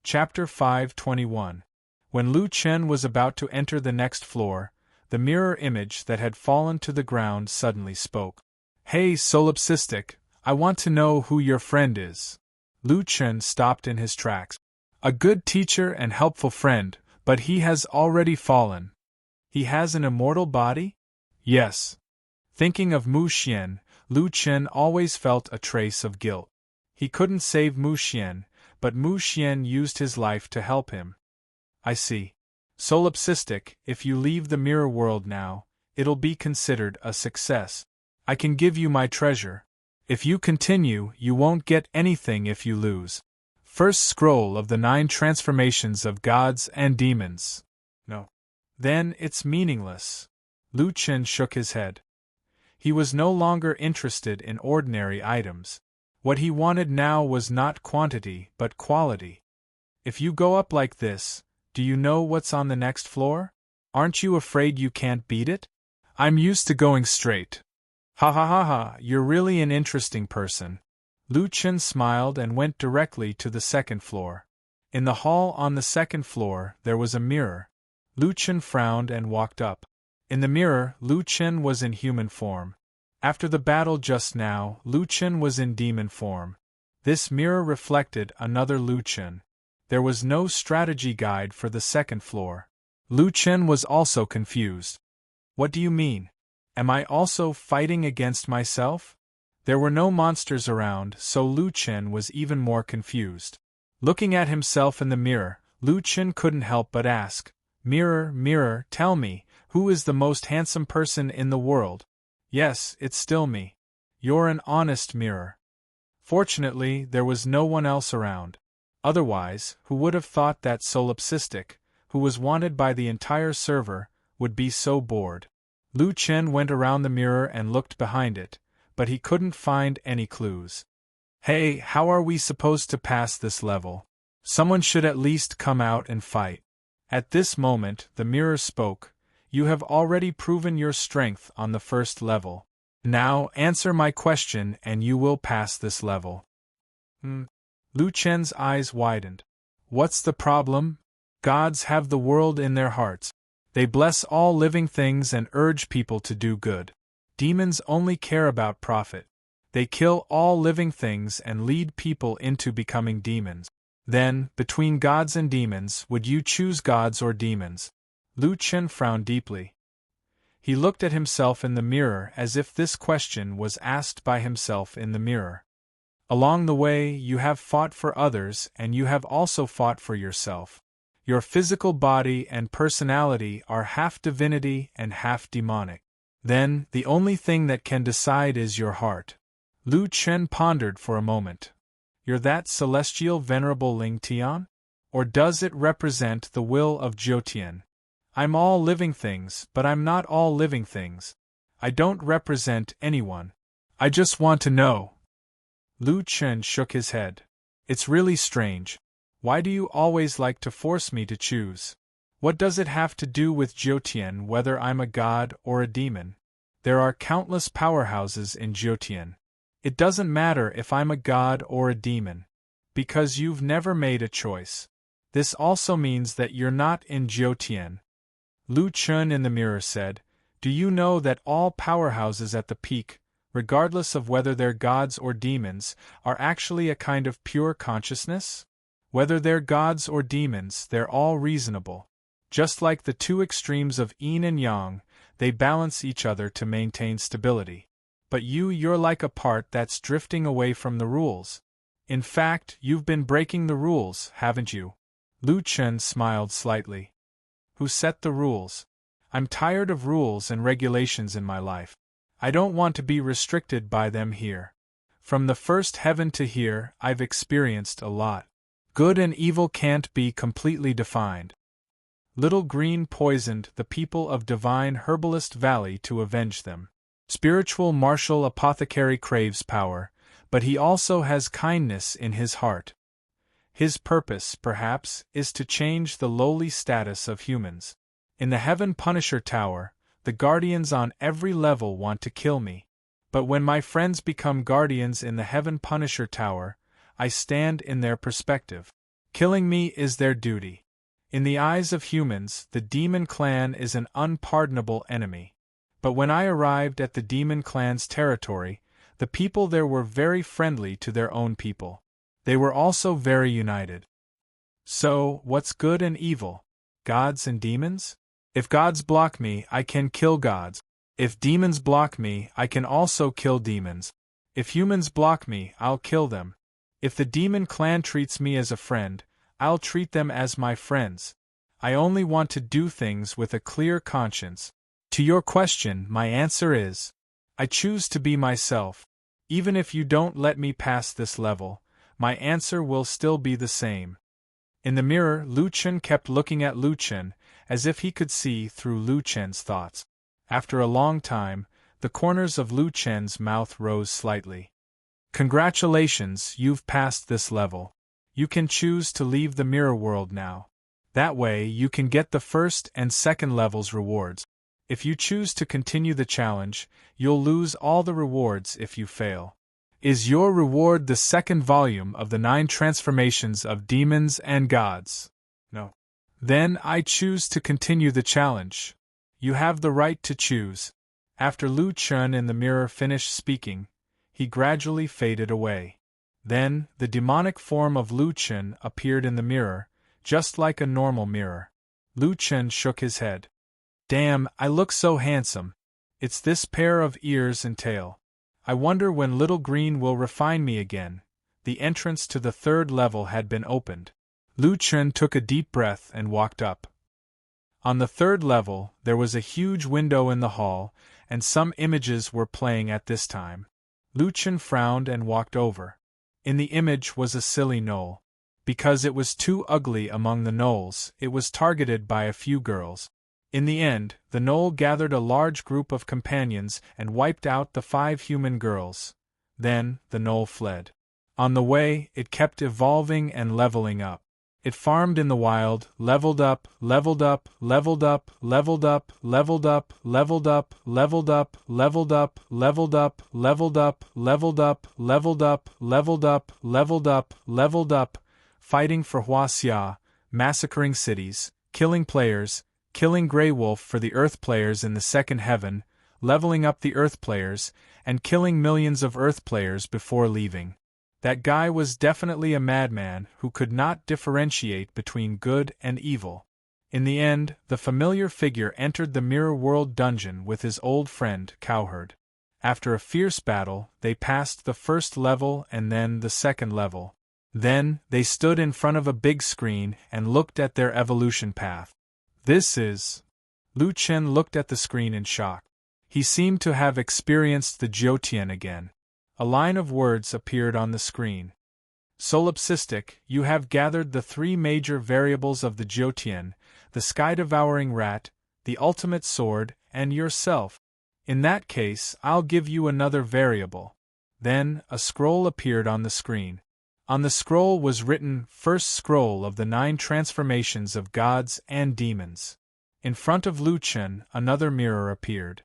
Chapter 521. When Lu Chen was about to enter the next floor, the mirror image that had fallen to the ground suddenly spoke. "Hey, solipsistic, I want to know who your friend is." Lu Chen stopped in his tracks. "A good teacher and helpful friend, but he has already fallen." "He has an immortal body?" "Yes." Thinking of Mu Xian, Lu Chen always felt a trace of guilt. He couldn't save Mu Xian, but Mu Xian used his life to help him. "I see. Solipsistic, if you leave the mirror world now, it'll be considered a success. I can give you my treasure. If you continue, you won't get anything if you lose. First scroll of the 9 transformations of gods and demons." "No. Then it's meaningless." Lu Chen shook his head. He was no longer interested in ordinary items. What he wanted now was not quantity but quality. "If you go up like this, do you know what's on the next floor? Aren't you afraid you can't beat it?" "I'm used to going straight." "Ha ha ha ha, you're really an interesting person." Lu Chen smiled and went directly to the second floor. In the hall on the second floor there was a mirror. Lu Chen frowned and walked up. In the mirror, Lu Chen was in human form. After the battle just now, Lu Chen was in demon form. This mirror reflected another Lu Chen. There was no strategy guide for the second floor. Lu Chen was also confused. "What do you mean? Am I also fighting against myself?" There were no monsters around, so Lu Chen was even more confused. Looking at himself in the mirror, Lu Chen couldn't help but ask, "Mirror, mirror, tell me, who is the most handsome person in the world?" "Yes, it's still me." "You're an honest mirror." Fortunately, there was no one else around. Otherwise, who would have thought that solipsistic, who was wanted by the entire server, would be so bored? Lu Chen went around the mirror and looked behind it, but he couldn't find any clues. "Hey, how are we supposed to pass this level? Someone should at least come out and fight." At this moment, the mirror spoke. "You have already proven your strength on the first level. Now, answer my question and you will pass this level." Lu Chen's eyes widened. "What's the problem? Gods have the world in their hearts. They bless all living things and urge people to do good. Demons only care about profit. They kill all living things and lead people into becoming demons. Then, between gods and demons, would you choose gods or demons?" Lu Chen frowned deeply. He looked at himself in the mirror as if this question was asked by himself in the mirror. Along the way, you have fought for others and you have also fought for yourself. Your physical body and personality are half divinity and half demonic. Then, the only thing that can decide is your heart. Lu Chen pondered for a moment. "You're that celestial venerable Ling Tian? Or does it represent the will of Jiutian? I'm all living things, but I'm not all living things. I don't represent anyone. I just want to know." Lu Chen shook his head. "It's really strange. Why do you always like to force me to choose? What does it have to do with Jiutian whether I'm a god or a demon? There are countless powerhouses in Jiutian. It doesn't matter if I'm a god or a demon. Because you've never made a choice. This also means that you're not in Jiutian." Lu Chen in the mirror said, "Do you know that all powerhouses at the peak, regardless of whether they're gods or demons, are actually a kind of pure consciousness? Whether they're gods or demons, they're all reasonable. Just like the two extremes of yin and yang, they balance each other to maintain stability. But you're like a part that's drifting away from the rules. In fact, you've been breaking the rules, haven't you?" Lu Chen smiled slightly. "Who set the rules? I'm tired of rules and regulations in my life. I don't want to be restricted by them here. From the first heaven to here, I've experienced a lot. Good and evil can't be completely defined. Little Green poisoned the people of Divine Herbalist Valley to avenge them. Spiritual Martial Apothecary craves power, but he also has kindness in his heart. His purpose, perhaps, is to change the lowly status of humans. In the Heaven Punisher Tower, the guardians on every level want to kill me. But when my friends become guardians in the Heaven Punisher Tower, I stand in their perspective. Killing me is their duty. In the eyes of humans, the demon clan is an unpardonable enemy. But when I arrived at the demon clan's territory, the people there were very friendly to their own people. They were also very united. So, what's good and evil? Gods and demons? If gods block me, I can kill gods. If demons block me, I can also kill demons. If humans block me, I'll kill them. If the demon clan treats me as a friend, I'll treat them as my friends. I only want to do things with a clear conscience. To your question, my answer is, I choose to be myself. Even if you don't let me pass this level, my answer will still be the same. In the mirror, Lu Chen kept looking at Lu Chen, as if he could see through Lu Chen's thoughts. After a long time, the corners of Lu Chen's mouth rose slightly. Congratulations, you've passed this level. You can choose to leave the mirror world now. That way, you can get the first and second levels rewards. If you choose to continue the challenge, you'll lose all the rewards if you fail. Is your reward the second volume of the 9 transformations of demons and gods? No. Then I choose to continue the challenge. You have the right to choose. After Lu Chen in the mirror finished speaking, he gradually faded away. Then, the demonic form of Lu Chen appeared in the mirror, just like a normal mirror. Lu Chen shook his head. Damn, I look so handsome. It's this pair of ears and tail. I wonder when Little Green will refine me again. The entrance to the 3rd level had been opened. Lu Chen took a deep breath and walked up. On the 3rd level, there was a huge window in the hall, and some images were playing at this time. Lu Chen frowned and walked over. In the image was a silly gnoll. Because it was too ugly among the gnolls, it was targeted by a few girls. In the end, the gnoll gathered a large group of companions and wiped out the 5 human girls. Then, the gnoll fled. On the way, it kept evolving and leveling up. It farmed in the wild, leveled up, leveled up, leveled up, leveled up, leveled up, leveled up, leveled up, leveled up, leveled up, leveled up, leveled up, leveled up, leveled up, leveled up, leveled up, fighting for Huaxia, massacring cities, killing players, killing Grey Wolf for the Earth players in the 2nd heaven, leveling up the Earth players, and killing millions of Earth players before leaving. That guy was definitely a madman who could not differentiate between good and evil. In the end, the familiar figure entered the Mirror World dungeon with his old friend, Cowherd. After a fierce battle, they passed the 1st level and then the 2nd level. Then, they stood in front of a big screen and looked at their evolution path. This is... Lu Chen looked at the screen in shock. He seemed to have experienced the Jiutian again. A line of words appeared on the screen. Solipsistic, you have gathered the 3 major variables of the Jiutian, the sky-devouring rat, the ultimate sword, and yourself. In that case, I'll give you another variable. Then, a scroll appeared on the screen. On the scroll was written, First Scroll of the 9 Transformations of Gods and Demons. In front of Lu Chen, another mirror appeared.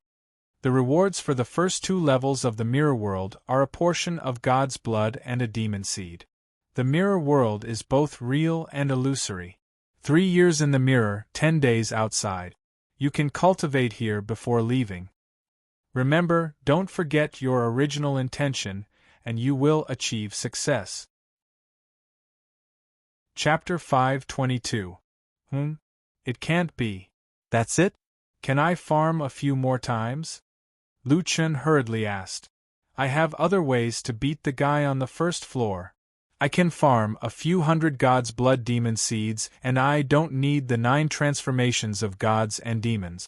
The rewards for the first 2 levels of the Mirror World are a portion of God's blood and a demon seed. The Mirror World is both real and illusory. 3 years in the mirror, 10 days outside. You can cultivate here before leaving. Remember, don't forget your original intention, and you will achieve success. Chapter 522. It can't be. That's it? Can I farm a few more times? Lu Chen hurriedly asked. I have other ways to beat the guy on the 1st floor. I can farm a few hundred God's blood demon seeds, and I don't need the 9 transformations of gods and demons.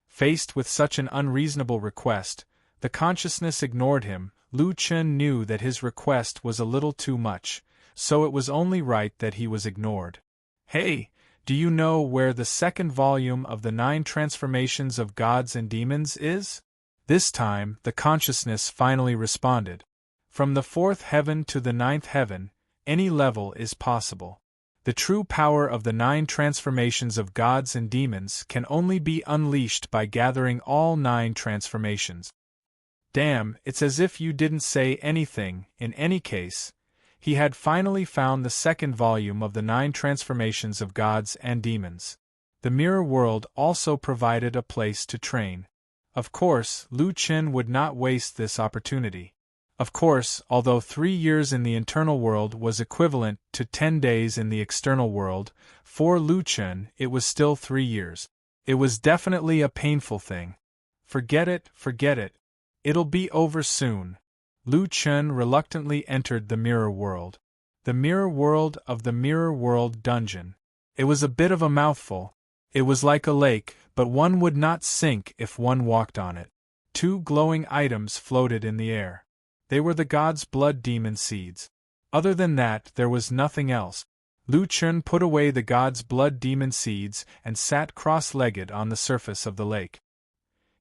Faced with such an unreasonable request, the consciousness ignored him. Lu Chen knew that his request was a little too much, so it was only right that he was ignored. Hey, do you know where the 2nd volume of the 9 transformations of gods and demons is? This time, the consciousness finally responded. From the 4th heaven to the 9th heaven, any level is possible. The true power of the 9 transformations of gods and demons can only be unleashed by gathering all 9 transformations. Damn, it's as if you didn't say anything. In any case, He had finally found the second volume of the 9 Transformations of Gods and Demons. The mirror world also provided a place to train. Of course, Lu Chen would not waste this opportunity. Of course, although 3 years in the internal world was equivalent to 10 days in the external world, for Lu Chen it was still 3 years. It was definitely a painful thing. Forget it, forget it. It'll be over soon. Lu Chen reluctantly entered the mirror world. The mirror world of the mirror world dungeon. It was a bit of a mouthful. It was like a lake, but one would not sink if one walked on it. 2 glowing items floated in the air. They were the god's blood demon seeds. Other than that, there was nothing else. Lu Chen put away the god's blood demon seeds and sat cross-legged on the surface of the lake.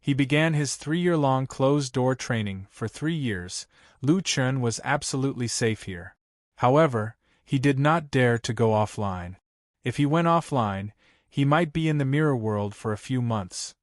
He began his 3-year-long closed-door training. For 3 years, Lu Chen was absolutely safe here. However, he did not dare to go offline. If he went offline, he might be in the mirror world for a few months.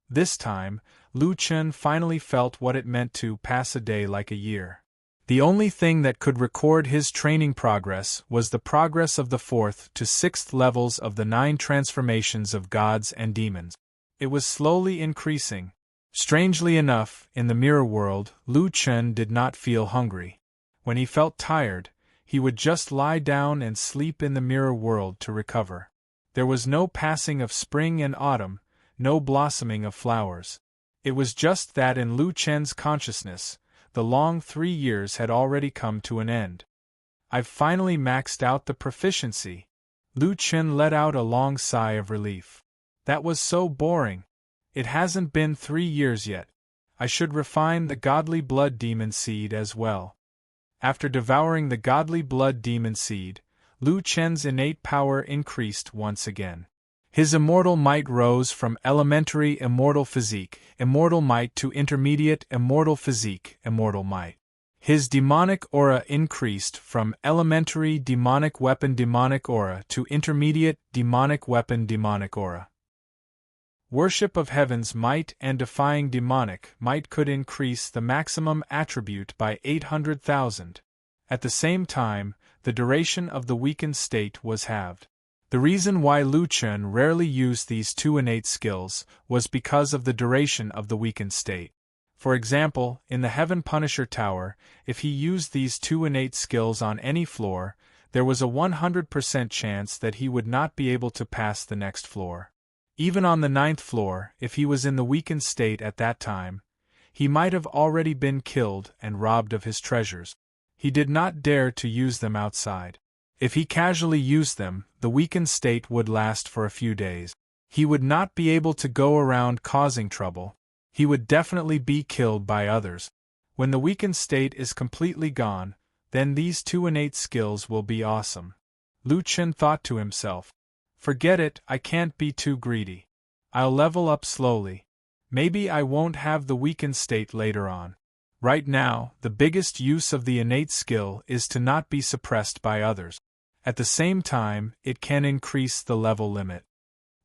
This time, Lu Chen finally felt what it meant to pass a day like a year. The only thing that could record his training progress was the progress of the 4th to 6th levels of the 9 Transformations of Gods and Demons. It was slowly increasing. Strangely enough, in the mirror world, Lu Chen did not feel hungry. When he felt tired, he would just lie down and sleep in the mirror world to recover. There was no passing of spring and autumn, no blossoming of flowers. It was just that in Lu Chen's consciousness, the long 3 years had already come to an end. I've finally maxed out the proficiency. Lu Chen let out a long sigh of relief. That was so boring. It hasn't been 3 years yet. I should refine the godly blood demon seed as well. After devouring the godly blood demon seed, Lu Chen's innate power increased once again. His immortal might rose from elementary immortal physique, immortal might to intermediate immortal physique, immortal might. His demonic aura increased from elementary demonic weapon demonic aura to intermediate demonic weapon demonic aura. Worship of heaven's might and defying demonic might could increase the maximum attribute by 800,000. At the same time, the duration of the weakened state was halved. The reason why Lu Chen rarely used these 2 innate skills was because of the duration of the weakened state. For example, in the Heaven Punisher Tower, if he used these 2 innate skills on any floor, there was a 100% chance that he would not be able to pass the next floor. Even on the 9th floor, if he was in the weakened state at that time, he might have already been killed and robbed of his treasures. He did not dare to use them outside. If he casually used them, the weakened state would last for a few days. He would not be able to go around causing trouble. He would definitely be killed by others. When the weakened state is completely gone, then these 2 innate skills will be awesome. Lu Chen thought to himself. Forget it, I can't be too greedy. I'll level up slowly. Maybe I won't have the weakened state later on. Right now, the biggest use of the innate skill is to not be suppressed by others. At the same time, it can increase the level limit.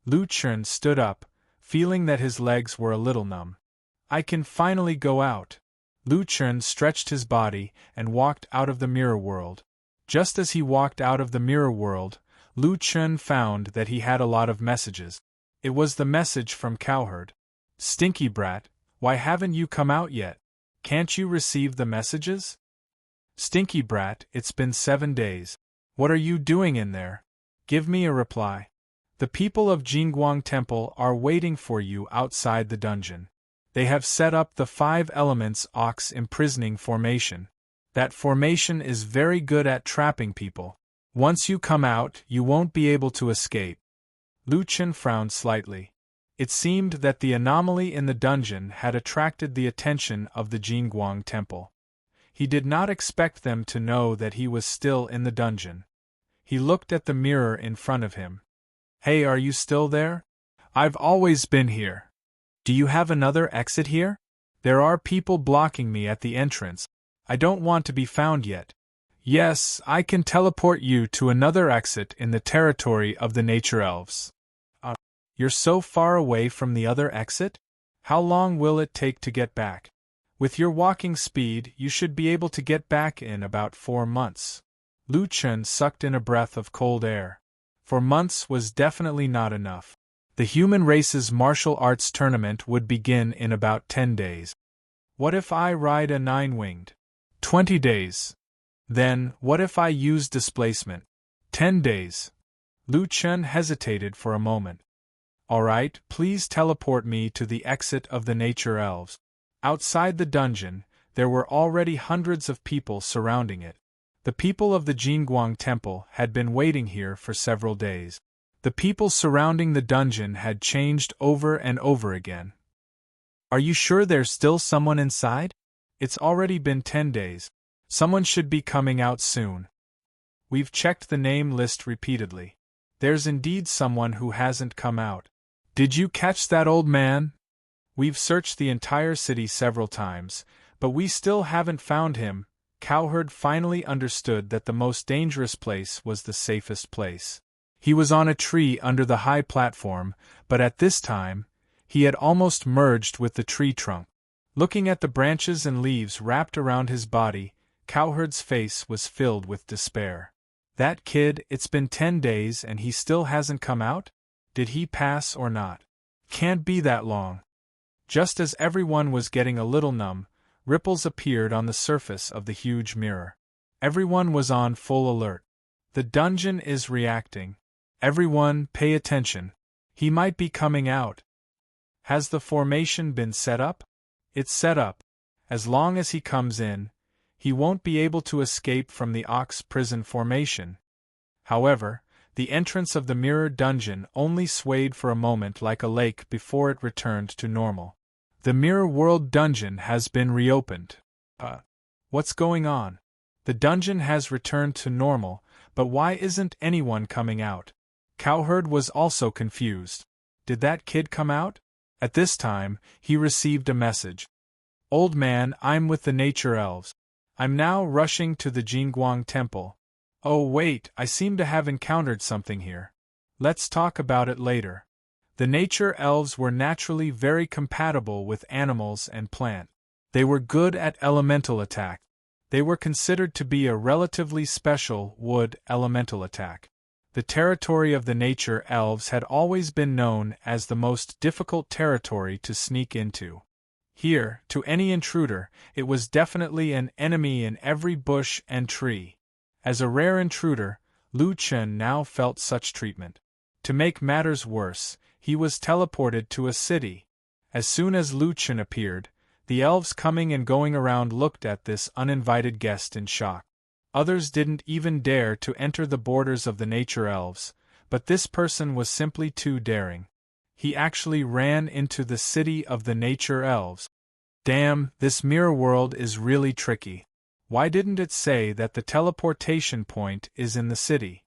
Lu Chen stood up, feeling that his legs were a little numb. I can finally go out. Lu Chen stretched his body and walked out of the mirror world. Just as he walked out of the mirror world, Lu Chen found that he had a lot of messages. It was the message from Cowherd. Stinky brat, why haven't you come out yet? Can't you receive the messages? Stinky brat, it's been 7 days. What are you doing in there? Give me a reply. The people of Jingguang Temple are waiting for you outside the dungeon. They have set up the 5 elements ox imprisoning formation. That formation is very good at trapping people. Once you come out, you won't be able to escape. Lu Chen frowned slightly. It seemed that the anomaly in the dungeon had attracted the attention of the Jingguang Temple. He did not expect them to know that he was still in the dungeon. He looked at the mirror in front of him. Hey, are you still there? I've always been here. Do you have another exit here? There are people blocking me at the entrance. I don't want to be found yet. Yes, I can teleport you to another exit in the territory of the nature elves. You're so far away from the other exit? How long will it take to get back? With your walking speed, you should be able to get back in about 4 months. Lu Chen sucked in a breath of cold air. For months was definitely not enough. The human race's martial arts tournament would begin in about 10 days. What if I ride a 9-winged? 20 days. Then, what if I use displacement? 10 days. Lu Chen hesitated for a moment. All right, please teleport me to the exit of the nature elves. Outside the dungeon, there were already hundreds of people surrounding it. The people of the Jingguang Temple had been waiting here for several days. The people surrounding the dungeon had changed over and over again. Are you sure there's still someone inside? It's already been 10 days. Someone should be coming out soon. We've checked the name list repeatedly. There's indeed someone who hasn't come out. Did you catch that old man? We've searched the entire city several times, but we still haven't found him. Cowherd finally understood that the most dangerous place was the safest place. He was on a tree under the high platform, but at this time, he had almost merged with the tree trunk. Looking at the branches and leaves wrapped around his body, Cowherd's face was filled with despair. That kid, it's been 10 days and he still hasn't come out? Did he pass or not? Can't be that long. Just as everyone was getting a little numb, ripples appeared on the surface of the huge mirror. Everyone was on full alert. The dungeon is reacting. Everyone, pay attention. He might be coming out. Has the formation been set up? It's set up. As long as he comes in, he won't be able to escape from the ox prison formation. However, the entrance of the mirror dungeon only swayed for a moment like a lake before it returned to normal. The mirror world dungeon has been reopened. What's going on? The dungeon has returned to normal, but why isn't anyone coming out? Cowherd was also confused. Did that kid come out? At this time, he received a message. Old man, I'm with the nature elves. I'm now rushing to the Jingguang Temple. Oh wait, I seem to have encountered something here. Let's talk about it later. The nature elves were naturally very compatible with animals and plants. They were good at elemental attack. They were considered to be a relatively special wood elemental attack. The territory of the nature elves had always been known as the most difficult territory to sneak into. Here, to any intruder, it was definitely an enemy in every bush and tree. As a rare intruder, Lu Chen now felt such treatment. To make matters worse, he was teleported to a city. As soon as Lu Chen appeared, the elves coming and going around looked at this uninvited guest in shock. Others didn't even dare to enter the borders of the nature elves, but this person was simply too daring. He actually ran into the city of the nature elves. Damn, this mirror world is really tricky. Why didn't it say that the teleportation point is in the city?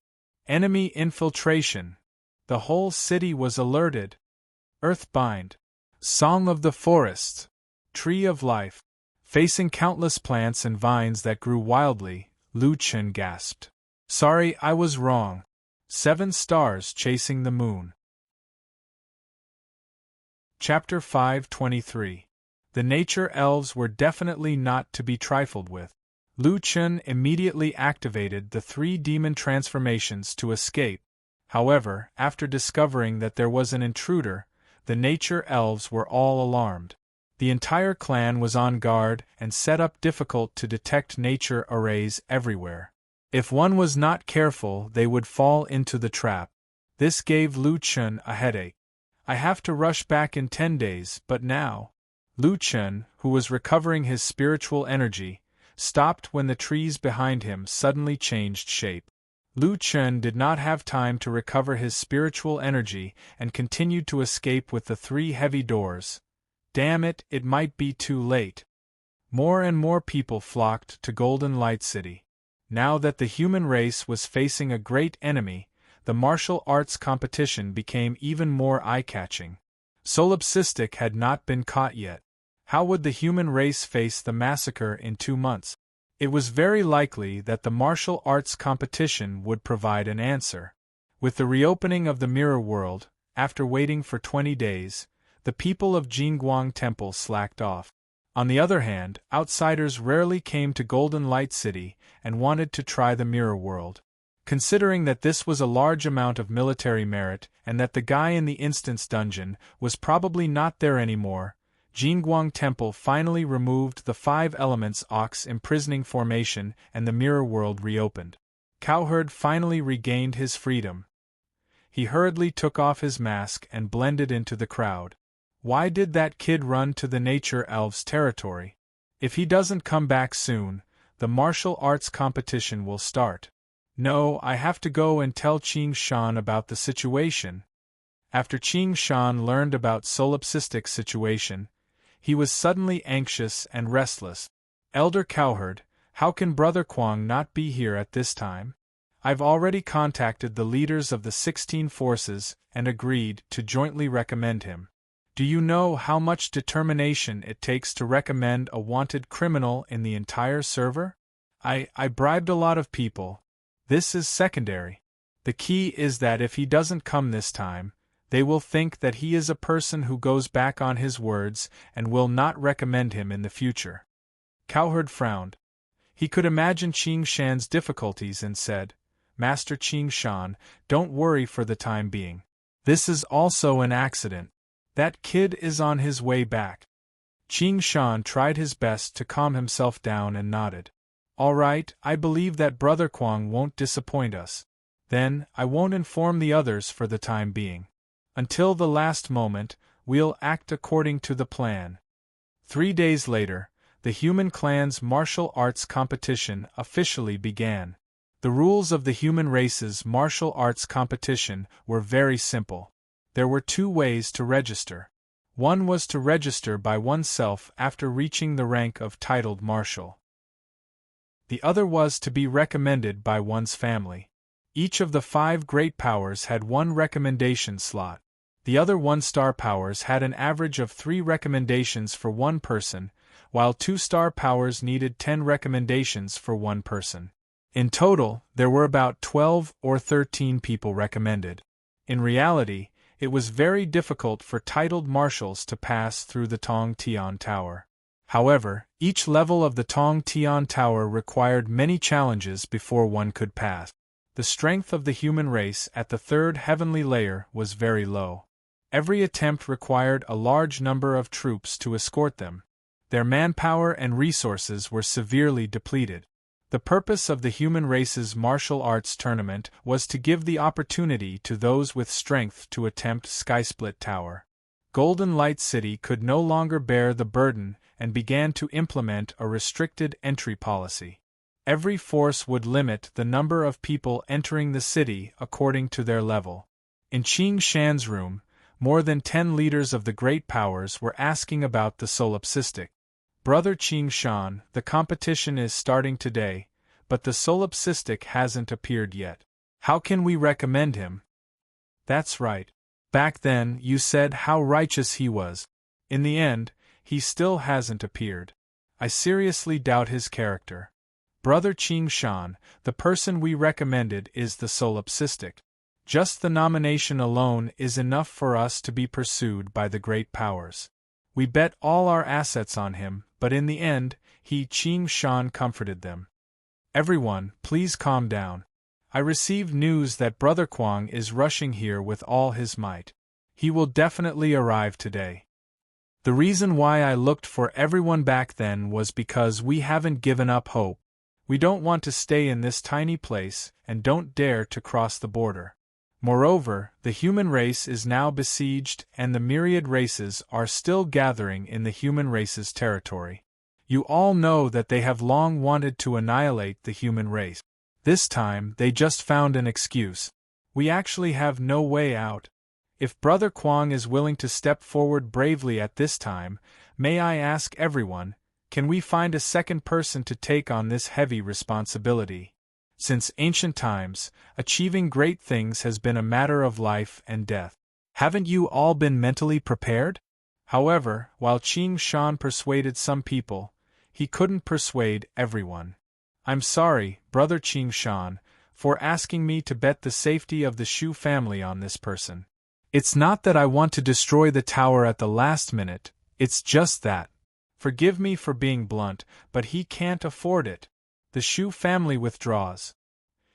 Enemy infiltration. The whole city was alerted. Earthbind. Song of the Forest. Tree of Life. Facing countless plants and vines that grew wildly, Lu Chen gasped. Sorry, I was wrong. 7 stars chasing the moon. Chapter 523. The nature elves were definitely not to be trifled with. Lu Chen immediately activated the 3 demon transformations to escape. However, after discovering that there was an intruder, the nature elves were all alarmed. The entire clan was on guard and set up difficult to detect nature arrays everywhere. If one was not careful, they would fall into the trap. This gave Lu Chen a headache. I have to rush back in 10 days, but now. Lu Chen, who was recovering his spiritual energy, stopped when the trees behind him suddenly changed shape. Lu Chen did not have time to recover his spiritual energy and continued to escape with the 3 heavy doors. Damn it, it might be too late. More and more people flocked to Golden Light City. Now that the human race was facing a great enemy, the martial arts competition became even more eye-catching. Solipsistic had not been caught yet. How would the human race face the massacre in 2 months? It was very likely that the martial arts competition would provide an answer. With the reopening of the mirror world, after waiting for 20 days, the people of Jingguang Temple slacked off. On the other hand, outsiders rarely came to Golden Light City and wanted to try the mirror world. Considering that this was a large amount of military merit and that the guy in the instance dungeon was probably not there anymore, Jingguang Temple finally removed the 5 elements ox imprisoning formation and the mirror world reopened. Cowherd finally regained his freedom. He hurriedly took off his mask and blended into the crowd. Why did that kid run to the nature elves' territory? If he doesn't come back soon, the martial arts competition will start. No, I have to go and tell Qing Shan about the situation. After Qing Shan learned about Solipsistic's situation, he was suddenly anxious and restless. Elder Cowherd, how can Brother Quang not be here at this time? I've already contacted the leaders of the 16 forces and agreed to jointly recommend him. Do you know how much determination it takes to recommend a wanted criminal in the entire server? I bribed a lot of people. This is secondary. The key is that if he doesn't come this time, they will think that he is a person who goes back on his words and will not recommend him in the future. Cowherd frowned. He could imagine Qing Shan's difficulties and said, Master Qing Shan, don't worry for the time being. This is also an accident. That kid is on his way back. Qing Shan tried his best to calm himself down and nodded. All right, I believe that Brother Quang won't disappoint us. Then, I won't inform the others for the time being. Until the last moment, we'll act according to the plan. 3 days later, the Human Clan's martial arts competition officially began. The rules of the human race's martial arts competition were very simple. There were 2 ways to register. One was to register by oneself after reaching the rank of titled marshal. The other was to be recommended by one's family. Each of the 5 great powers had 1 recommendation slot. The other 1-star powers had an average of 3 recommendations for 1 person, while 2-star powers needed 10 recommendations for 1 person. In total, there were about 12 or 13 people recommended. In reality, it was very difficult for titled marshals to pass through the Tong Tian Tower. However, each level of the Tong Tian Tower required many challenges before one could pass. The strength of the human race at the 3rd heavenly layer was very low. Every attempt required a large number of troops to escort them. Their manpower and resources were severely depleted. The purpose of the human race's martial arts tournament was to give the opportunity to those with strength to attempt Skysplit Tower. Golden Light City could no longer bear the burden and began to implement a restricted entry policy. Every force would limit the number of people entering the city according to their level. In Qing Shan's room, more than 10 leaders of the great powers were asking about the solipsistic. Brother Qing Shan, the competition is starting today, but the solipsistic hasn't appeared yet. How can we recommend him? That's right. Back then, you said how righteous he was. In the end, he still hasn't appeared. I seriously doubt his character. Brother Qing Shan, the person we recommended is the solipsistic. Just the nomination alone is enough for us to be pursued by the great powers. We bet all our assets on him, but in the end, Qing Shan comforted them. Everyone, please calm down. I received news that Brother Quang is rushing here with all his might. He will definitely arrive today. The reason why I looked for everyone back then was because we haven't given up hope. We don't want to stay in this tiny place and don't dare to cross the border. Moreover, the human race is now besieged and the myriad races are still gathering in the human race's territory. You all know that they have long wanted to annihilate the human race. This time, they just found an excuse. We actually have no way out. If Brother Quang is willing to step forward bravely at this time, may I ask everyone, can we find a second person to take on this heavy responsibility? Since ancient times, achieving great things has been a matter of life and death. Haven't you all been mentally prepared? However, while Qing Shan persuaded some people, he couldn't persuade everyone. I'm sorry, Brother Qing Shan, for asking me to bet the safety of the Shu family on this person. It's not that I want to destroy the tower at the last minute, it's just that. Forgive me for being blunt, but he can't afford it. The Shu family withdraws.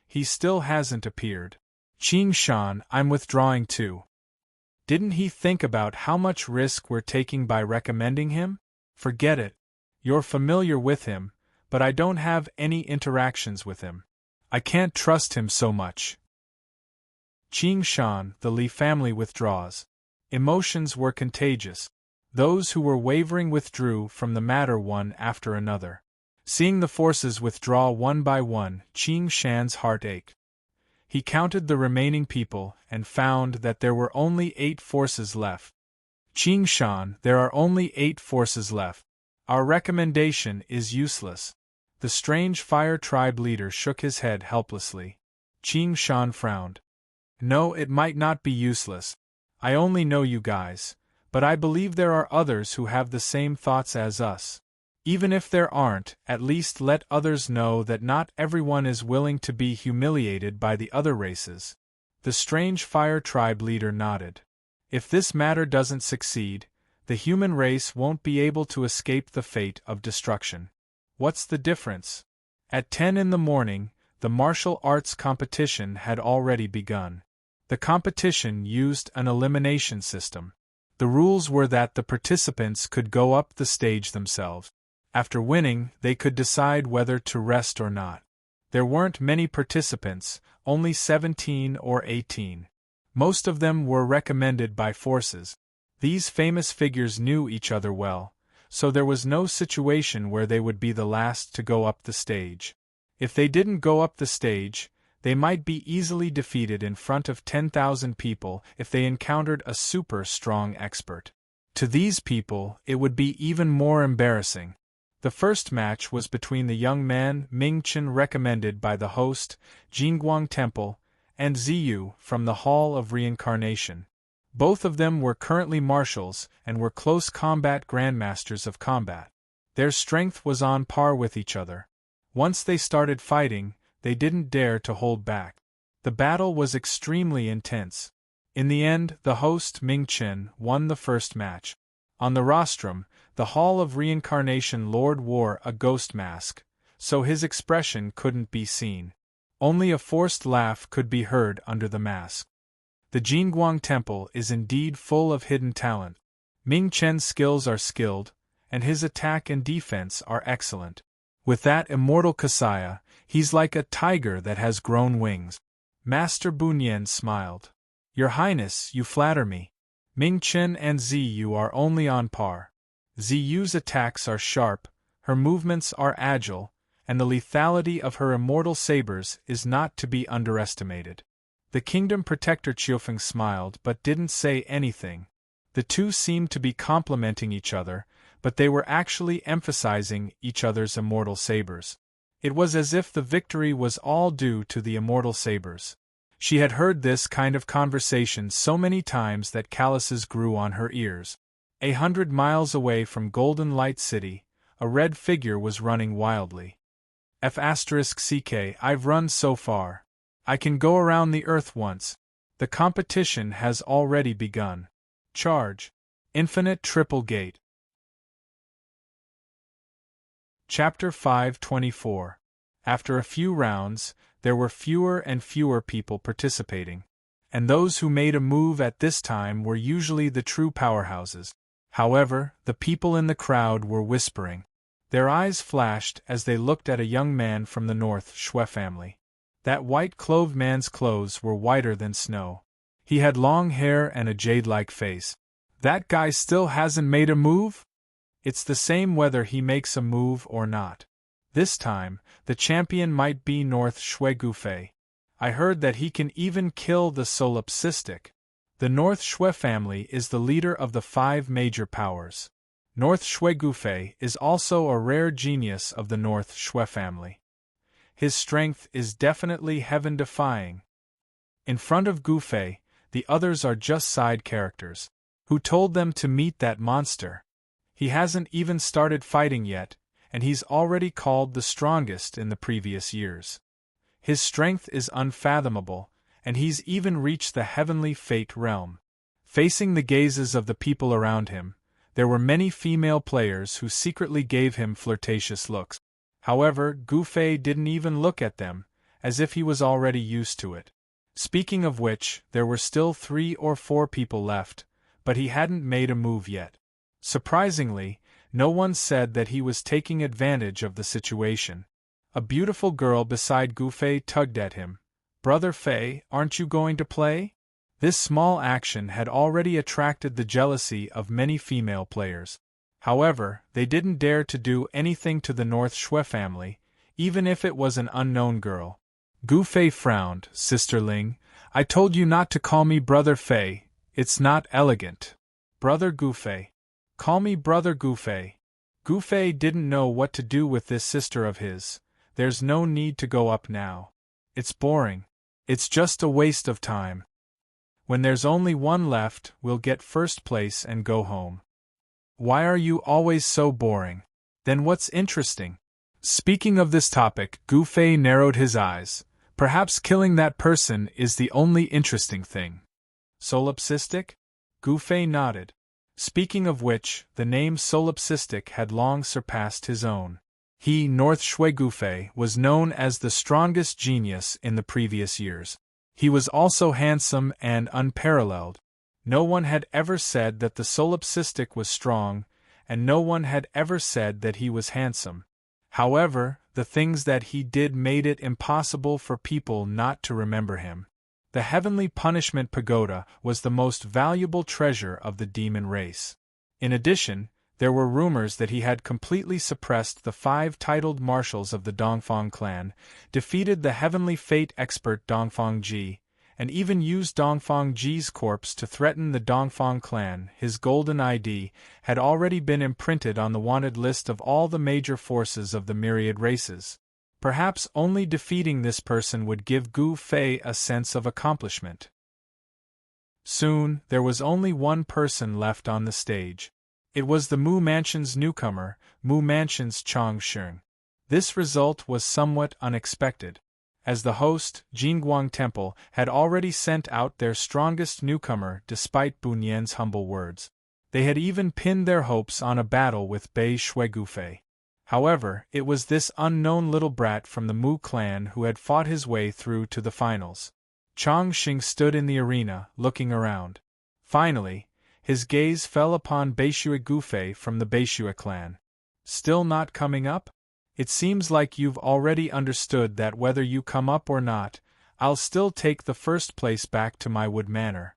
He still hasn't appeared. Qing Shan, I'm withdrawing too. Didn't he think about how much risk we're taking by recommending him? Forget it. You're familiar with him, but I don't have any interactions with him. I can't trust him so much. Qing Shan, the Li family withdraws. Emotions were contagious. Those who were wavering withdrew from the matter one after another. Seeing the forces withdraw one by one, Qing Shan's heart ached. He counted the remaining people and found that there were only 8 forces left. Qing Shan, there are only 8 forces left. Our recommendation is useless. The strange fire tribe leader shook his head helplessly. Qing Shan frowned. No, it might not be useless. I only know you guys, but I believe there are others who have the same thoughts as us. Even if there aren't, at least let others know that not everyone is willing to be humiliated by the other races. The strange fire tribe leader nodded. If this matter doesn't succeed, the human race won't be able to escape the fate of destruction. What's the difference? At 10 in the morning, the martial arts competition had already begun. The competition used an elimination system. The rules were that the participants could go up the stage themselves. After winning, they could decide whether to rest or not. There weren't many participants, only 17 or 18. Most of them were recommended by forces. These famous figures knew each other well, so there was no situation where they would be the last to go up the stage. If they didn't go up the stage, they might be easily defeated in front of 10,000 people if they encountered a super strong expert. To these people, it would be even more embarrassing. The first match was between the young man Ming Chen recommended by the host, Jingguang Temple, and Ziyu from the Hall of Reincarnation. Both of them were currently marshals and were close combat grandmasters of combat. Their strength was on par with each other. Once they started fighting, they didn't dare to hold back. The battle was extremely intense. In the end, the host Ming Chen won the first match. On the rostrum, the Hall of Reincarnation Lord wore a ghost mask, so his expression couldn't be seen. Only a forced laugh could be heard under the mask. The Jingguang Temple is indeed full of hidden talent. Ming Chen's skills are skilled, and his attack and defense are excellent. With that immortal Kasaya, he's like a tiger that has grown wings. Master Bunyan smiled. Your Highness, you flatter me. Ming Chen and Ziyu are only on par. Ziyu's attacks are sharp, her movements are agile, and the lethality of her immortal sabers is not to be underestimated. The Kingdom Protector Qiufeng smiled but didn't say anything. The two seemed to be complementing each other, but they were actually emphasizing each other's immortal sabers. It was as if the victory was all due to the immortal sabers. She had heard this kind of conversation so many times that calluses grew on her ears. 100 miles away from Golden Light City, a red figure was running wildly. F***ck, I've run so far. I can go around the Earth once. The competition has already begun. Charge. Infinite Triple Gate. Chapter 524. After a few rounds, there were fewer and fewer people participating. And those who made a move at this time were usually the true powerhouses. However, the people in the crowd were whispering. Their eyes flashed as they looked at a young man from the North Shui family. That white-clothed man's clothes were whiter than snow. He had long hair and a jade-like face. That guy still hasn't made a move? It's the same whether he makes a move or not. This time, the champion might be North Shui Gufei. I heard that he can even kill the solipsistic. The North Shui family is the leader of the 5 major powers. North Shui Gufei is also a rare genius of the North Shui family. His strength is definitely heaven-defying. In front of Gufei, the others are just side characters. Who told them to meet that monster? He hasn't even started fighting yet, and he's already called the strongest in the previous years. His strength is unfathomable, and he's even reached the heavenly fate realm. Facing the gazes of the people around him, There were many female players who secretly gave him flirtatious looks. However, Gu Fei didn't even look at them, as if he was already used to it. Speaking of which, there were still 3 or 4 people left, but he hadn't made a move yet. Surprisingly, no one said that he was taking advantage of the situation. A beautiful girl beside Gu Fei tugged at him. "Brother Fei, aren't you going to play?" This small action had already attracted the jealousy of many female players. However, they didn't dare to do anything to the North Shui family, even if it was an unknown girl. Gu Fei frowned. "Sister Ling, I told you not to call me Brother Fei, it's not elegant." "Brother Gu Fei. Call me Brother Gu Fei." Gu Fei didn't know what to do with this sister of his. "There's no need to go up now. It's boring. It's just a waste of time. When there's only one left, we'll get first place and go home." "Why are you always so boring? Then what's interesting?" Speaking of this topic, Gu Fei narrowed his eyes. "Perhaps killing that person is the only interesting thing." "Solipsistic?" Gu Fei nodded. Speaking of which, the name solipsistic had long surpassed his own. He, North Shui Gu Fei, was known as the strongest genius in the previous years. He was also handsome and unparalleled. No one had ever said that the solipsistic was strong, and no one had ever said that he was handsome. However, the things that he did made it impossible for people not to remember him. The Heavenly Punishment Pagoda was the most valuable treasure of the demon race. In addition, there were rumors that he had completely suppressed the 5 titled marshals of the Dongfang clan, defeated the heavenly fate expert Dongfang Ji, and even used Dongfang Ji's corpse to threaten the Dongfang clan. His golden ID had already been imprinted on the wanted list of all the major forces of the myriad races. Perhaps only defeating this person would give Gu Fei a sense of accomplishment. Soon, there was only one person left on the stage. It was the Mu Mansion's newcomer, Mu Mansion's Chong Sheng. This result was somewhat unexpected, as the host, Jingguang Temple, had already sent out their strongest newcomer despite Bunyan's humble words. They had even pinned their hopes on a battle with Bei Shui Gu Fei. However, it was this unknown little brat from the Mu clan who had fought his way through to the finals. Chong Sheng stood in the arena, looking around. Finally, his gaze fell upon Beishui Gu Fei from the Beishui clan. "Still not coming up? It seems like you've already understood that whether you come up or not, I'll still take the first place back to my wood manor."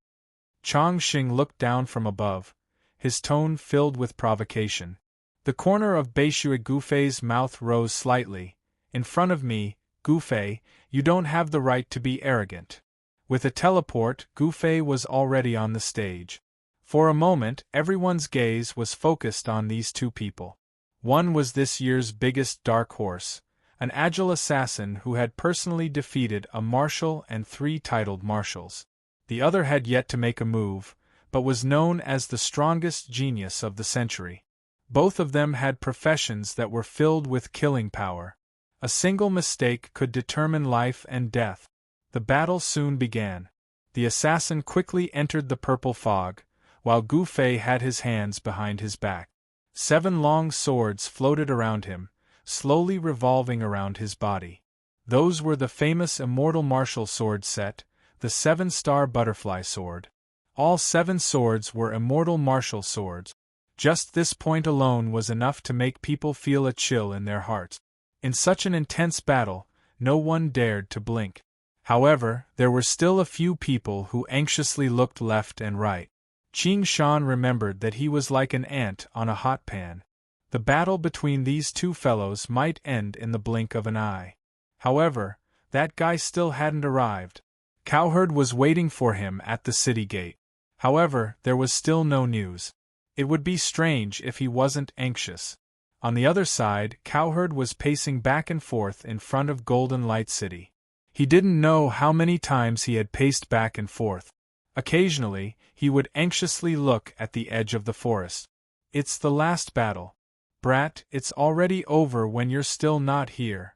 Chong Sheng looked down from above, his tone filled with provocation. The corner of Beishui Gu Fei's mouth rose slightly. "In front of me, Gu Fei, you don't have the right to be arrogant." With a teleport, Gu Fei was already on the stage. For a moment, everyone's gaze was focused on these 2 people. One was this year's biggest dark horse, an agile assassin who had personally defeated a marshal and 3 titled marshals. The other had yet to make a move, but was known as the strongest genius of the century. Both of them had professions that were filled with killing power. A single mistake could determine life and death. The battle soon began. The assassin quickly entered the purple fog, while Gu Fei had his hands behind his back. 7 long swords floated around him, slowly revolving around his body. Those were the famous immortal martial sword set, the 7-star butterfly sword. All 7 swords were immortal martial swords. Just this point alone was enough to make people feel a chill in their hearts. In such an intense battle, no one dared to blink. However, there were still a few people who anxiously looked left and right. Qing Shan remembered that he was like an ant on a hot pan. The battle between these 2 fellows might end in the blink of an eye. However, that guy still hadn't arrived. Cowherd was waiting for him at the city gate. However, there was still no news. It would be strange if he wasn't anxious. On the other side, Cowherd was pacing back and forth in front of Golden Light City. He didn't know how many times he had paced back and forth. Occasionally, he would anxiously look at the edge of the forest. "It's the last battle. Brat, it's already over when you're still not here.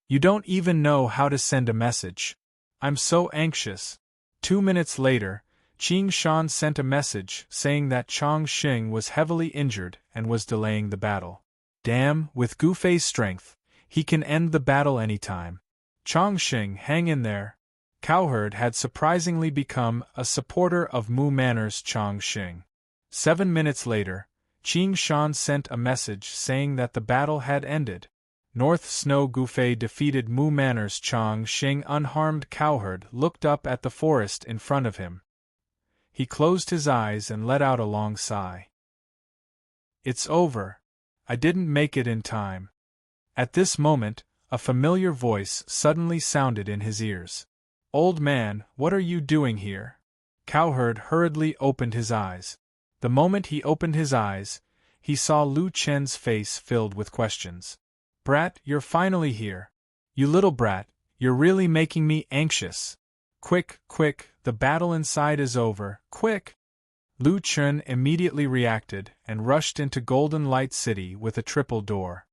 You don't even know how to send a message. I'm so anxious." 2 minutes later, Qing Shan sent a message saying that Chang Xing was heavily injured and was delaying the battle. Damn, with Gu Fei's strength, he can end the battle anytime. Chang Xing, hang in there. Cowherd had surprisingly become a supporter of Mu Manor's Chang Xing. 7 minutes later, Qing Shan sent a message saying that the battle had ended. North Snow Gu Fei defeated Mu Manor's Chang Xing unharmed. Cowherd looked up at the forest in front of him. He closed his eyes and let out a long sigh. It's over. I didn't make it in time. At this moment, a familiar voice suddenly sounded in his ears. Old man, what are you doing here? Cowherd hurriedly opened his eyes. The moment he opened his eyes, he saw Lu Chen's face filled with questions. Brat, you're finally here. You little brat, you're really making me anxious. Quick, quick, the battle inside is over, quick! Lu Chen immediately reacted and rushed into Golden Light City with a triple door.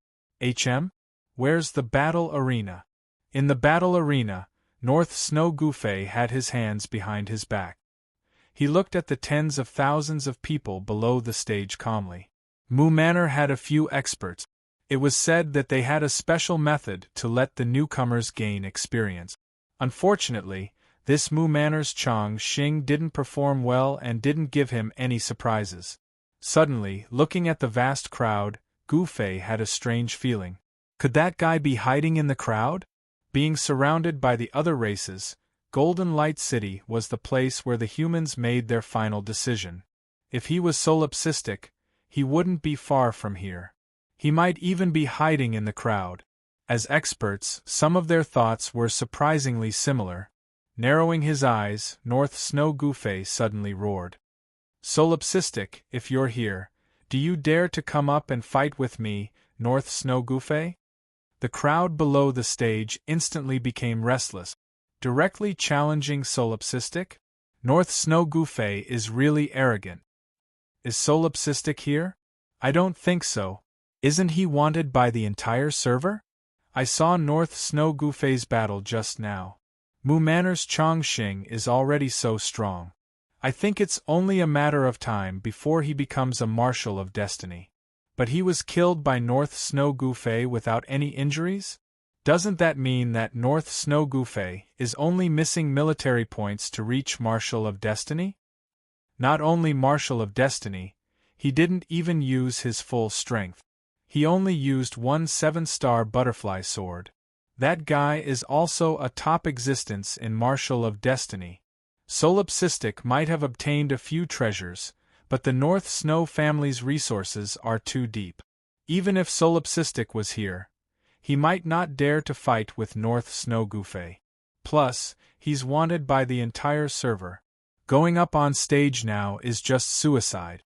Where's the battle arena? In the battle arena, North Snow Gu Fei had his hands behind his back. He looked at the tens of thousands of people below the stage calmly. Mu Manor had a few experts. It was said that they had a special method to let the newcomers gain experience. Unfortunately, this Mu Manor's Chang Xing didn't perform well and didn't give him any surprises. Suddenly, looking at the vast crowd, Gu Fei had a strange feeling. Could that guy be hiding in the crowd? Being surrounded by the other races, Golden Light City was the place where the humans made their final decision. If he was solipsistic, he wouldn't be far from here. He might even be hiding in the crowd. As experts, some of their thoughts were surprisingly similar. Narrowing his eyes, North Snow Gu Fei suddenly roared. Solipsistic, if you're here, do you dare to come up and fight with me, North Snow Gu Fei? The crowd below the stage instantly became restless. Directly challenging solipsistic? North Snow Gu Fei is really arrogant. Is solipsistic here? I don't think so. Isn't he wanted by the entire server? I saw North Snow Gu Fei's battle just now. Mu Manor's Chang Xing is already so strong. I think it's only a matter of time before he becomes a Marshal of Destiny. But he was killed by North Snow Gu Fei without any injuries? Doesn't that mean that North Snow Gu Fei is only missing military points to reach Marshal of Destiny? Not only Marshal of Destiny, he didn't even use his full strength. He only used one 7-star butterfly sword. That guy is also a top existence in Marshal of Destiny. Solipsistic might have obtained a few treasures, but the North Snow family's resources are too deep. Even if Solipsistic was here, he might not dare to fight with North Snow Gu Fei. Plus, he's wanted by the entire server. Going up on stage now is just suicide.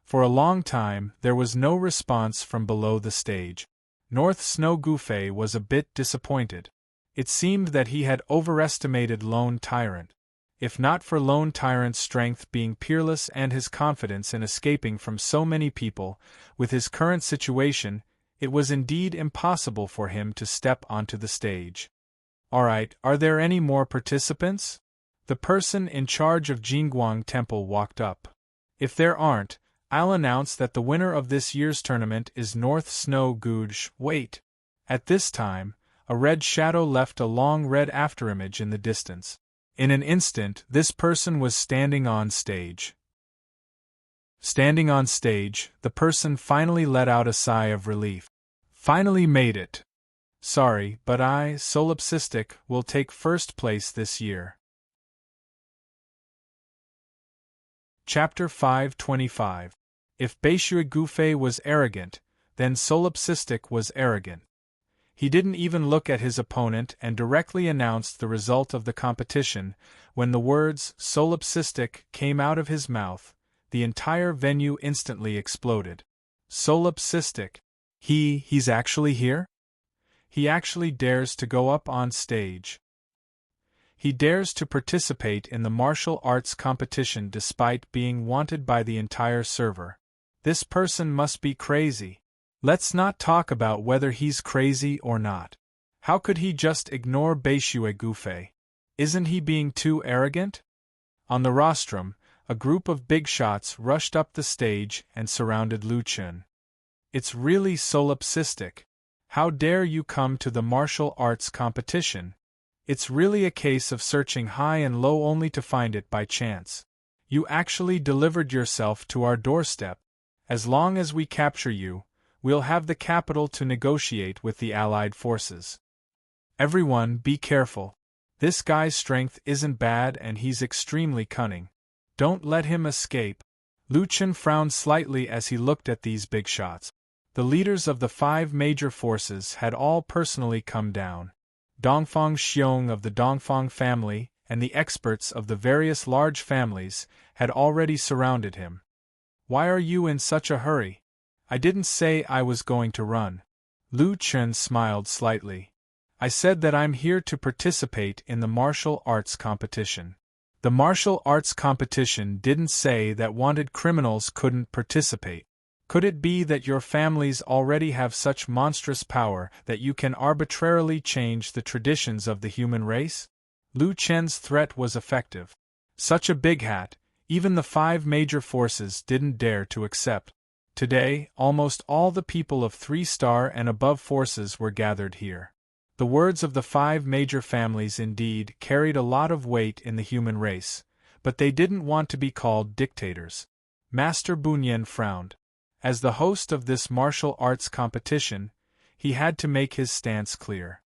For a long time, there was no response from below the stage. North Snow Gu Fei was a bit disappointed. It seemed that he had overestimated Lone Tyrant. If not for Lone Tyrant's strength being peerless and his confidence in escaping from so many people, with his current situation, it was indeed impossible for him to step onto the stage. Alright, are there any more participants? The person in charge of Jingguang Temple walked up. If there aren't, I'll announce that the winner of this year's tournament is North Snow Guj. Wait. At this time, a red shadow left a long red afterimage in the distance. In an instant, this person was standing on stage. Standing on stage, the person finally let out a sigh of relief. Finally made it. Sorry, but I, Solipsistic, will take first place this year. Chapter 525. If Beishui Gu Fei was arrogant, then Solipsistic was arrogant. He didn't even look at his opponent and directly announced the result of the competition. When the words solipsistic came out of his mouth, the entire venue instantly exploded. Solipsistic. He's actually here? He actually dares to go up on stage. He dares to participate in the martial arts competition despite being wanted by the entire server. This person must be crazy. Let's not talk about whether he's crazy or not. How could he just ignore Beishui Gu Fei? Isn't he being too arrogant? On the rostrum, a group of big shots rushed up the stage and surrounded Lu Chen. It's really solipsistic. How dare you come to the martial arts competition? It's really a case of searching high and low only to find it by chance. You actually delivered yourself to our doorstep. As long as we capture you, we'll have the capital to negotiate with the Allied forces. Everyone, be careful. This guy's strength isn't bad and he's extremely cunning. Don't let him escape. Lu Chen frowned slightly as he looked at these big shots. The leaders of the 5 major forces had all personally come down. Dongfang Xiong of the Dongfang family and the experts of the various large families had already surrounded him. Why are you in such a hurry? I didn't say I was going to run. Lu Chen smiled slightly. I said that I'm here to participate in the martial arts competition. The martial arts competition didn't say that wanted criminals couldn't participate. Could it be that your families already have such monstrous power that you can arbitrarily change the traditions of the human race? Lu Chen's threat was effective. Such a big hat, even the 5 major forces didn't dare to accept. Today, almost all the people of 3-star and above forces were gathered here. The words of the 5 major families indeed carried a lot of weight in the human race, but they didn't want to be called dictators. Master Bunyan frowned. As the host of this martial arts competition, he had to make his stance clear.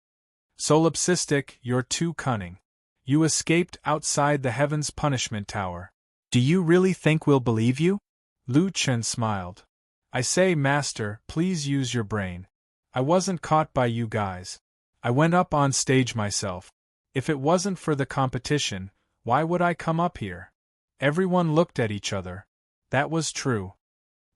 Solipsistic, you're too cunning. You escaped outside the Heaven's Punishment Tower. Do you really think we'll believe you? Lu Chen smiled. I say, Master, please use your brain. I wasn't caught by you guys. I went up on stage myself. If it wasn't for the competition, why would I come up here? Everyone looked at each other. That was true.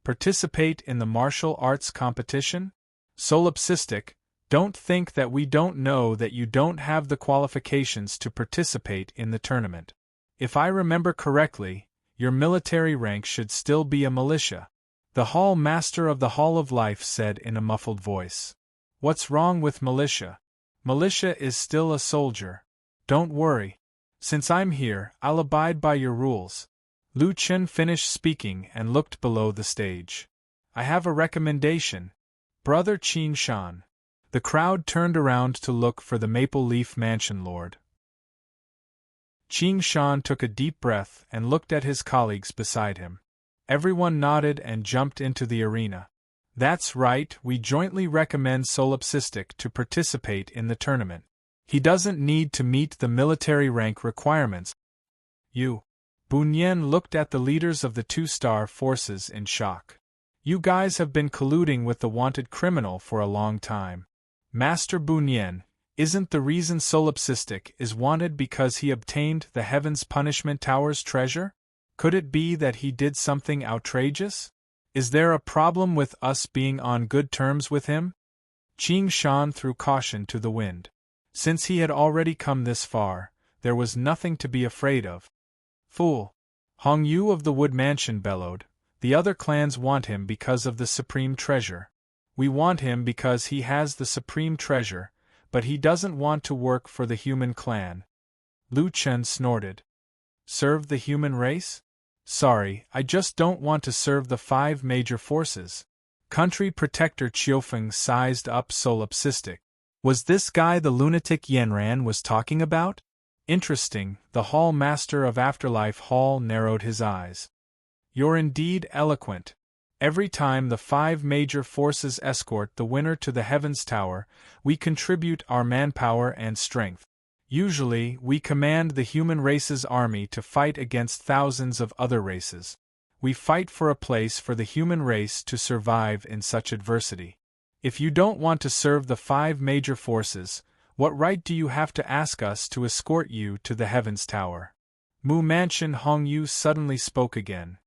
Participate in the martial arts competition? Solipsistic, don't think that we don't know that you don't have the qualifications to participate in the tournament. If I remember correctly, your military rank should still be a militia. The Hall Master of the Hall of Life said in a muffled voice. What's wrong with militia? Militia is still a soldier. Don't worry. Since I'm here, I'll abide by your rules. Lu Chen finished speaking and looked below the stage. I have a recommendation. Brother Qin Shan. The crowd turned around to look for the Maple Leaf Mansion Lord. Qin Shan took a deep breath and looked at his colleagues beside him. Everyone nodded and jumped into the arena. That's right, we jointly recommend Solipsistic to participate in the tournament. He doesn't need to meet the military rank requirements. You. Bunyan looked at the leaders of the 2-star forces in shock. You guys have been colluding with the wanted criminal for a long time. Master Bunyan, isn't the reason Solipsistic is wanted because he obtained the Heaven's Punishment Tower's treasure? Could it be that he did something outrageous? Is there a problem with us being on good terms with him? Qin Shan threw caution to the wind. Since he had already come this far, there was nothing to be afraid of. Fool! Hong Yu of the Wood Mansion bellowed. The other clans want him because of the supreme treasure. We want him because he has the supreme treasure, but he doesn't want to work for the human clan. Lu Chen snorted. Serve the human race? Sorry, I just don't want to serve the 5 major forces. Country Protector Qiufeng sized up Solipsistic. Was this guy the lunatic Yanran was talking about? Interesting, the Hall Master of Afterlife Hall narrowed his eyes. You're indeed eloquent. Every time the 5 major forces escort the winner to the Heavens Tower, we contribute our manpower and strength. Usually, we command the human race's army to fight against thousands of other races. We fight for a place for the human race to survive in such adversity. If you don't want to serve the 5 major forces, what right do you have to ask us to escort you to the Heavens Tower? Mu Mansion Hong Yu suddenly spoke again.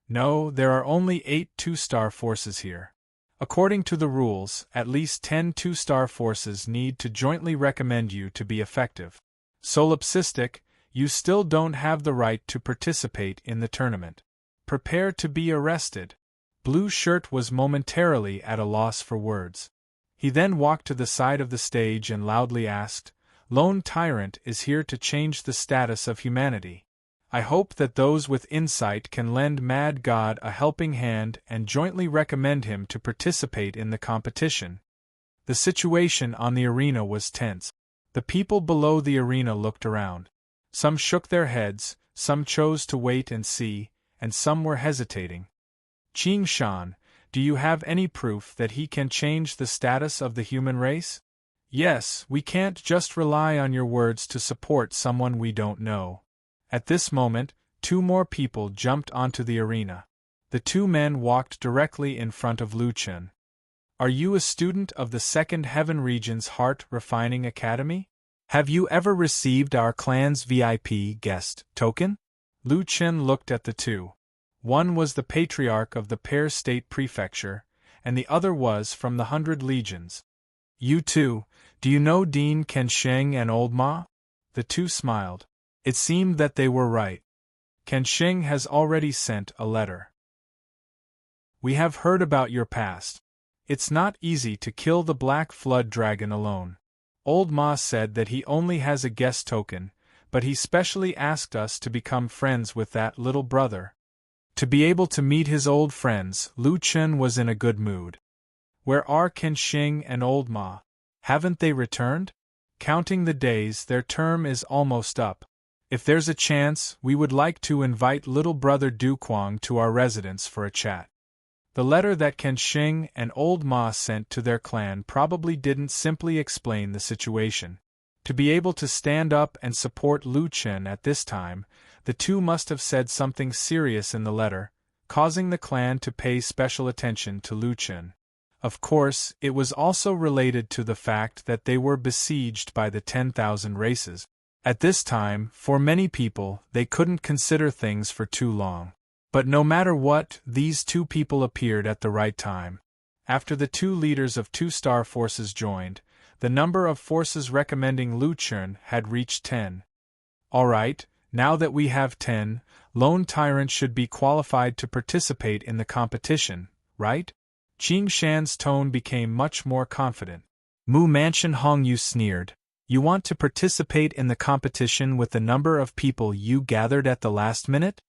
No, there are only 8 2-star forces here. According to the rules, at least 10 2-star forces need to jointly recommend you to be effective. Solipsistic, you still don't have the right to participate in the tournament. Prepare to be arrested. Blue Shirt was momentarily at a loss for words. He then walked to the side of the stage and loudly asked, Lone Tyrant is here to change the status of humanity. I hope that those with insight can lend Mad God a helping hand and jointly recommend him to participate in the competition. The situation on the arena was tense. The people below the arena looked around. Some shook their heads, some chose to wait and see, and some were hesitating. Qing Shan, do you have any proof that he can change the status of the human race? Yes, we can't just rely on your words to support someone we don't know. At this moment, 2 more people jumped onto the arena. The 2 men walked directly in front of Lu Chen. Are you a student of the Second Heaven Region's Heart Refining Academy? Have you ever received our clan's VIP guest token? Lu Chen looked at the 2. One was the Patriarch of the Pear State Prefecture, and the other was from the 100 Legions. You two, do you know Dean Kensheng and Old Ma? The 2 smiled. It seemed that they were right. Kensheng has already sent a letter. We have heard about your past. It's not easy to kill the Black Flood Dragon alone. Old Ma said that he only has a guest token, but he specially asked us to become friends with that little brother. To be able to meet his old friends, Lu Chen was in a good mood. Where are Kensheng and Old Ma? Haven't they returned? Counting the days, their term is almost up. If there's a chance, we would like to invite little brother Du Kuang to our residence for a chat. The letter that Kensheng and Old Ma sent to their clan probably didn't simply explain the situation. To be able to stand up and support Lu Chen at this time, the 2 must have said something serious in the letter, causing the clan to pay special attention to Lu Chen. Of course, it was also related to the fact that they were besieged by the 10,000 races. At this time, for many people, they couldn't consider things for too long. But no matter what, these 2 people appeared at the right time. After the 2 leaders of 2-star forces joined, the number of forces recommending Lu Chen had reached 10. Alright, now that we have 10, Lone Tyrant should be qualified to participate in the competition, right? Qing Shan's tone became much more confident. Mu Mansion Hongyu sneered. You want to participate in the competition with the number of people you gathered at the last minute?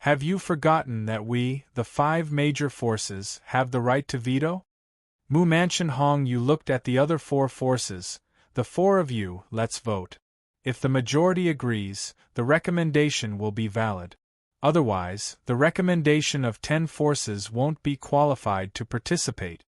Have you forgotten that we, the 5 major forces, have the right to veto? Mu Mansion Hongyu looked at the other 4 forces. The 4 of you, let's vote. If the majority agrees, the recommendation will be valid. Otherwise, the recommendation of 10 forces won't be qualified to participate.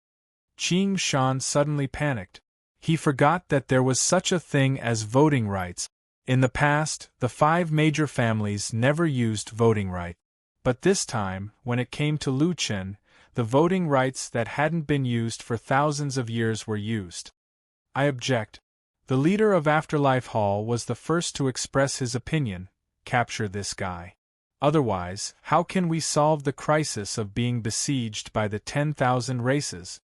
Qing Shan suddenly panicked. He forgot that there was such a thing as voting rights. In the past, the 5 major families never used voting right. But this time, when it came to Lu Chen, the voting rights that hadn't been used for thousands of years were used. I object. The leader of Afterlife Hall was the first to express his opinion. Capture this guy. Otherwise, how can we solve the crisis of being besieged by the 10,000 races?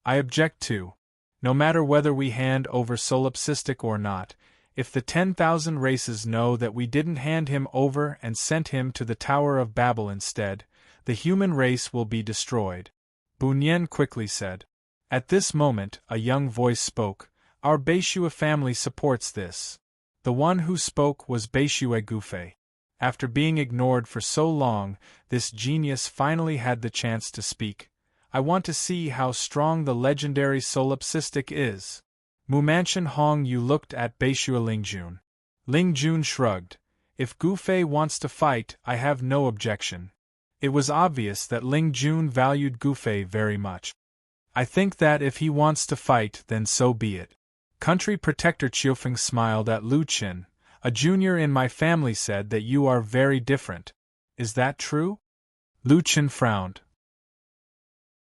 I object too. No matter whether we hand over Solipsistic or not, if the 10,000 races know that we didn't hand him over and sent him to the Tower of Babel instead, the human race will be destroyed. Bunyan quickly said. At this moment, a young voice spoke. Our Beishua family supports this. The one who spoke was Beishua Gufei. After being ignored for so long, this genius finally had the chance to speak. I want to see how strong the legendary Solipsistic is. Mu Mansion Hongyu looked at Beishua Lingjun. Lingjun shrugged. If Gufei wants to fight, I have no objection. It was obvious that Lingjun valued Gufei very much. I think that if he wants to fight, then so be it. Country Protector Qiufeng smiled at Lu Chen. A junior in my family said that you are very different. Is that true? Lu Chen frowned.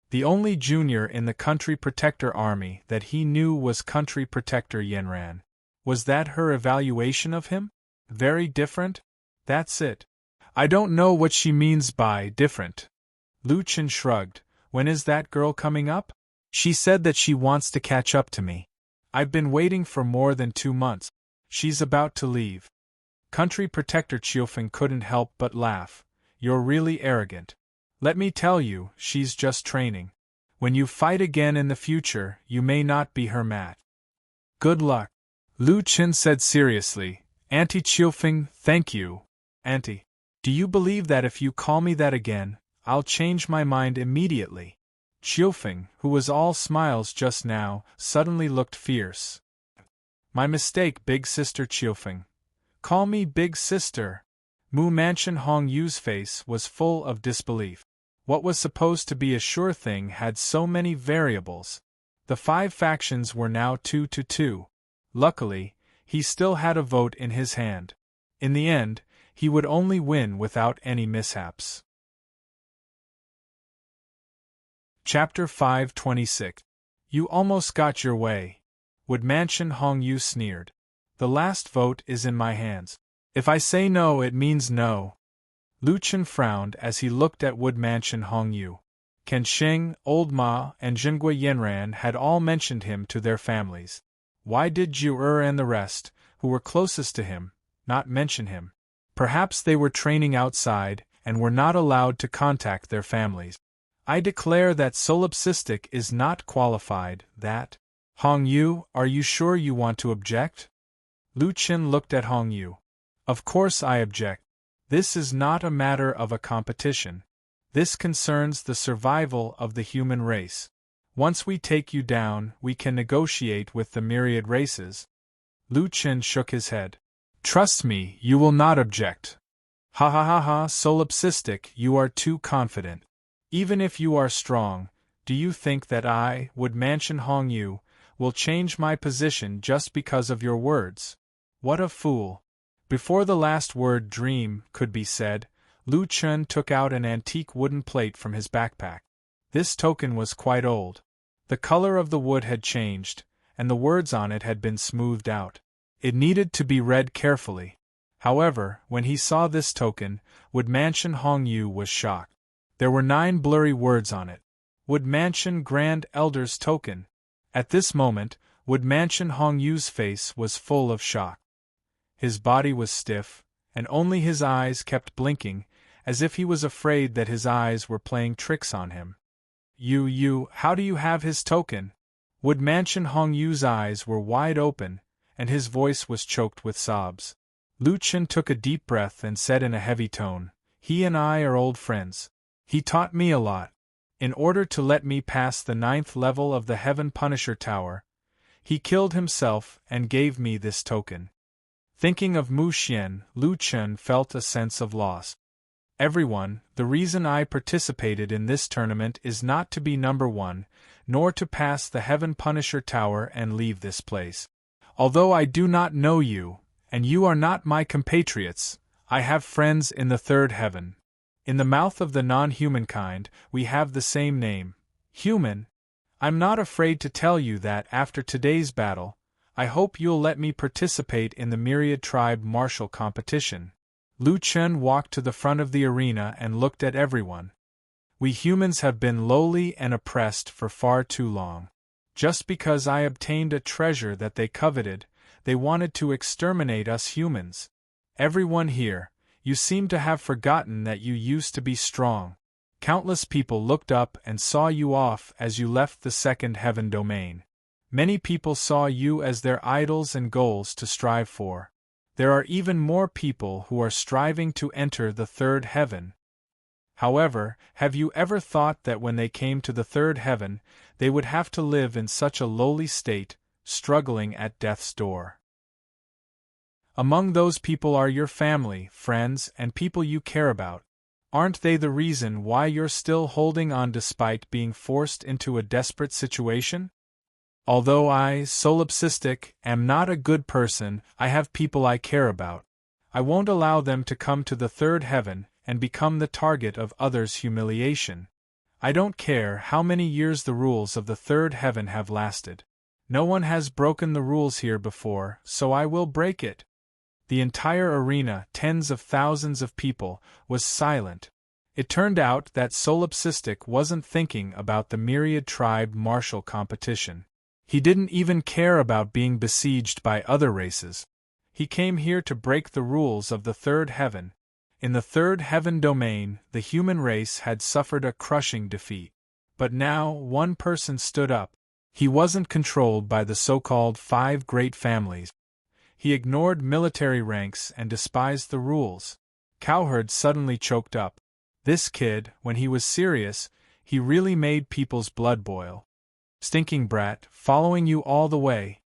The only junior in the Country Protector army that he knew was Country Protector Yenran. Was that her evaluation of him? Very different? That's it. I don't know what she means by different. Lu Chen shrugged. When is that girl coming up? She said that she wants to catch up to me. I've been waiting for more than 2 months. She's about to leave. Country Protector Qiufeng couldn't help but laugh. You're really arrogant. Let me tell you, she's just training. When you fight again in the future, you may not be her match. Good luck. Lu Chen said seriously. Auntie Qiufeng, thank you. Auntie, do you believe that if you call me that again, I'll change my mind immediately? Qiufeng, who was all smiles just now, suddenly looked fierce. My mistake, big sister Qiufeng. Call me big sister. Mu Mansion Hong Yu's face was full of disbelief. What was supposed to be a sure thing had so many variables. The 5 factions were now 2-2. Luckily, he still had a vote in his hand. In the end, he would only win without any mishaps. Chapter 526. You almost got your way. Wood Mansion Hong Yu sneered. The last vote is in my hands. If I say no, it means no. Lu Chen frowned as he looked at Wood Mansion Hong Yu. Ken Sheng, Old Ma, and Jingui Yanran had all mentioned him to their families. Why did Zhu and the rest, who were closest to him, not mention him? Perhaps they were training outside and were not allowed to contact their families. I declare that solipsistic is not qualified, that. Hong Yu, are you sure you want to object? Lu Chen looked at Hong Yu. Of course I object. This is not a matter of a competition. This concerns the survival of the human race. Once we take you down, we can negotiate with the myriad races. Lu Chen shook his head. Trust me, you will not object. Ha ha ha ha, solipsistic, you are too confident. Even if you are strong, do you think that I, Wood Mansion Hong Yu, will change my position just because of your words? What a fool. Before the last word dream could be said, Lu Chen took out an antique wooden plate from his backpack. This token was quite old. The color of the wood had changed, and the words on it had been smoothed out. It needed to be read carefully. However, when he saw this token, Wood Mansion Hong Yu was shocked. There were 9 blurry words on it. Wood Mansion Grand Elder's Token. At this moment, Wood Mansion Hong Yu's face was full of shock. His body was stiff, and only his eyes kept blinking, as if he was afraid that his eyes were playing tricks on him. You, how do you have his token? Wood Mansion Hong Yu's eyes were wide open, and his voice was choked with sobs. Lu Chen took a deep breath and said in a heavy tone, He and I are old friends. He taught me a lot. In order to let me pass the 9th level of the Heaven Punisher Tower, he killed himself and gave me this token. Thinking of Mu Xian, Lu Chen felt a sense of loss. Everyone, the reason I participated in this tournament is not to be number 1, nor to pass the Heaven Punisher Tower and leave this place. Although I do not know you, and you are not my compatriots, I have friends in the 3rd heaven. In the mouth of the non-humankind, we have the same name, human. I'm not afraid to tell you that after today's battle, I hope you'll let me participate in the Myriad Tribe Martial Competition. Lu Chen walked to the front of the arena and looked at everyone. We humans have been lowly and oppressed for far too long. Just because I obtained a treasure that they coveted, they wanted to exterminate us humans. Everyone here, you seem to have forgotten that you used to be strong. Countless people looked up and saw you off as you left the 2nd heaven domain. Many people saw you as their idols and goals to strive for. There are even more people who are striving to enter the 3rd heaven. However, have you ever thought that when they came to the 3rd heaven, they would have to live in such a lowly state, struggling at death's door? Among those people are your family, friends, and people you care about. Aren't they the reason why you're still holding on despite being forced into a desperate situation? Although I, solipsistic, am not a good person, I have people I care about. I won't allow them to come to the 3rd heaven and become the target of others' humiliation. I don't care how many years the rules of the 3rd heaven have lasted. No one has broken the rules here before, so I will break it. The entire arena, tens of thousands of people, was silent. It turned out that solipsistic wasn't thinking about the Myriad Tribe Martial Competition. He didn't even care about being besieged by other races. He came here to break the rules of the 3rd heaven. In the 3rd heaven domain, the human race had suffered a crushing defeat. But now, one person stood up. He wasn't controlled by the so-called 5 great families. He ignored military ranks and despised the rules. Cowherd suddenly choked up. This kid, when he was serious, he really made people's blood boil. Stinking brat, following you all the way.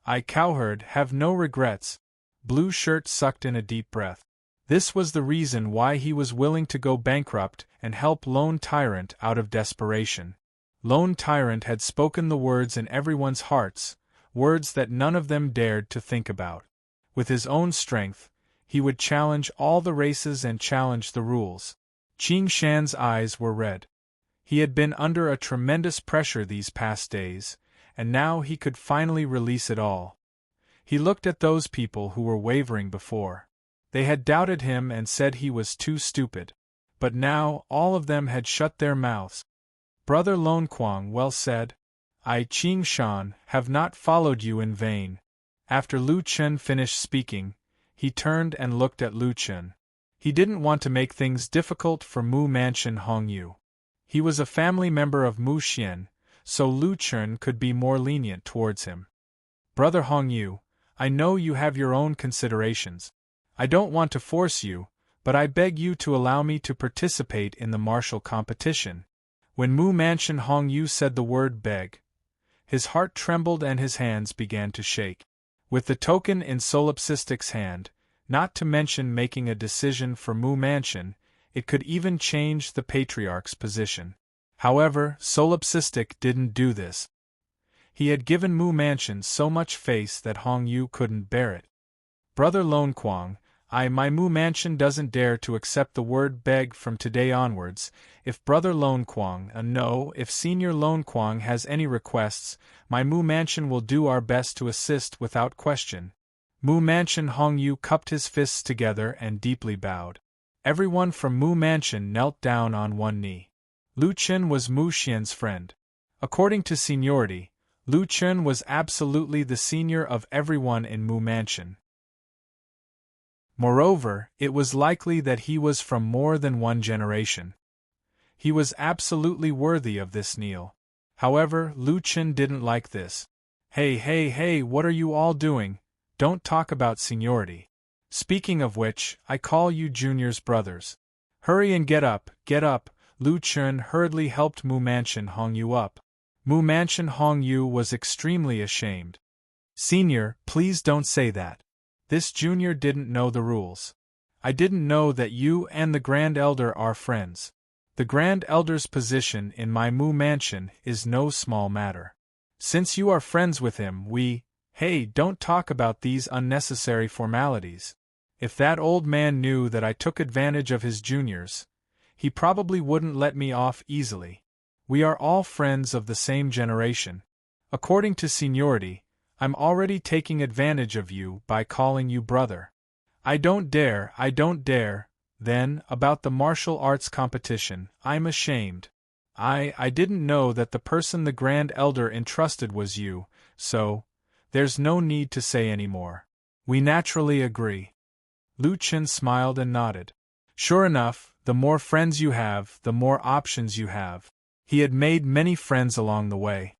I, Cowherd, have no regrets. Blue Shirt sucked in a deep breath. This was the reason why he was willing to go bankrupt and help Lone Tyrant out of desperation. Lone Tyrant had spoken the words in everyone's hearts, words that none of them dared to think about. With his own strength, he would challenge all the races and challenge the rules. Qing Shan's eyes were red. He had been under a tremendous pressure these past days, and now he could finally release it all. He looked at those people who were wavering before. They had doubted him and said he was too stupid. But now all of them had shut their mouths. Brother Lone Quang well said. I, Qing Shan, have not followed you in vain. After Lu Chen finished speaking, he turned and looked at Lu Chen. He didn't want to make things difficult for Mu Mansion Hongyu. He was a family member of Mu Xian, so Lu Chen could be more lenient towards him. Brother Hongyu, I know you have your own considerations. I don't want to force you, but I beg you to allow me to participate in the martial competition. When Mu Mansion Hongyu said the word beg, his heart trembled and his hands began to shake. With the token in Solipsistic's hand, not to mention making a decision for Mu Mansion, it could even change the Patriarch's position. However, Solipsistic didn't do this. He had given Mu Mansion so much face that Hongyu couldn't bear it. Brother Lone Quang, my Mu Mansion doesn't dare to accept the word beg from today onwards. If Brother Lone Quang, no, if Senior Lone Quang has any requests, my Mu Mansion will do our best to assist without question. Mu Mansion Hongyu cupped his fists together and deeply bowed. Everyone from Mu Mansion knelt down on one knee. Lu Chen was Mu Xian's friend. According to seniority, Lu Chen was absolutely the senior of everyone in Mu Mansion. Moreover, it was likely that he was from more than one generation. He was absolutely worthy of this kneel. However, Lu Chen didn't like this. Hey, what are you all doing? Don't talk about seniority. Speaking of which, I call you juniors brothers. Hurry and get up. Lu Chen hurriedly helped Mu Mansion Hongyu up. Mu Mansion Hongyu was extremely ashamed. Senior, please don't say that. This junior didn't know the rules. I didn't know that you and the Grand Elder are friends. The Grand Elder's position in my Mu Mansion is no small matter. Since you are friends with him, don't talk about these unnecessary formalities. If that old man knew that I took advantage of his juniors, he probably wouldn't let me off easily. We are all friends of the same generation. According to seniority, I'm already taking advantage of you by calling you brother. I don't dare. Then, about the martial arts competition, I'm ashamed. I didn't know that the person the Grand Elder entrusted was you, so there's no need to say any more. We naturally agree. Lu Chen smiled and nodded. Sure enough, the more friends you have, the more options you have. He had made many friends along the way.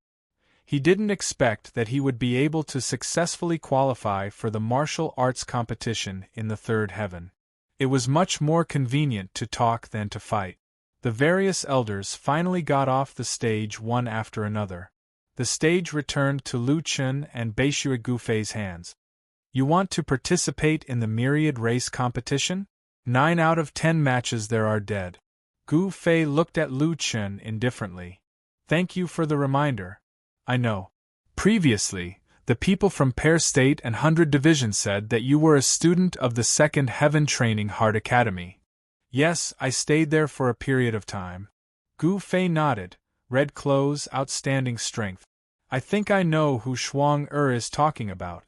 He didn't expect that he would be able to successfully qualify for the martial arts competition in the third heaven. It was much more convenient to talk than to fight. The various elders finally got off the stage one after another. The stage returned to Lu Chen and Beishui Gufei's hands. You want to participate in the myriad race competition? 9 out of 10 matches there are dead. Gu Fei looked at Lu Chen indifferently. Thank you for the reminder. I know. Previously, the people from Pear State and 100 Division said that you were a student of the Second Heaven Training Heart Academy. Yes, I stayed there for a period of time. Gu Fei nodded. Red clothes, outstanding strength. I think I know who Shuang is talking about.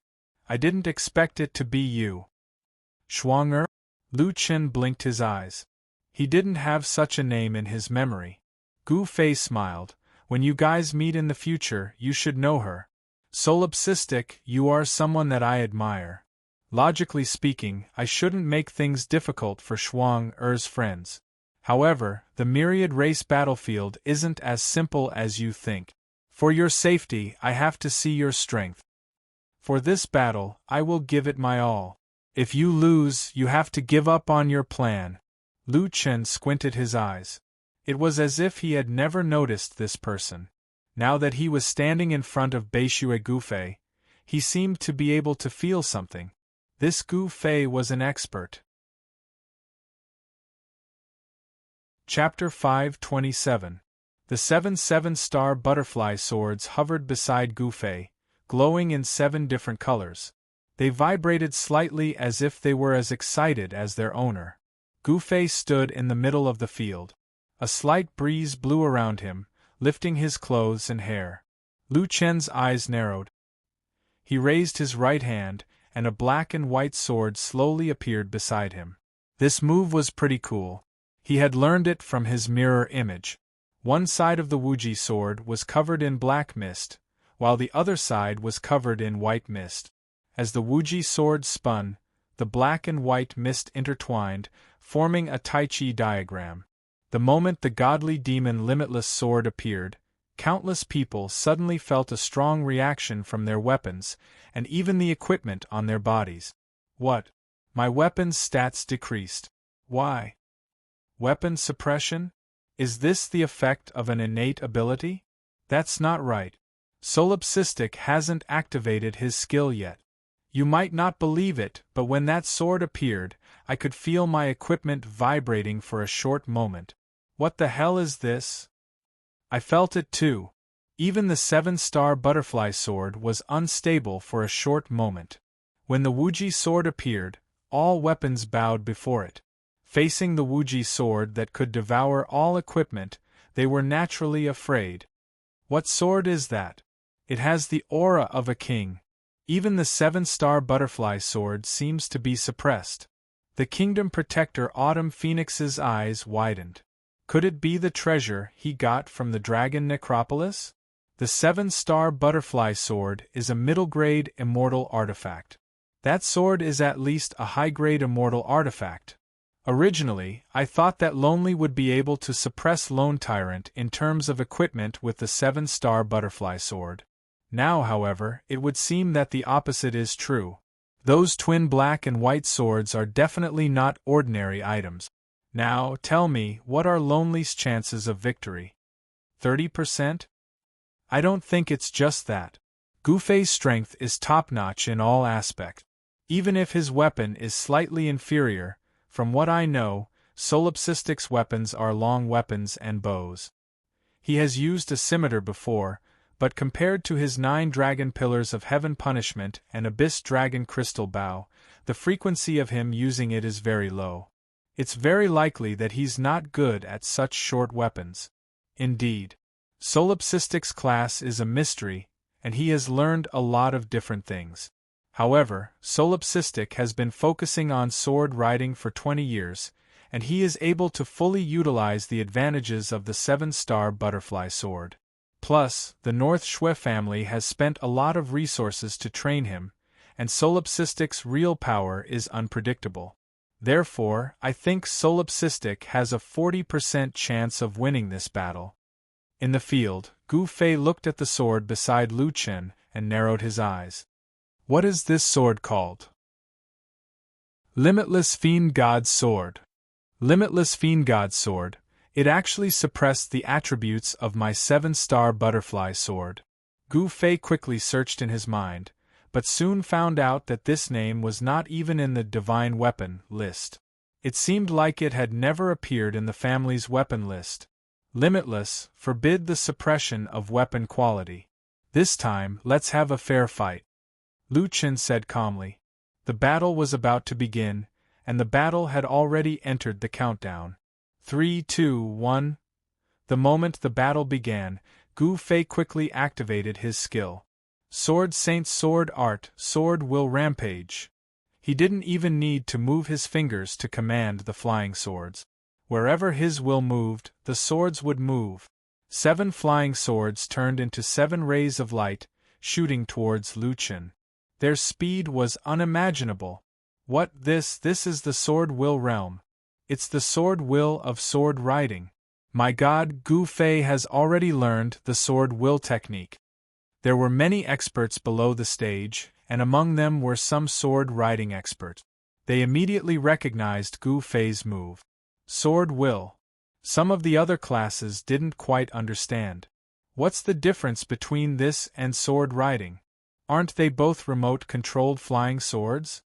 I didn't expect it to be you. Shuang? Lu Chen blinked his eyes. He didn't have such a name in his memory. Gu Fei smiled. When you guys meet in the future, you should know her. Solipsistic, you are someone that I admire. Logically speaking, I shouldn't make things difficult for Shuang friends. However, the myriad race battlefield isn't as simple as you think. For your safety, I have to see your strength. For this battle, I will give it my all. If you lose, you have to give up on your plan. Lu Chen squinted his eyes. It was as if he had never noticed this person. Now that he was standing in front of Beishue Gufei, he seemed to be able to feel something. This Gufei was an expert. Chapter 527. The 7 seven-star butterfly swords hovered beside Gufei, glowing in 7 different colors. They vibrated slightly as if they were as excited as their owner. Gufei stood in the middle of the field. A slight breeze blew around him, lifting his clothes and hair. Lu Chen's eyes narrowed. He raised his right hand, and a black and white sword slowly appeared beside him. This move was pretty cool. He had learned it from his mirror image. One side of the Wuji sword was covered in black mist, while the other side was covered in white mist. As the Wuji sword spun, the black and white mist intertwined, forming a Tai Chi diagram. The moment the godly demon Limitless sword appeared, countless people suddenly felt a strong reaction from their weapons, and even the equipment on their bodies. What? My weapon's stats decreased. Why? Weapon suppression? Is this the effect of an innate ability? That's not right. Solipsistic hasn't activated his skill yet. You might not believe it, but when that sword appeared, I could feel my equipment vibrating for a short moment. What the hell is this? I felt it too. Even the 7-star butterfly sword was unstable for a short moment. When the Wuji sword appeared, all weapons bowed before it. Facing the Wuji sword that could devour all equipment, they were naturally afraid. What sword is that? It has the aura of a king. Even the 7-star butterfly sword seems to be suppressed. The Kingdom Protector Autumn Phoenix's eyes widened. Could it be the treasure he got from the Dragon Necropolis? The 7-star butterfly sword is a middle-grade immortal artifact. That sword is at least a high-grade immortal artifact. Originally, I thought that Lonely would be able to suppress Lone Tyrant in terms of equipment with the 7-star butterfly sword. Now, however, it would seem that the opposite is true. Those twin black and white swords are definitely not ordinary items. Now, tell me, what are Lonely's chances of victory? 30%? I don't think it's just that. Gufei's strength is top-notch in all aspects. Even if his weapon is slightly inferior, from what I know, Solipsistic's weapons are long weapons and bows. He has used a scimitar before, but compared to his 9 dragon pillars of heaven punishment and abyss dragon crystal bow, the frequency of him using it is very low. It's very likely that he's not good at such short weapons. Indeed. Solipsistic's class is a mystery, and he has learned a lot of different things. However, Solipsistic has been focusing on sword riding for 20 years, and he is able to fully utilize the advantages of the 7-star butterfly sword. Plus, the North Shui family has spent a lot of resources to train him, and Solipsistic's real power is unpredictable. Therefore, I think Solipsistic has a 40% chance of winning this battle. In the field, Gufei looked at the sword beside Lu Chen and narrowed his eyes. What is this sword called? Limitless Fiend God's Sword. Limitless Fiend God's Sword. It actually suppressed the attributes of my 7-star butterfly sword. Gufei quickly searched in his mind, but soon found out that this name was not even in the divine weapon list. It seemed like it had never appeared in the family's weapon list. Limitless, forbid the suppression of weapon quality. This time, let's have a fair fight. Lu Chen said calmly. The battle was about to begin, and the battle had already entered the countdown. 3, 2, 1. The moment the battle began, Gufei quickly activated his skill. Sword Saint Sword Art, Sword Will Rampage. He didn't even need to move his fingers to command the flying swords. Wherever his will moved, the swords would move. 7 flying swords turned into 7 rays of light, shooting towards Lu Chen. Their speed was unimaginable. What this is the Sword Will realm. It's the Sword Will of sword riding. My god, Gufei has already learned the Sword Will technique. There were many experts below the stage, and among them were some sword riding experts. They immediately recognized Gu Fei's move. Sword will. Some of the other classes didn't quite understand. What's the difference between this and sword riding? Aren't they both remote-controlled flying swords?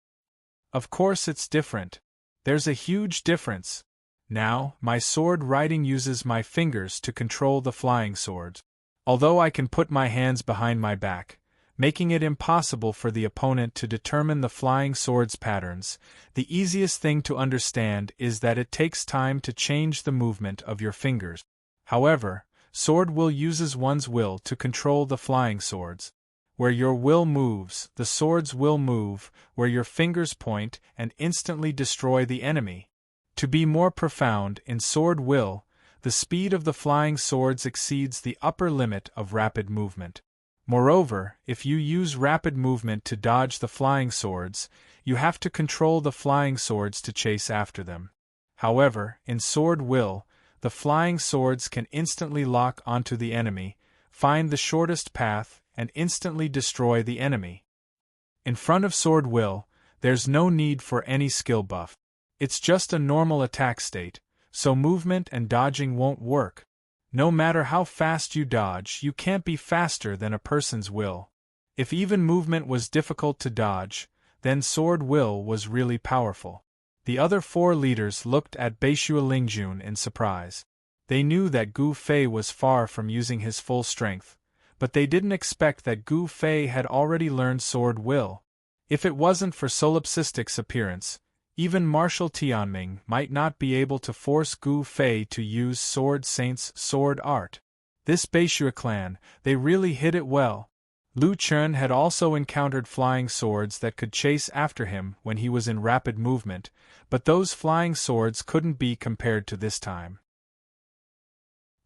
Of course it's different. There's a huge difference. Now, my sword riding uses my fingers to control the flying sword. Although I can put my hands behind my back, making it impossible for the opponent to determine the flying sword's patterns, the easiest thing to understand is that it takes time to change the movement of your fingers. However, sword will uses one's will to control the flying swords. Where your will moves, the swords will move, where your fingers point and instantly destroy the enemy. To be more profound, in sword will, the speed of the flying swords exceeds the upper limit of rapid movement. Moreover, if you use rapid movement to dodge the flying swords, you have to control the flying swords to chase after them. However, in sword will, the flying swords can instantly lock onto the enemy, find the shortest path, and instantly destroy the enemy. In front of sword will, there's no need for any skill buff. It's just a normal attack state, so movement and dodging won't work. No matter how fast you dodge, you can't be faster than a person's will. If even movement was difficult to dodge, then sword will was really powerful. The other four leaders looked at Beishua Lingjun in surprise. They knew that Gu Fei was far from using his full strength, but they didn't expect that Gu Fei had already learned sword will. If it wasn't for Solipsistic's appearance, even Marshal Tianming might not be able to force Gu Fei to use Sword Saint's sword art. This Beishua clan, they really hid it well. Lu Chun had also encountered flying swords that could chase after him when he was in rapid movement, but those flying swords couldn't be compared to this time.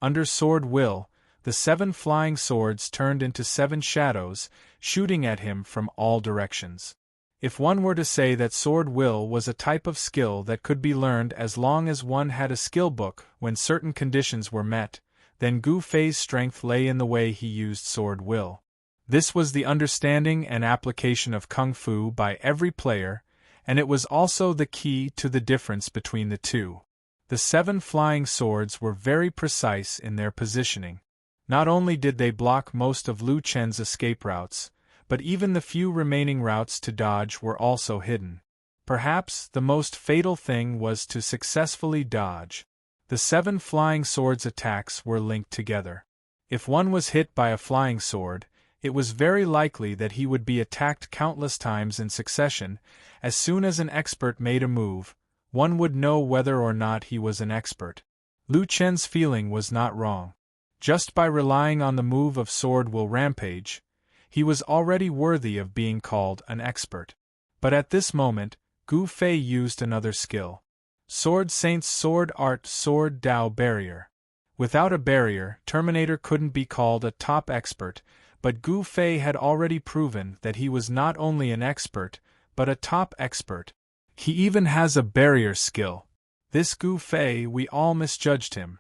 Under sword will, the 7 flying swords turned into 7 shadows, shooting at him from all directions. If one were to say that sword will was a type of skill that could be learned as long as one had a skill book when certain conditions were met, then Gu Fei's strength lay in the way he used sword will. This was the understanding and application of Kung Fu by every player, and it was also the key to the difference between the two. The 7 flying swords were very precise in their positioning. Not only did they block most of Lu Chen's escape routes, but even the few remaining routes to dodge were also hidden. Perhaps the most fatal thing was to successfully dodge. The 7 flying swords' attacks were linked together. If one was hit by a flying sword, it was very likely that he would be attacked countless times in succession. As soon as an expert made a move, one would know whether or not he was an expert. Lu Chen's feeling was not wrong. Just by relying on the move of sword will rampage, he was already worthy of being called an expert. But at this moment, Gu Fei used another skill. Sword Saint's sword art sword Dao barrier. Without a barrier, Terminator couldn't be called a top expert, but Gu Fei had already proven that he was not only an expert, but a top expert. He even has a barrier skill. This Gu Fei, we all misjudged him.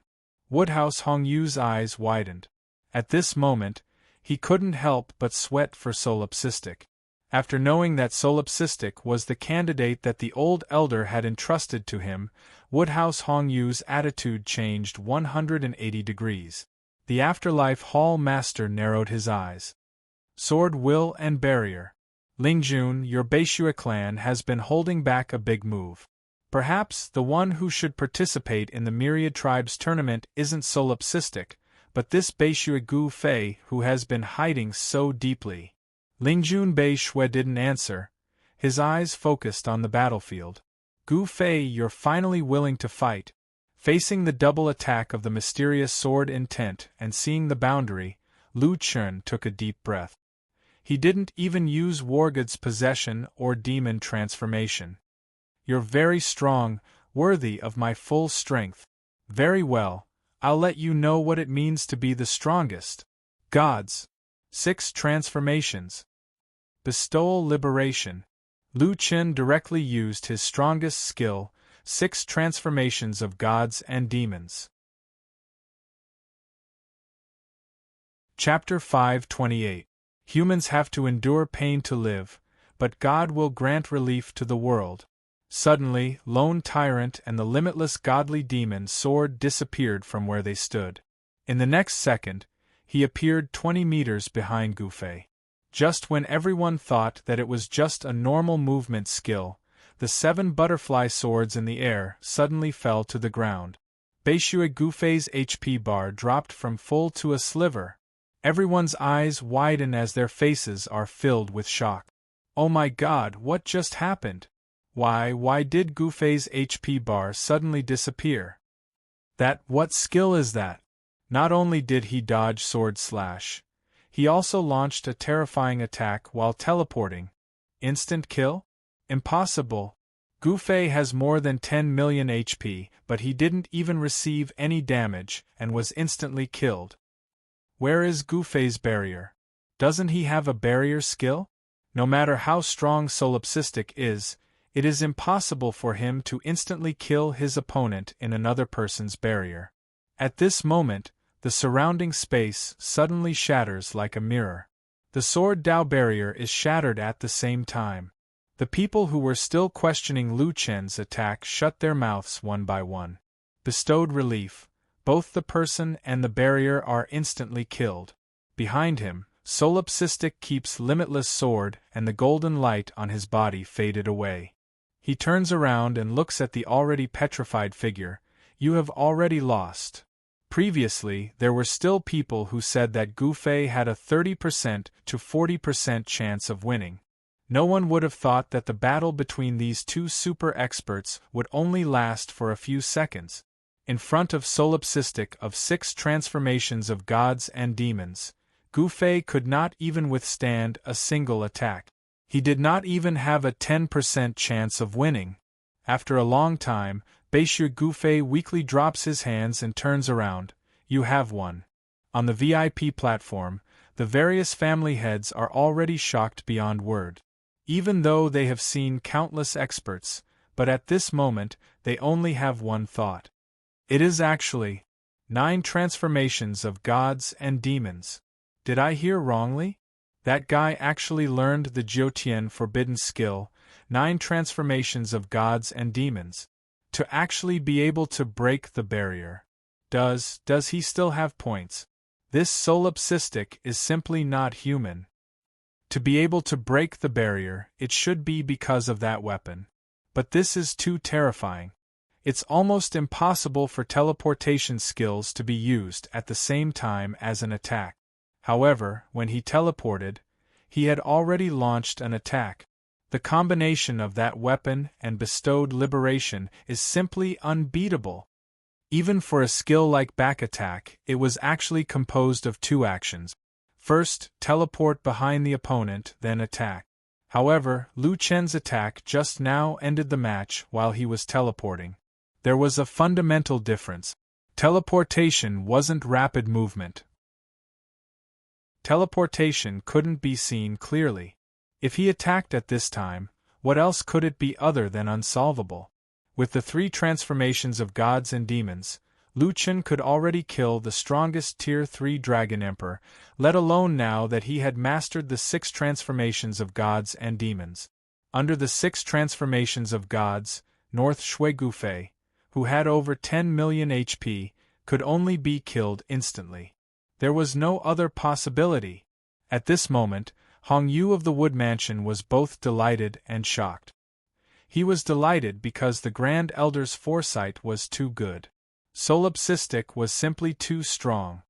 Woodhouse Hongyu's eyes widened. At this moment, he couldn't help but sweat for Solipsistic. After knowing that Solipsistic was the candidate that the old elder had entrusted to him, Woodhouse Hongyu's attitude changed 180 degrees. The Afterlife Hall Master narrowed his eyes. Sword will and barrier. Lingjun, your Beishua clan has been holding back a big move. Perhaps the one who should participate in the Myriad Tribes tournament isn't Solipsistic, but this Beishua Gu Fei who has been hiding so deeply. Lingjun Beishua didn't answer, his eyes focused on the battlefield. Gu Fei, you're finally willing to fight. Facing the double attack of the mysterious sword intent and seeing the boundary, Lu Chun took a deep breath. He didn't even use Wargood's possession or demon transformation. You're very strong, worthy of my full strength. Very well, I'll let you know what it means to be the strongest. Gods. 6 transformations. Bestowal liberation. Lu Chen directly used his strongest skill, 6 transformations of gods and demons. Chapter 528. Humans have to endure pain to live, but God will grant relief to the world. Suddenly, Lone Tyrant and the limitless godly demon sword disappeared from where they stood. In the next second, he appeared 20 meters behind Gufei. Just when everyone thought that it was just a normal movement skill, the 7 butterfly swords in the air suddenly fell to the ground. Beishue Gufei's HP bar dropped from full to a sliver. Everyone's eyes widen as their faces are filled with shock. Oh my god, what just happened? Why did Gufei's HP bar suddenly disappear? What skill is that? Not only did he dodge sword slash, he also launched a terrifying attack while teleporting. Instant kill? Impossible. Gufei has more than 10 million HP, but he didn't even receive any damage and was instantly killed. Where is Gufei's barrier? Doesn't he have a barrier skill? No matter how strong Solipsistic is, it is impossible for him to instantly kill his opponent in another person's barrier. At this moment, the surrounding space suddenly shatters like a mirror. The Sword Dao barrier is shattered at the same time. The people who were still questioning Lu Chen's attack shut their mouths one by one. Bestowed relief, both the person and the barrier are instantly killed. Behind him, Solipsistic keeps limitless sword and the golden light on his body faded away. He turns around and looks at the already petrified figure. You have already lost. Previously, there were still people who said that Gufei had a 30% to 40% chance of winning. No one would have thought that the battle between these two super experts would only last for a few seconds. In front of Solipsistic of 6 transformations of gods and demons, Gufei could not even withstand a single attack. He did not even have a 10% chance of winning. After a long time, Beishue Gufei weakly drops his hands and turns around. You have won. On the VIP platform, the various family heads are already shocked beyond word. Even though they have seen countless experts, but at this moment, they only have one thought. It is actually 9 transformations of gods and demons. Did I hear wrongly? That guy actually learned the Jiutian forbidden skill, 9 transformations of gods and demons. To actually be able to break the barrier. Does he still have points? This Solipsistic is simply not human. To be able to break the barrier, it should be because of that weapon. But this is too terrifying. It's almost impossible for teleportation skills to be used at the same time as an attack. However, when he teleported, he had already launched an attack. The combination of that weapon and bestowed liberation is simply unbeatable. Even for a skill like back attack, it was actually composed of 2 actions. First, teleport behind the opponent, then attack. However, Lu Chen's attack just now ended the match while he was teleporting. There was a fundamental difference. Teleportation wasn't rapid movement. Teleportation couldn't be seen clearly. If he attacked at this time, what else could it be other than unsolvable? With the 3 transformations of gods and demons, Lu Chen could already kill the strongest Tier 3 Dragon Emperor, let alone now that he had mastered the 6 transformations of gods and demons. Under the 6 transformations of gods, North Shui Gufei, who had over 10 million HP, could only be killed instantly. There was no other possibility. At this moment, Hong Yu of the Wood Mansion was both delighted and shocked. He was delighted because the Grand Elder's foresight was too good. Solipsistic was simply too strong.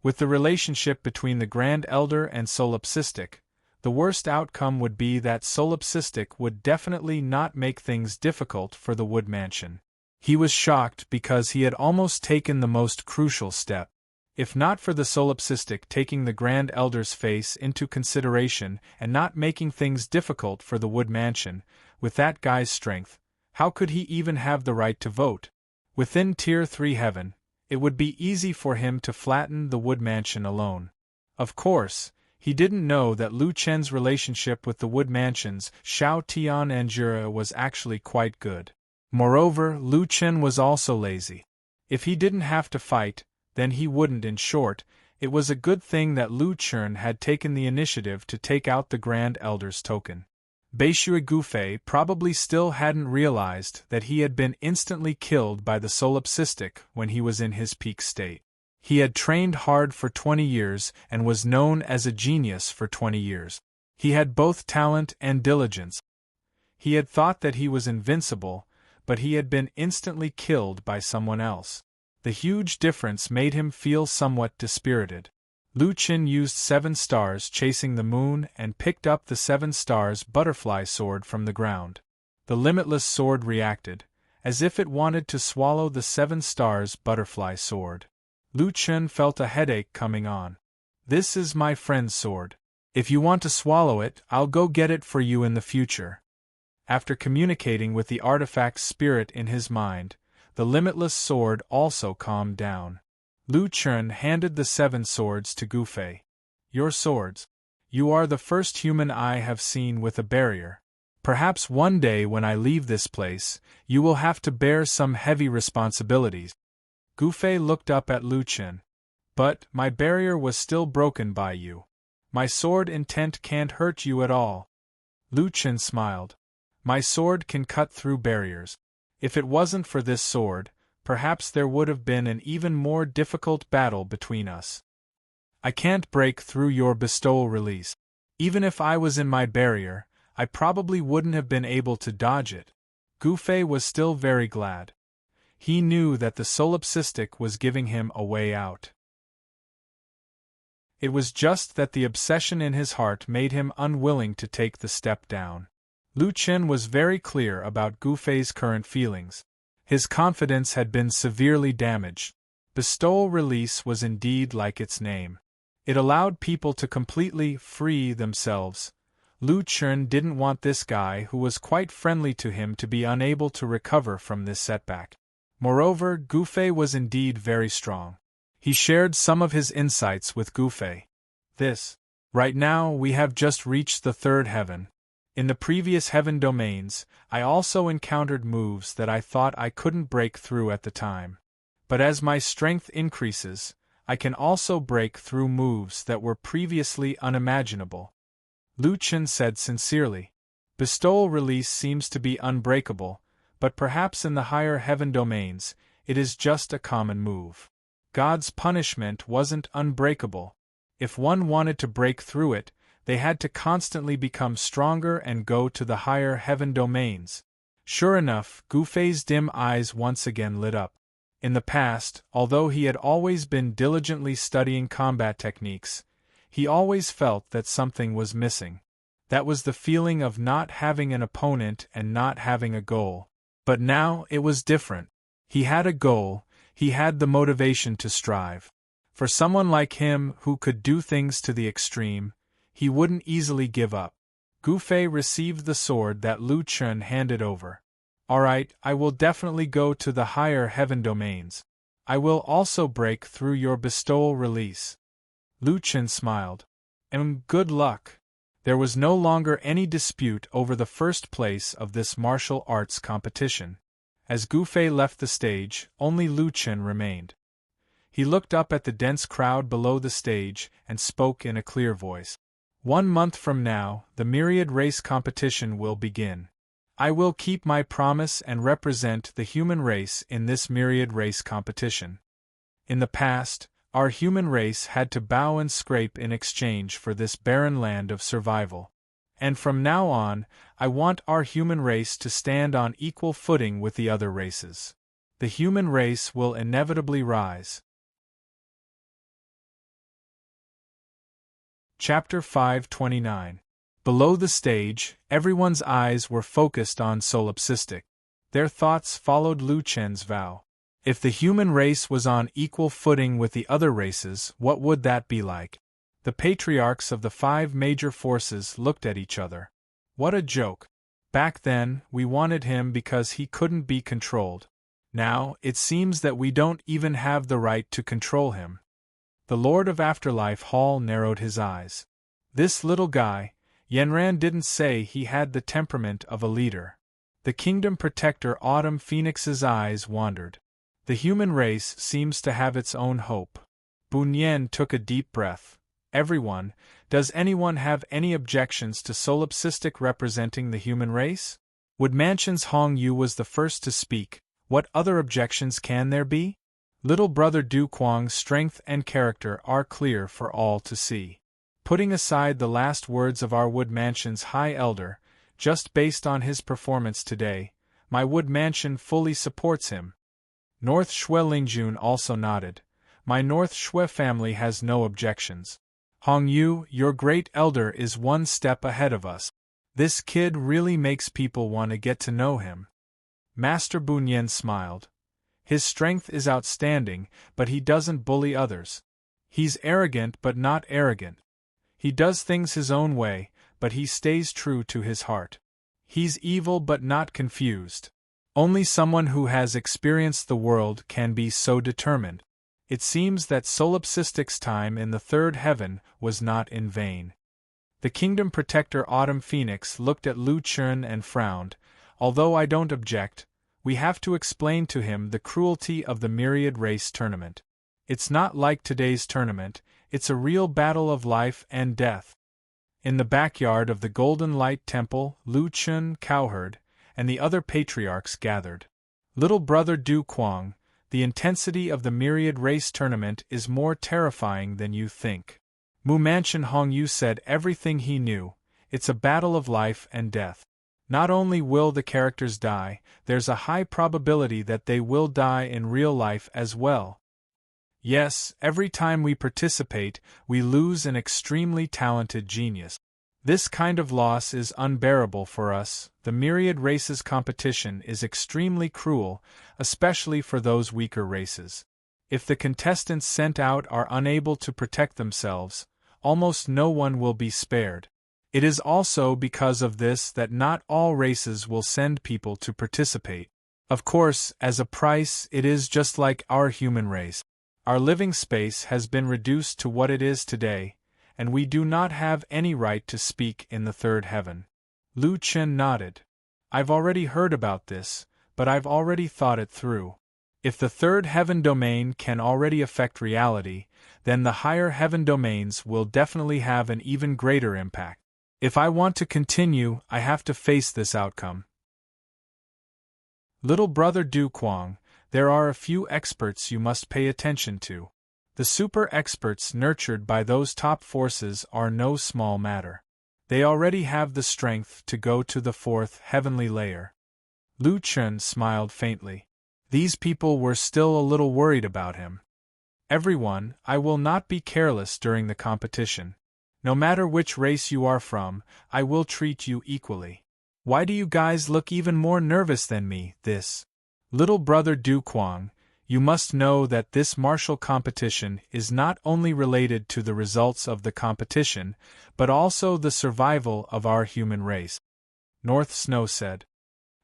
With the relationship between the Grand Elder and Solipsistic, the worst outcome would be that Solipsistic would definitely not make things difficult for the Wood Mansion. He was shocked because he had almost taken the most crucial step. If not for the Solipsistic taking the Grand Elder's face into consideration and not making things difficult for the Wood Mansion, with that guy's strength, how could he even have the right to vote? Within Tier 3 Heaven, it would be easy for him to flatten the Wood Mansion alone. Of course, he didn't know that Lu Chen's relationship with the Wood Mansion's Xiao Tian and Jura was actually quite good. Moreover, Lu Chen was also lazy. If he didn't have to fight, then he wouldn't. In short, it was a good thing that Lu Chen had taken the initiative to take out the Grand Elder's token. Beishui Gufei probably still hadn't realized that he had been instantly killed by the solipsistic when he was in his peak state. He had trained hard for 20 years and was known as a genius for 20 years. He had both talent and diligence. He had thought that he was invincible, but he had been instantly killed by someone else. The huge difference made him feel somewhat dispirited. Lu Qin used 7 stars chasing the moon and picked up the 7 stars butterfly sword from the ground. The limitless sword reacted, as if it wanted to swallow the 7 stars butterfly sword. Lu Qin felt a headache coming on. This is my friend's sword. If you want to swallow it, I'll go get it for you in the future. After communicating with the artifact's spirit in his mind, the limitless sword also calmed down. Lu Qin handed the 7 swords to Gufei. Your swords. You are the first human I have seen with a barrier. Perhaps one day when I leave this place, you will have to bear some heavy responsibilities. Gufei looked up at Lu Qin. But my barrier was still broken by you. My sword intent can't hurt you at all. Lu Qin smiled. My sword can cut through barriers. If it wasn't for this sword, perhaps there would have been an even more difficult battle between us. I can't break through your bestowal release. Even if I was in my barrier, I probably wouldn't have been able to dodge it. Gufei was still very glad. He knew that the solipsistic was giving him a way out. It was just that the obsession in his heart made him unwilling to take the step down. Lu Qin was very clear about Gufei's current feelings. His confidence had been severely damaged. Bestowal release was indeed like its name. It allowed people to completely free themselves. Lu Qin didn't want this guy who was quite friendly to him to be unable to recover from this setback. Moreover, Gufei was indeed very strong. He shared some of his insights with Gufei. Right now we have just reached the 3rd heaven. In the previous heaven domains, I also encountered moves that I thought I couldn't break through at the time. But as my strength increases, I can also break through moves that were previously unimaginable. Lu Qin said sincerely. Bestowal release seems to be unbreakable, but perhaps in the higher heaven domains, it is just a common move. God's punishment wasn't unbreakable. If one wanted to break through it, they had to constantly become stronger and go to the higher heaven domains. Sure enough, Gufei's dim eyes once again lit up. In the past, although he had always been diligently studying combat techniques, he always felt that something was missing. That was the feeling of not having an opponent and not having a goal. But now it was different. He had a goal, he had the motivation to strive. For someone like him who could do things to the extreme, he wouldn't easily give up. Gufei received the sword that Lu Qin handed over. Alright, I will definitely go to the higher heaven domains. I will also break through your bestowal release. Lu Qin smiled. And good luck. There was no longer any dispute over the first place of this martial arts competition. As Gufei left the stage, only Lu Qin remained. He looked up at the dense crowd below the stage and spoke in a clear voice. 1 month from now, the myriad race competition will begin. I will keep my promise and represent the human race in this myriad race competition. In the past, our human race had to bow and scrape in exchange for this barren land of survival. And from now on, I want our human race to stand on equal footing with the other races. The human race will inevitably rise. Chapter 529. Below the stage, everyone's eyes were focused on Solipsistic. Their thoughts followed Lu Qin's vow. If the human race was on equal footing with the other races, what would that be like? The patriarchs of the 5 major forces looked at each other. What a joke. Back then, we wanted him because he couldn't be controlled. Now, it seems that we don't even have the right to control him. The Lord of Afterlife Hall narrowed his eyes. This little guy, Yanran didn't say he had the temperament of a leader. The Kingdom Protector Autumn Phoenix's eyes wandered. The human race seems to have its own hope. Bunyan took a deep breath. Everyone, does anyone have any objections to solipsistic representing the human race? Wood Mansion's Hong Yu was the first to speak. What other objections can there be? Little brother Du Kuang's strength and character are clear for all to see. Putting aside the last words of our Wood Mansion's High Elder, just based on his performance today, my Wood Mansion fully supports him. North Shui Lingjun also nodded. My North Shui family has no objections. Hong Yu, your great elder is one step ahead of us. This kid really makes people want to get to know him. Master Bunyan smiled. His strength is outstanding, but he doesn't bully others. He's arrogant but not arrogant. He does things his own way, but he stays true to his heart. He's evil but not confused. Only someone who has experienced the world can be so determined. It seems that solipsistic's time in the third heaven was not in vain. The Kingdom Protector Autumn Phoenix looked at Lu Chun and frowned. Although I don't object, we have to explain to him the cruelty of the Myriad Race tournament. It's not like today's tournament, it's a real battle of life and death. In the backyard of the Golden Light Temple, Lu Chun, Cowherd, and the other patriarchs gathered. Little brother Du Kuang, the intensity of the Myriad Race tournament is more terrifying than you think. Mu Mansion Hong Yu said everything he knew. It's a battle of life and death. Not only will the characters die, there's a high probability that they will die in real life as well. Yes, every time we participate, we lose an extremely talented genius. This kind of loss is unbearable for us. The Myriad Races competition is extremely cruel, especially for those weaker races. If the contestants sent out are unable to protect themselves, almost no one will be spared. It is also because of this that not all races will send people to participate. Of course, as a price, it is just like our human race. Our living space has been reduced to what it is today, and we do not have any right to speak in the third heaven. Lu Chen nodded. I've already heard about this, but I've already thought it through. If the third heaven domain can already affect reality, then the higher heaven domains will definitely have an even greater impact. If I want to continue, I have to face this outcome. Little brother Du Kuang, there are a few experts you must pay attention to. The super experts nurtured by those top forces are no small matter. They already have the strength to go to the fourth heavenly layer. Lu Chun smiled faintly. These people were still a little worried about him. Everyone, I will not be careless during the competition. No matter which race you are from, I will treat you equally. Why do you guys look even more nervous than me, this? Little brother Du Kuang, you must know that this martial competition is not only related to the results of the competition, but also the survival of our human race. North Snow said.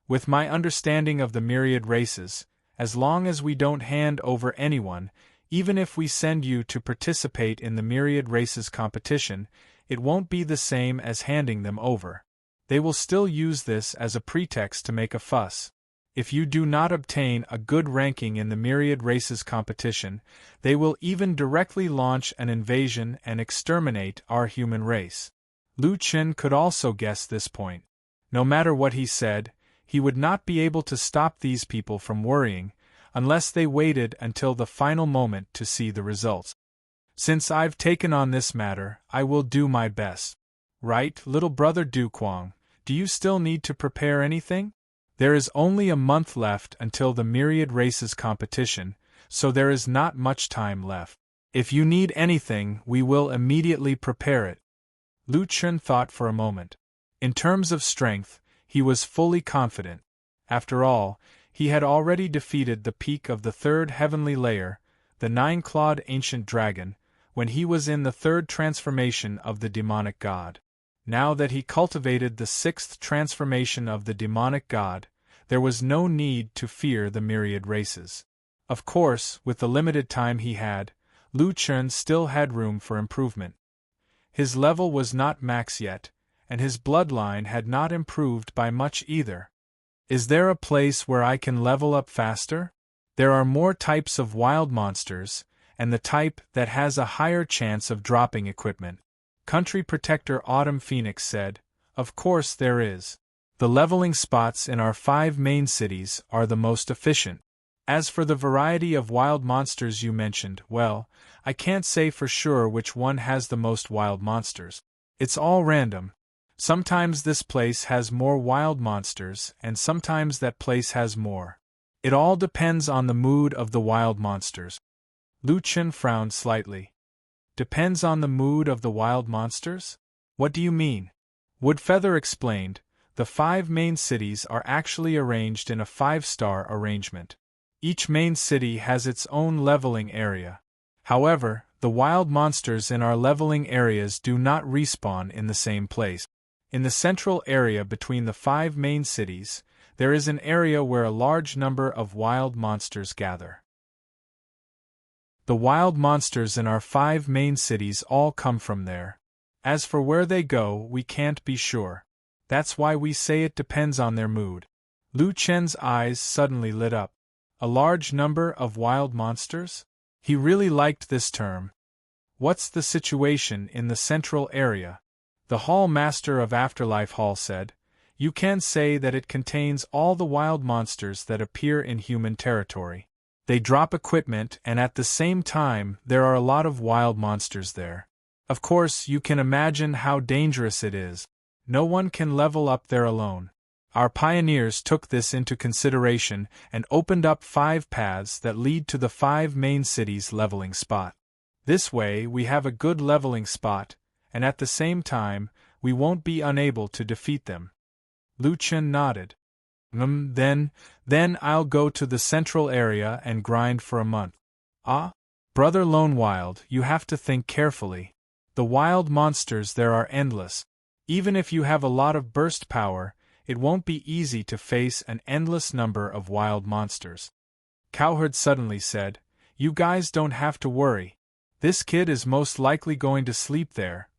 With my understanding of the myriad races, as long as we don't hand over anyone, even if we send you to participate in the myriad races competition, it won't be the same as handing them over. They will still use this as a pretext to make a fuss. If you do not obtain a good ranking in the myriad races competition, they will even directly launch an invasion and exterminate our human race. Lu Chen could also guess this point. No matter what he said, he would not be able to stop these people from worrying, unless they waited until the final moment to see the results. Since I've taken on this matter, I will do my best. Right, little brother Du Kuang, do you still need to prepare anything? There is only a month left until the Myriad Races competition, so there is not much time left. If you need anything, we will immediately prepare it. Lu Chun thought for a moment. In terms of strength, he was fully confident. After all, he had already defeated the peak of the third heavenly layer, the nine-clawed ancient dragon, when he was in the third transformation of the demonic god. Now that he cultivated the sixth transformation of the demonic god, there was no need to fear the myriad races. Of course, with the limited time he had, Lu Chun still had room for improvement. His level was not max yet, and his bloodline had not improved by much either. Is there a place where I can level up faster? There are more types of wild monsters, and the type that has a higher chance of dropping equipment. Country Protector Autumn Phoenix said, "Of course there is. The leveling spots in our 5 main cities are the most efficient. As for the variety of wild monsters you mentioned, well, I can't say for sure which one has the most wild monsters. It's all random. Sometimes this place has more wild monsters, and sometimes that place has more. It all depends on the mood of the wild monsters." Lu Chen frowned slightly. "Depends on the mood of the wild monsters? What do you mean?" Woodfeather explained, "The 5 main cities are actually arranged in a 5-star arrangement. Each main city has its own leveling area. However, the wild monsters in our leveling areas do not respawn in the same place. In the central area between the 5 main cities, there is an area where a large number of wild monsters gather. The wild monsters in our 5 main cities all come from there. As for where they go, we can't be sure. That's why we say it depends on their mood." Lu Chen's eyes suddenly lit up. A large number of wild monsters? He really liked this term. "What's the situation in the central area?" The Hall Master of Afterlife Hall said, "You can say that it contains all the wild monsters that appear in human territory. They drop equipment, and at the same time there are a lot of wild monsters there. Of course, you can imagine how dangerous it is. No one can level up there alone. Our pioneers took this into consideration and opened up 5 paths that lead to the 5 main cities' leveling spot. This way we have a good leveling spot, and at the same time, we won't be unable to defeat them." Lu Chen nodded. Then I'll go to the central area and grind for a month." "Ah? Brother Lone Wild, you have to think carefully. The wild monsters there are endless. Even if you have a lot of burst power, it won't be easy to face an endless number of wild monsters." Cowherd suddenly said, "You guys don't have to worry. This kid is most likely going to sleep there."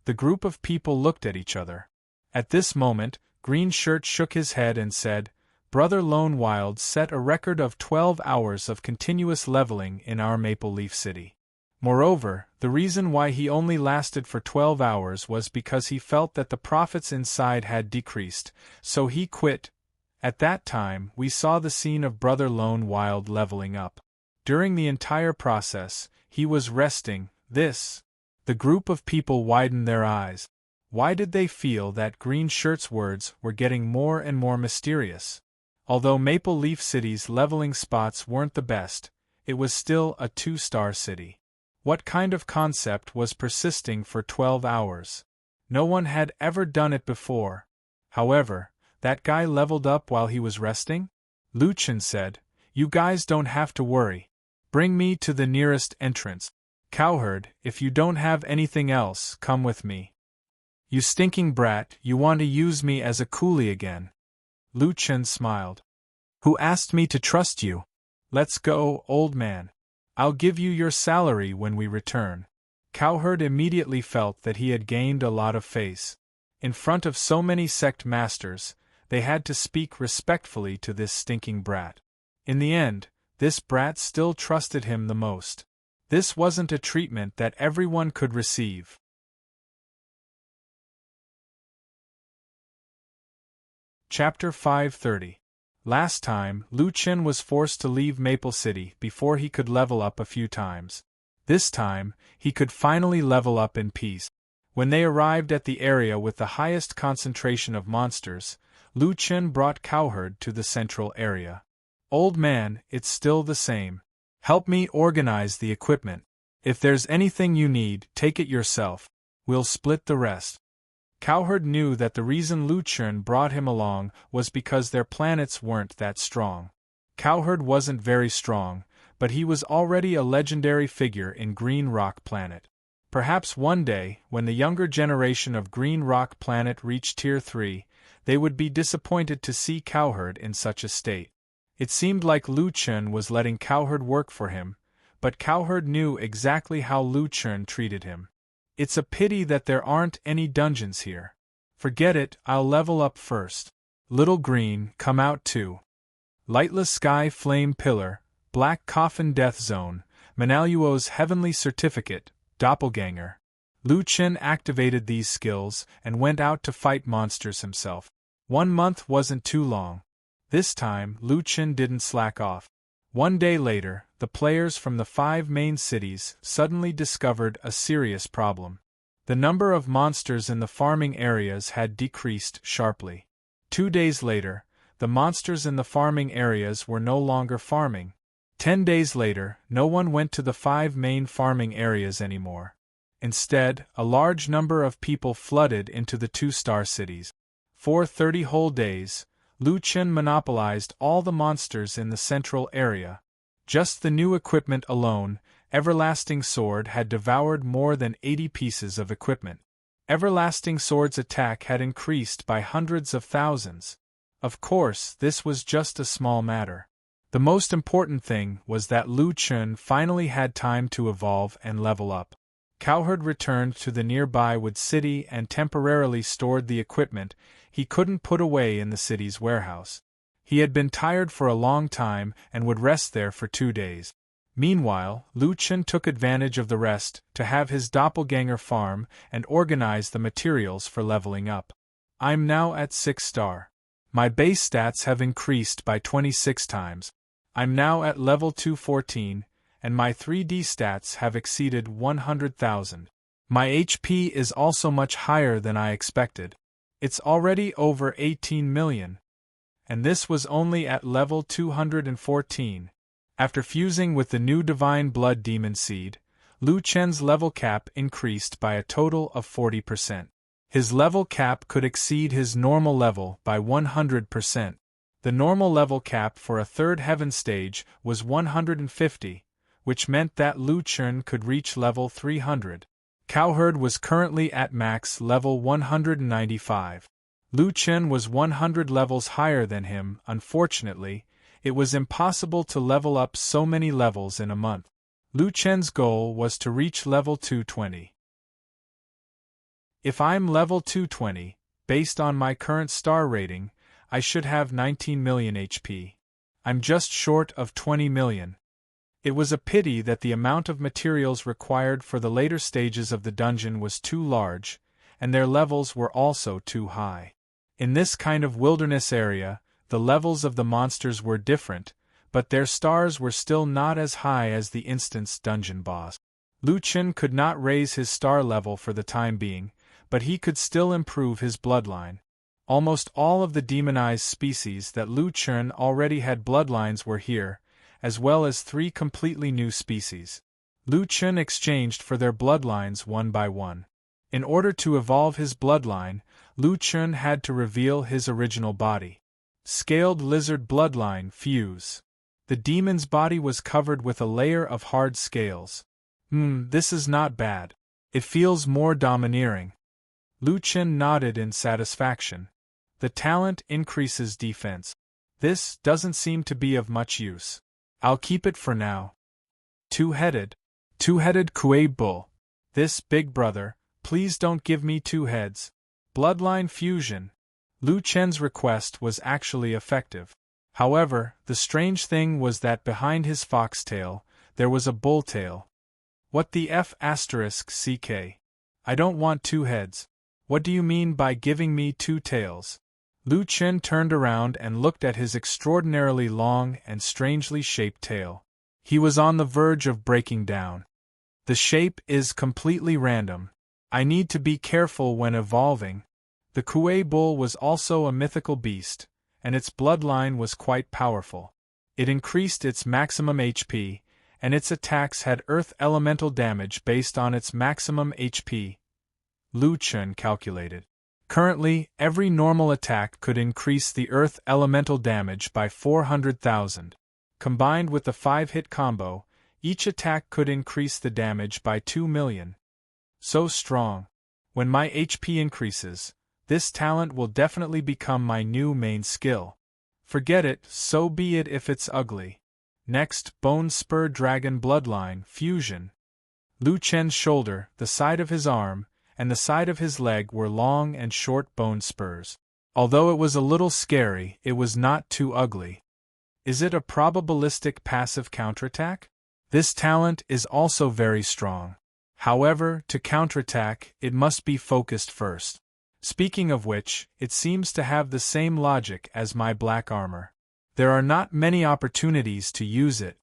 The group of people looked at each other. At this moment, Green Shirt shook his head and said, "Brother Lone Wild set a record of 12 hours of continuous leveling in our Maple Leaf City. Moreover, the reason why he only lasted for 12 hours was because he felt that the profits inside had decreased, so he quit. At that time, we saw the scene of Brother Lone Wild leveling up. During the entire process, he was resting. This." The group of people widened their eyes. Why did they feel that Green Shirt's words were getting more and more mysterious? Although Maple Leaf City's leveling spots weren't the best, it was still a 2-star city. What kind of concept was persisting for 12 hours? No one had ever done it before. However, that guy leveled up while he was resting? Lu Chen said, "You guys don't have to worry. Bring me to the nearest entrance. Cowherd, if you don't have anything else, come with me." "You stinking brat, you want to use me as a coolie again?" Lu Chen smiled. "Who asked me to trust you? Let's go, old man. I'll give you your salary when we return." Cowherd immediately felt that he had gained a lot of face. In front of so many sect masters, they had to speak respectfully to this stinking brat. In the end, this brat still trusted him the most. This wasn't a treatment that everyone could receive. Chapter 530. Last time, Lu Chen was forced to leave Maple City before he could level up a few times. This time, he could finally level up in peace. When they arrived at the area with the highest concentration of monsters, Lu Chen brought Cowherd to the central area. "Old man, it's still the same. Help me organize the equipment. If there's anything you need, take it yourself. We'll split the rest." Cowherd knew that the reason Lu Chen brought him along was because their planets weren't that strong. Cowherd wasn't very strong, but he was already a legendary figure in Green Rock Planet. Perhaps one day, when the younger generation of Green Rock Planet reached Tier 3, they would be disappointed to see Cowherd in such a state. It seemed like Lu Chen was letting Cowherd work for him, but Cowherd knew exactly how Lu Chen treated him. "It's a pity that there aren't any dungeons here. Forget it, I'll level up first. Little Green, come out too. Lightless Sky Flame Pillar, Black Coffin Death Zone, Manalyuo's heavenly certificate, doppelganger. Lu Chen activated these skills and went out to fight monsters himself. 1 month wasn't too long. This time, Lu Chen didn't slack off. 1 day later, the players from the 5 main cities suddenly discovered a serious problem. The number of monsters in the farming areas had decreased sharply. 2 days later, the monsters in the farming areas were no longer farming. 10 days later, no one went to the 5 main farming areas anymore. Instead, a large number of people flooded into the 2-star cities. For 30 whole days, Lu Chen monopolized all the monsters in the central area. Just the new equipment alone, Everlasting Sword had devoured more than 80 pieces of equipment. Everlasting Sword's attack had increased by hundreds of thousands. Of course, this was just a small matter. The most important thing was that Lu Chen finally had time to evolve and level up. Cowherd returned to the nearby wood city and temporarily stored the equipment he couldn't put away in the city's warehouse. He had been tired for a long time and would rest there for 2 days. Meanwhile, Lu Chen took advantage of the rest to have his doppelganger farm and organize the materials for leveling up. I'm now at 6 star. My base stats have increased by 26 times. I'm now at level 214, and my 3D stats have exceeded 100,000. My HP is also much higher than I expected. It's already over 18 million. And this was only at level 214. After fusing with the new Divine Blood Demon Seed, Lu Chen's level cap increased by a total of 40%. His level cap could exceed his normal level by 100%. The normal level cap for a 3rd heaven stage was 150, which meant that Lu Chen could reach level 300. Cowherd was currently at max level 195. Lu Chen was 100 levels higher than him. Unfortunately, it was impossible to level up so many levels in a month. Lu Chen's goal was to reach level 220. If I'm level 220, based on my current star rating, I should have 19 million HP. I'm just short of 20 million. It was a pity that the amount of materials required for the later stages of the dungeon was too large, and their levels were also too high. In this kind of wilderness area, the levels of the monsters were different, but their stars were still not as high as the instanced dungeon boss. Lu Chen could not raise his star level for the time being, but he could still improve his bloodline. Almost all of the demonized species that Lu Chen already had bloodlines were here, as well as 3 completely new species. Lu Chen exchanged for their bloodlines one by one. In order to evolve his bloodline, Lu Chen had to reveal his original body. Scaled lizard bloodline fuse. The demon's body was covered with a layer of hard scales. This is not bad. It feels more domineering. Lu Chen nodded in satisfaction. The talent increases defense. This doesn't seem to be of much use. I'll keep it for now. Two-headed Kuei Bull. This big brother, please don't give me 2 heads. Bloodline fusion. Lu Chen's request was actually effective. However, the strange thing was that behind his foxtail, there was a bull tail. What the F***ck? I don't want 2 heads. What do you mean by giving me 2 tails? Lu Chen turned around and looked at his extraordinarily long and strangely shaped tail. He was on the verge of breaking down. The shape is completely random. I need to be careful when evolving. The Kuei Bull was also a mythical beast, and its bloodline was quite powerful. It increased its maximum HP, and its attacks had earth elemental damage based on its maximum HP. Lu Chen calculated. Currently, every normal attack could increase the earth elemental damage by 400,000. Combined with the 5-hit combo, each attack could increase the damage by 2 million. So strong. When my HP increases, this talent will definitely become my new main skill. Forget it, so be it if it's ugly. Next, Bone Spur Dragon Bloodline Fusion. Lu Chen's shoulder, the side of his arm, and the side of his leg were long and short bone spurs. Although it was a little scary, it was not too ugly. Is it a probabilistic passive counterattack? This talent is also very strong. However, to counterattack, it must be focused first. Speaking of which, it seems to have the same logic as my black armor. There are not many opportunities to use it.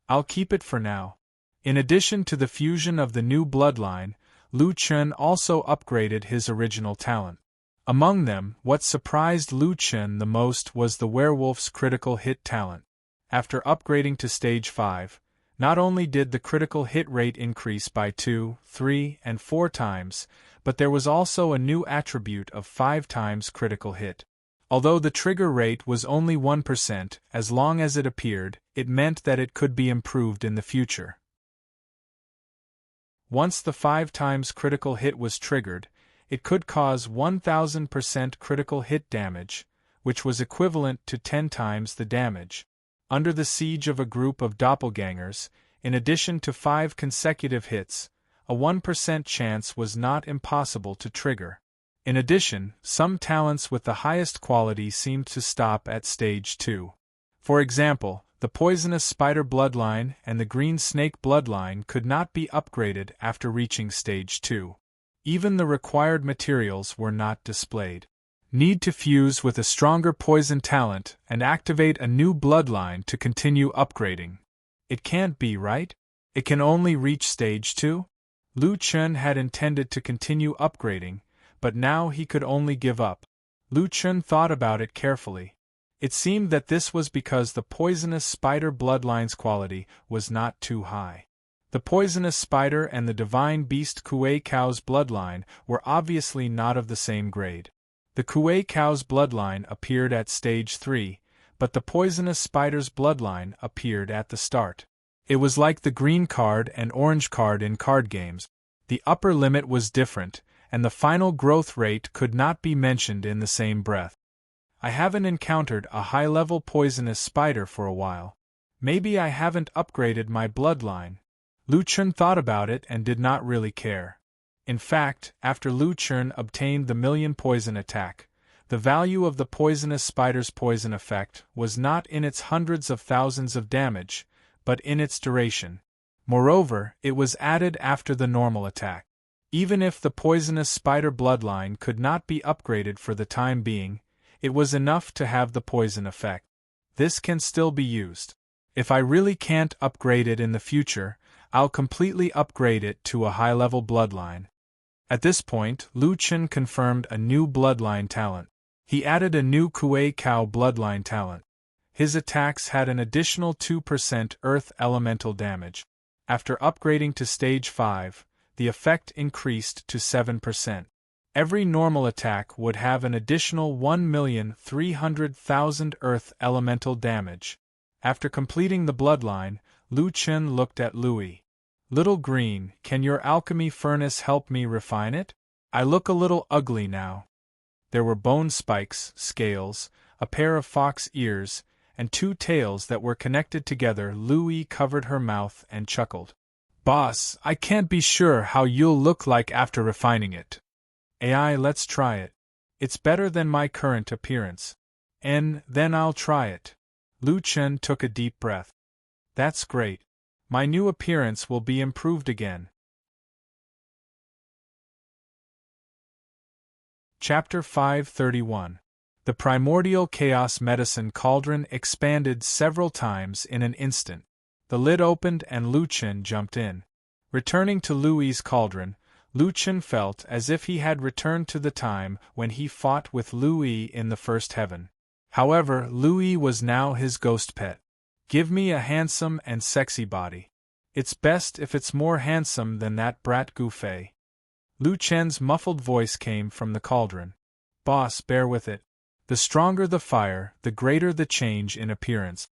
I'll keep it for now. In addition to the fusion of the new bloodline, Lu Chen also upgraded his original talent. Among them, what surprised Lu Chen the most was the werewolf's critical hit talent. After upgrading to stage 5, not only did the critical hit rate increase by 2, 3, and 4 times, but there was also a new attribute of 5 times critical hit. Although the trigger rate was only 1%, as long as it appeared, it meant that it could be improved in the future. Once the 5 times critical hit was triggered, it could cause 1000% critical hit damage, which was equivalent to 10 times the damage. Under the siege of a group of doppelgangers, in addition to 5 consecutive hits, a 1% chance was not impossible to trigger. In addition, some talents with the highest quality seemed to stop at stage 2. For example, the poisonous spider bloodline and the green snake bloodline could not be upgraded after reaching stage 2. Even the required materials were not displayed. Need to fuse with a stronger poison talent and activate a new bloodline to continue upgrading. It can't be, right? It can only reach stage 2? Lu Chen had intended to continue upgrading, but now he could only give up. Lu Chen thought about it carefully. It seemed that this was because the poisonous spider bloodline's quality was not too high. The poisonous spider and the divine beast Kuei Cow's bloodline were obviously not of the same grade. The Kuei Cow's bloodline appeared at stage 3, but the poisonous spider's bloodline appeared at the start. It was like the green card and orange card in card games. The upper limit was different, and the final growth rate could not be mentioned in the same breath. I haven't encountered a high-level poisonous spider for a while. Maybe I haven't upgraded my bloodline. Lu Chen thought about it and did not really care. In fact, after Lu Chen obtained the million poison attack, the value of the poisonous spider's poison effect was not in its hundreds of thousands of damage, but in its duration. Moreover, it was added after the normal attack. Even if the poisonous spider bloodline could not be upgraded for the time being, it was enough to have the poison effect. This can still be used. If I really can't upgrade it in the future, I'll completely upgrade it to a high-level bloodline. At this point, Lu Chen confirmed a new bloodline talent. He added a new Kuei Cow bloodline talent. His attacks had an additional 2% earth elemental damage. After upgrading to stage 5, the effect increased to 7%. Every normal attack would have an additional 1,300,000 earth elemental damage. After completing the bloodline, Lu Chen looked at Louis. Little Green, can your alchemy furnace help me refine it? I look a little ugly now. There were bone spikes, scales, a pair of fox ears, and 2 tails that were connected together. Louis covered her mouth and chuckled. Boss, I can't be sure how you'll look like after refining it. AI, let's try it. It's better than my current appearance. And then I'll try it. Lu Chen took a deep breath. That's great. My new appearance will be improved again. Chapter 531. The primordial chaos medicine cauldron expanded several times in an instant. The lid opened and Lu Chen jumped in. Returning to Louis's cauldron, Lu Chen felt as if he had returned to the time when he fought with Louis in the first heaven. However, Louis was now his ghost pet. Give me a handsome and sexy body. It's best if it's more handsome than that brat Gufei. Lu Chen's muffled voice came from the cauldron. Boss, bear with it. The stronger the fire, the greater the change in appearance.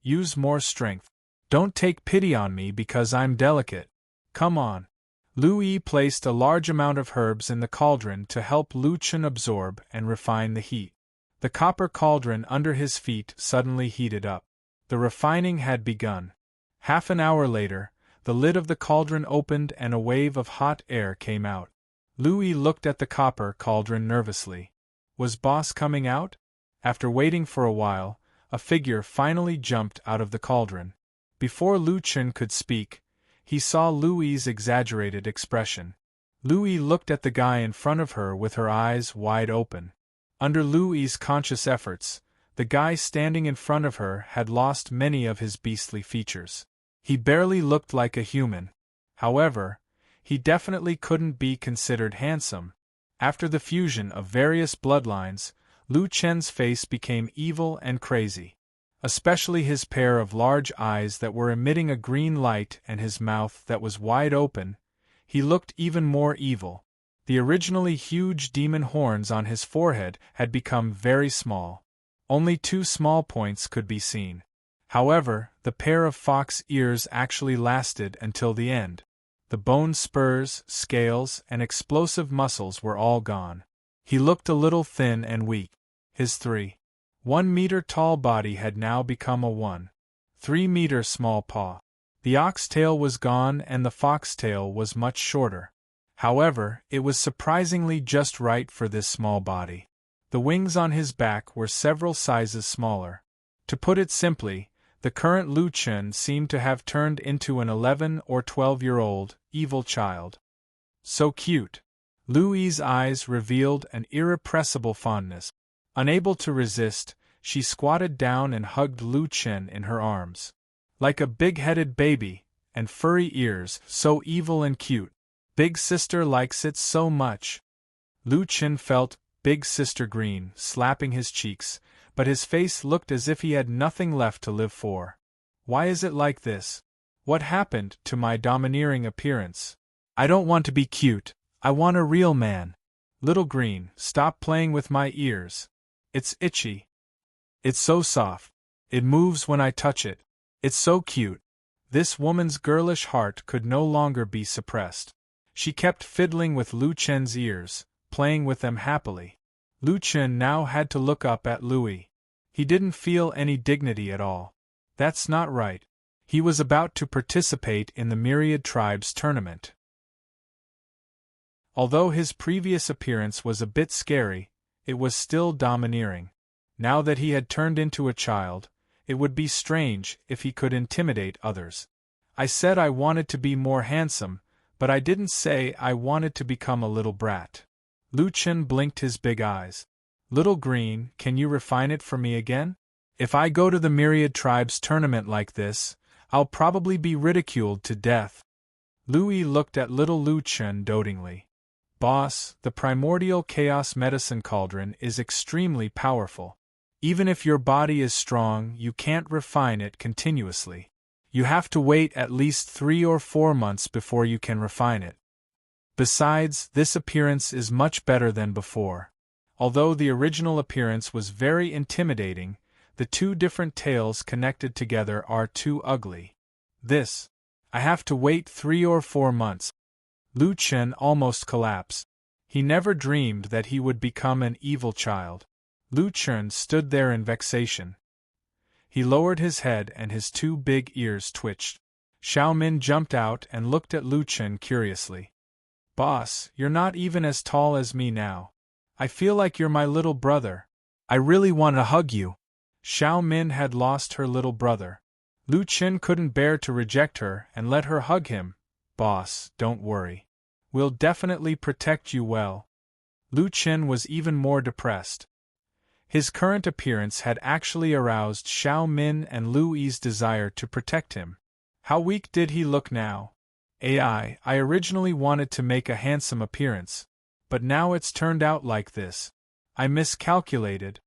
Use more strength. Don't take pity on me because I'm delicate. Come on. Louis placed a large amount of herbs in the cauldron to help Lu Chen absorb and refine the heat. The copper cauldron under his feet suddenly heated up. The refining had begun. Half an hour later, the lid of the cauldron opened and a wave of hot air came out. Louis looked at the copper cauldron nervously. Was Boss coming out? After waiting for a while, a figure finally jumped out of the cauldron. Before Lu Chen could speak, he saw Louis's exaggerated expression. Louis looked at the guy in front of her with her eyes wide open. Under Louis's conscious efforts, the guy standing in front of her had lost many of his beastly features. He barely looked like a human. However, he definitely couldn't be considered handsome. After the fusion of various bloodlines, Lu Chen's face became evil and crazy. Especially his pair of large eyes that were emitting a green light and his mouth that was wide open, he looked even more evil. The originally huge demon horns on his forehead had become very small. Only 2 small points could be seen. However, the pair of fox ears actually lasted until the end. The bone spurs, scales, and explosive muscles were all gone. He looked a little thin and weak. His 1 meter tall body had now become a 1.3 meter small paw. The ox tail was gone and the fox tail was much shorter. However, it was surprisingly just right for this small body. The wings on his back were several sizes smaller. To put it simply, the current Lu Chen seemed to have turned into an 11 or 12-year-old, evil child. So cute. Louis's eyes revealed an irrepressible fondness. Unable to resist, she squatted down and hugged Lu Chen in her arms. Like a big-headed baby, and furry ears, so evil and cute. Big sister likes it so much. Lu Chen felt Big Sister green, slapping his cheeks, but his face looked as if he had nothing left to live for. Why is it like this? What happened to my domineering appearance? I don't want to be cute, I want a real man. Little Green, stop playing with my ears. It's itchy. It's so soft. It moves when I touch it. It's so cute. This woman's girlish heart could no longer be suppressed. She kept fiddling with Lu Chen's ears, playing with them happily. Lu Chen now had to look up at Louis. He didn't feel any dignity at all. That's not right. He was about to participate in the Myriad Tribes tournament. Although his previous appearance was a bit scary, it was still domineering. Now that he had turned into a child, it would be strange if he could intimidate others. I said I wanted to be more handsome, but I didn't say I wanted to become a little brat. Lu Chen blinked his big eyes. Little Green, can you refine it for me again? If I go to the Myriad Tribes tournament like this, I'll probably be ridiculed to death. Louis looked at little Lu Chen dotingly. Boss, the primordial chaos medicine cauldron is extremely powerful. Even if your body is strong, you can't refine it continuously. You have to wait at least 3 or 4 months before you can refine it. Besides, this appearance is much better than before. Although the original appearance was very intimidating, the 2 different tails connected together are too ugly. I have to wait 3 or 4 months. Lu Chen almost collapsed. He never dreamed that he would become an evil child. Lu Chen stood there in vexation. He lowered his head and his 2 big ears twitched. Xiao Min jumped out and looked at Lu Chen curiously. Boss, you're not even as tall as me now. I feel like you're my little brother. I really want to hug you. Xiao Min had lost her little brother. Lu Chen couldn't bear to reject her and let her hug him. Boss, don't worry. We'll definitely protect you well. Lu Chen was even more depressed. His current appearance had actually aroused Xiao Min and Louis's desire to protect him. How weak did he look now? I originally wanted to make a handsome appearance, but now it's turned out like this. I miscalculated.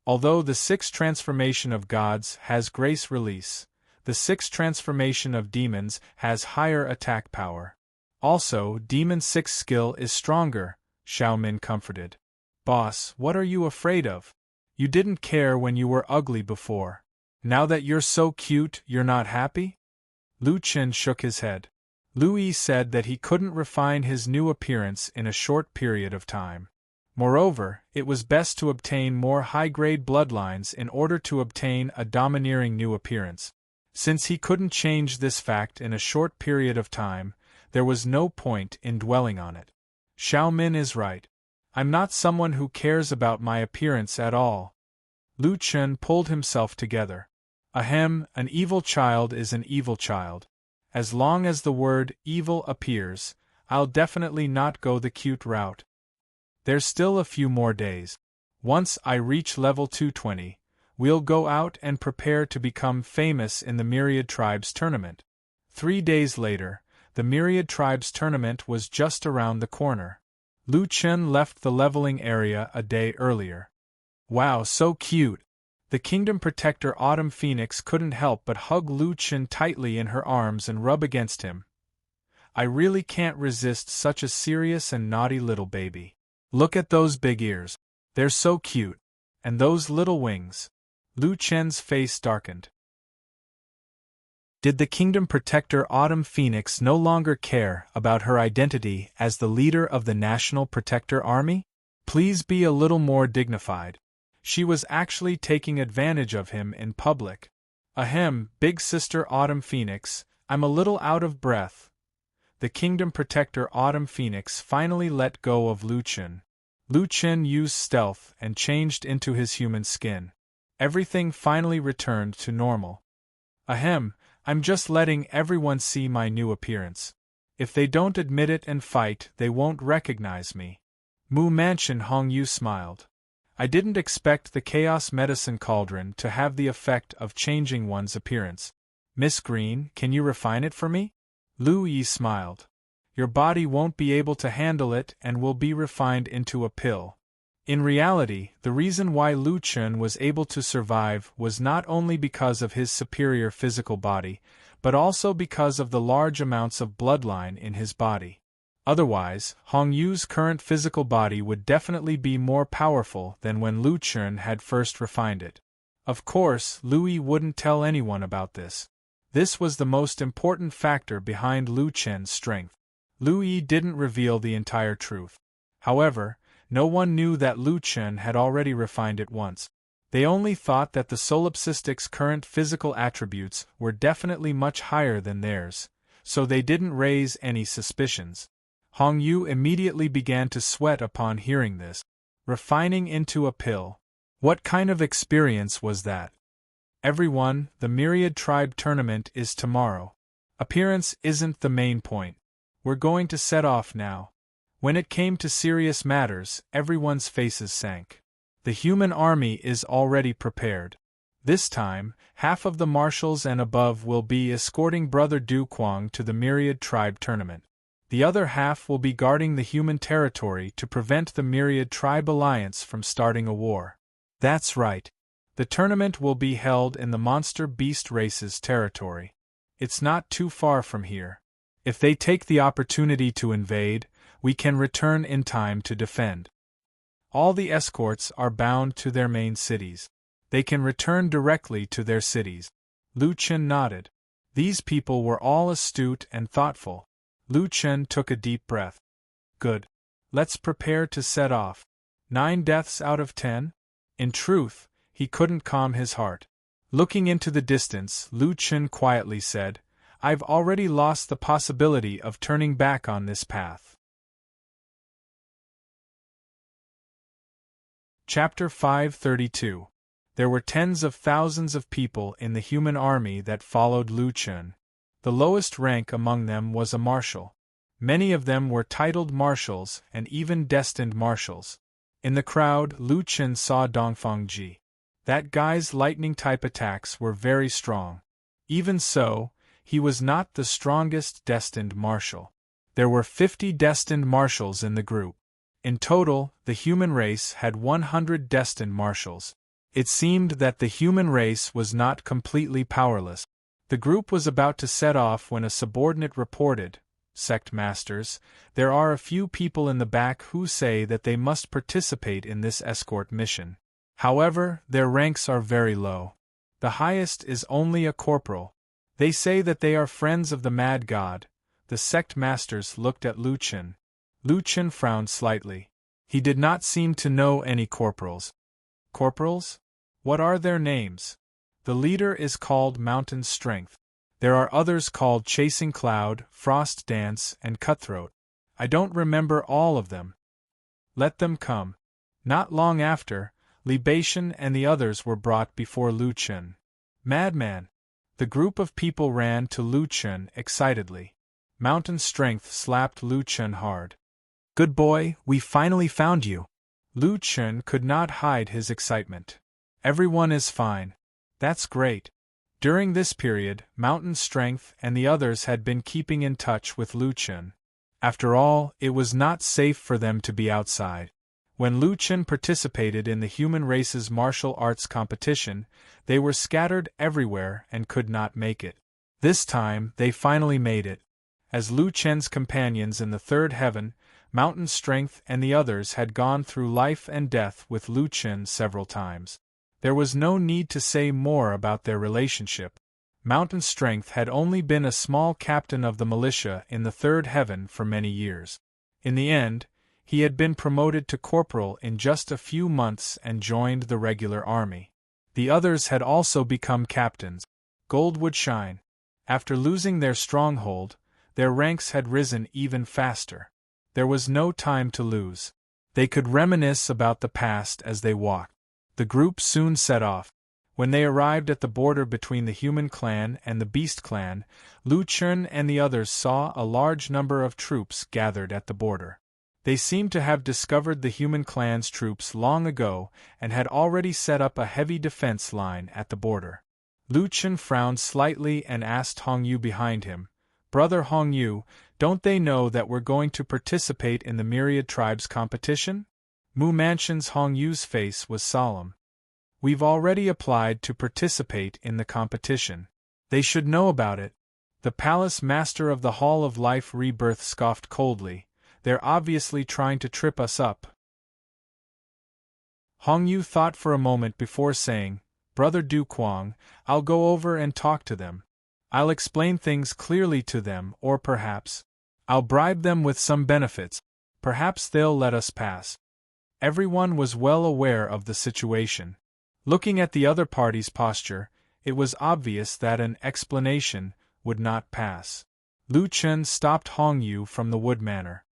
Although the 6th transformation of gods has grace release, the 6th transformation of demons has higher attack power. Also, Demon 6 skill is stronger, Xiao Min comforted. Boss, what are you afraid of? You didn't care when you were ugly before. Now that you're so cute, you're not happy? Lu Chen shook his head. Louis said that he couldn't refine his new appearance in a short period of time. Moreover, it was best to obtain more high-grade bloodlines in order to obtain a domineering new appearance. Since he couldn't change this fact in a short period of time, there was no point in dwelling on it. Xiao Min is right. I'm not someone who cares about my appearance at all. Lu Chen pulled himself together. Ahem, an evil child is an evil child. As long as the word evil appears, I'll definitely not go the cute route. There's still a few more days. Once I reach level 220, we'll go out and prepare to become famous in the Myriad Tribes tournament. 3 days later, the Myriad Tribes tournament was just around the corner. Lu Chen left the leveling area a day earlier. Wow, so cute! The Kingdom Protector Autumn Phoenix couldn't help but hug Lu Chen tightly in her arms and rub against him. I really can't resist such a serious and naughty little baby. Look at those big ears. They're so cute. And those little wings. Lu Chen's face darkened. Did the Kingdom Protector Autumn Phoenix no longer care about her identity as the leader of the National Protector Army? Please be a little more dignified. She was actually taking advantage of him in public. Ahem, Big Sister Autumn Phoenix, I'm a little out of breath. The Kingdom Protector Autumn Phoenix finally let go of Lu Chen. Lu Chen used stealth and changed into his human skin. Everything finally returned to normal. Ahem, I'm just letting everyone see my new appearance. If they don't admit it and fight, they won't recognize me. Mu Mansion Hongyu smiled. I didn't expect the Chaos Medicine Cauldron to have the effect of changing one's appearance. Miss Green, can you refine it for me? Lu Yi smiled. Your body won't be able to handle it and will be refined into a pill. In reality, the reason why Lu Chen was able to survive was not only because of his superior physical body, but also because of the large amounts of bloodline in his body. Otherwise, Hong Yu's current physical body would definitely be more powerful than when Lu Chen had first refined it. Of course, Lu Yi wouldn't tell anyone about this. This was the most important factor behind Lu Chen's strength. Lu Yi didn't reveal the entire truth. However, no one knew that Lu Chen had already refined it once. They only thought that the solipsistic's current physical attributes were definitely much higher than theirs, so they didn't raise any suspicions. Hong Yu immediately began to sweat upon hearing this. Refining into a pill. What kind of experience was that? Everyone, the Myriad Tribe tournament is tomorrow. Appearance isn't the main point. We're going to set off now. When it came to serious matters, everyone's faces sank. The human army is already prepared. This time, half of the marshals and above will be escorting Brother Du Kuang to the Myriad Tribe tournament. The other half will be guarding the human territory to prevent the Myriad Tribe alliance from starting a war. That's right. The tournament will be held in the Monster Beast Race's territory. It's not too far from here. If they take the opportunity to invade, we can return in time to defend. All the escorts are bound to their main cities. They can return directly to their cities. Lu Chen nodded. These people were all astute and thoughtful. Lu Chen took a deep breath. Good. Let's prepare to set off. 9 deaths out of 10? In truth, he couldn't calm his heart. Looking into the distance, Lu Chen quietly said, I've already lost the possibility of turning back on this path. Chapter 532. There were tens of thousands of people in the human army that followed Lu Chen. The lowest rank among them was a marshal. Many of them were titled marshals and even destined marshals. In the crowd, Lu Chen saw Dongfang Ji. That guy's lightning-type attacks were very strong. Even so, he was not the strongest destined marshal. There were 50 destined marshals in the group. In total, the human race had 100 destined marshals. It seemed that the human race was not completely powerless. The group was about to set off when a subordinate reported, Sect Masters, there are a few people in the back who say that they must participate in this escort mission. However, their ranks are very low. The highest is only a corporal. They say that they are friends of the Mad God. The Sect Masters looked at Lu Chen. Lu Chen frowned slightly. He did not seem to know any corporals. Corporals? What are their names? The leader is called Mountain Strength. There are others called Chasing Cloud, Frost Dance, and Cutthroat. I don't remember all of them. Let them come. Not long after, Libation and the others were brought before Lu Chen. Madman! The group of people ran to Lu Chen excitedly. Mountain Strength slapped Lu Chen hard. Good boy, we finally found you. Lu Chen could not hide his excitement. Everyone is fine. That's great. During this period, Mountain Strength and the others had been keeping in touch with Lu Chen. After all, it was not safe for them to be outside. When Lu Chen participated in the human race's martial arts competition, they were scattered everywhere and could not make it. This time, they finally made it. As Lu Chen's companions in the third heaven, Mountain Strength and the others had gone through life and death with Lu Chen several times. There was no need to say more about their relationship. Mountain Strength had only been a small captain of the militia in the third heaven for many years. In the end, he had been promoted to corporal in just a few months and joined the regular army. The others had also become captains. Gold would shine. After losing their stronghold, their ranks had risen even faster. There was no time to lose. They could reminisce about the past as they walked. The group soon set off. When they arrived at the border between the human clan and the beast clan, Lu Chen and the others saw a large number of troops gathered at the border. They seemed to have discovered the human clan's troops long ago and had already set up a heavy defense line at the border. Lu Chen frowned slightly and asked Hong Yu behind him, "Brother Hong Yu, don't they know that we're going to participate in the Myriad Tribes competition?" Mu Mansion's Hong Yu's face was solemn. "We've already applied to participate in the competition. They should know about it." The palace master of the Hall of Life Rebirth scoffed coldly. "They're obviously trying to trip us up." Hong Yu thought for a moment before saying, "Brother Du Kuang, I'll go over and talk to them. I'll explain things clearly to them, or perhaps I'll bribe them with some benefits. Perhaps they'll let us pass." Everyone was well aware of the situation. Looking at the other party's posture, it was obvious that an explanation would not pass. Lu Chen stopped Hong Yu from the wood manor.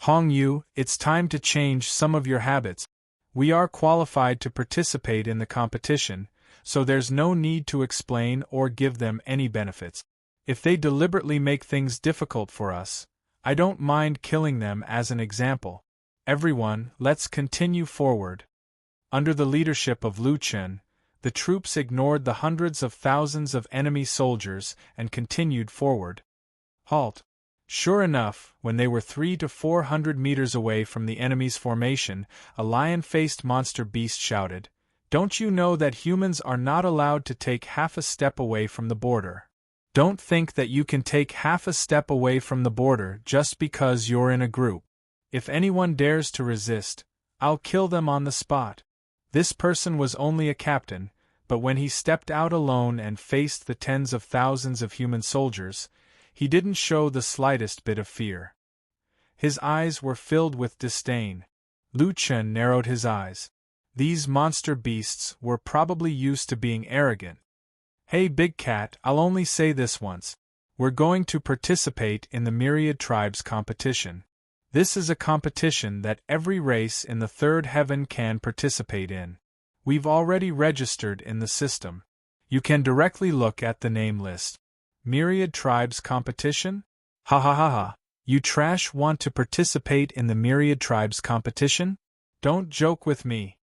"Hong Yu, it's time to change some of your habits. We are qualified to participate in the competition, so there's no need to explain or give them any benefits. If they deliberately make things difficult for us, I don't mind killing them as an example. Everyone, let's continue forward." Under the leadership of Lu Chen, the troops ignored the hundreds of thousands of enemy soldiers and continued forward. Halt! Sure enough, when they were 300 to 400 meters away from the enemy's formation, a lion-faced monster beast shouted, "Don't you know that humans are not allowed to take half a step away from the border? Don't think that you can take half a step away from the border just because you're in a group. If anyone dares to resist, I'll kill them on the spot." This person was only a captain, but when he stepped out alone and faced the tens of thousands of human soldiers, he didn't show the slightest bit of fear. His eyes were filled with disdain. Lu Chen narrowed his eyes. These monster beasts were probably used to being arrogant. "Hey Big Cat, I'll only say this once. We're going to participate in the Myriad Tribes competition. This is a competition that every race in the third heaven can participate in. We've already registered in the system. You can directly look at the name list. Myriad Tribes competition? Ha ha ha ha. You trash want to participate in the Myriad Tribes competition? Don't joke with me."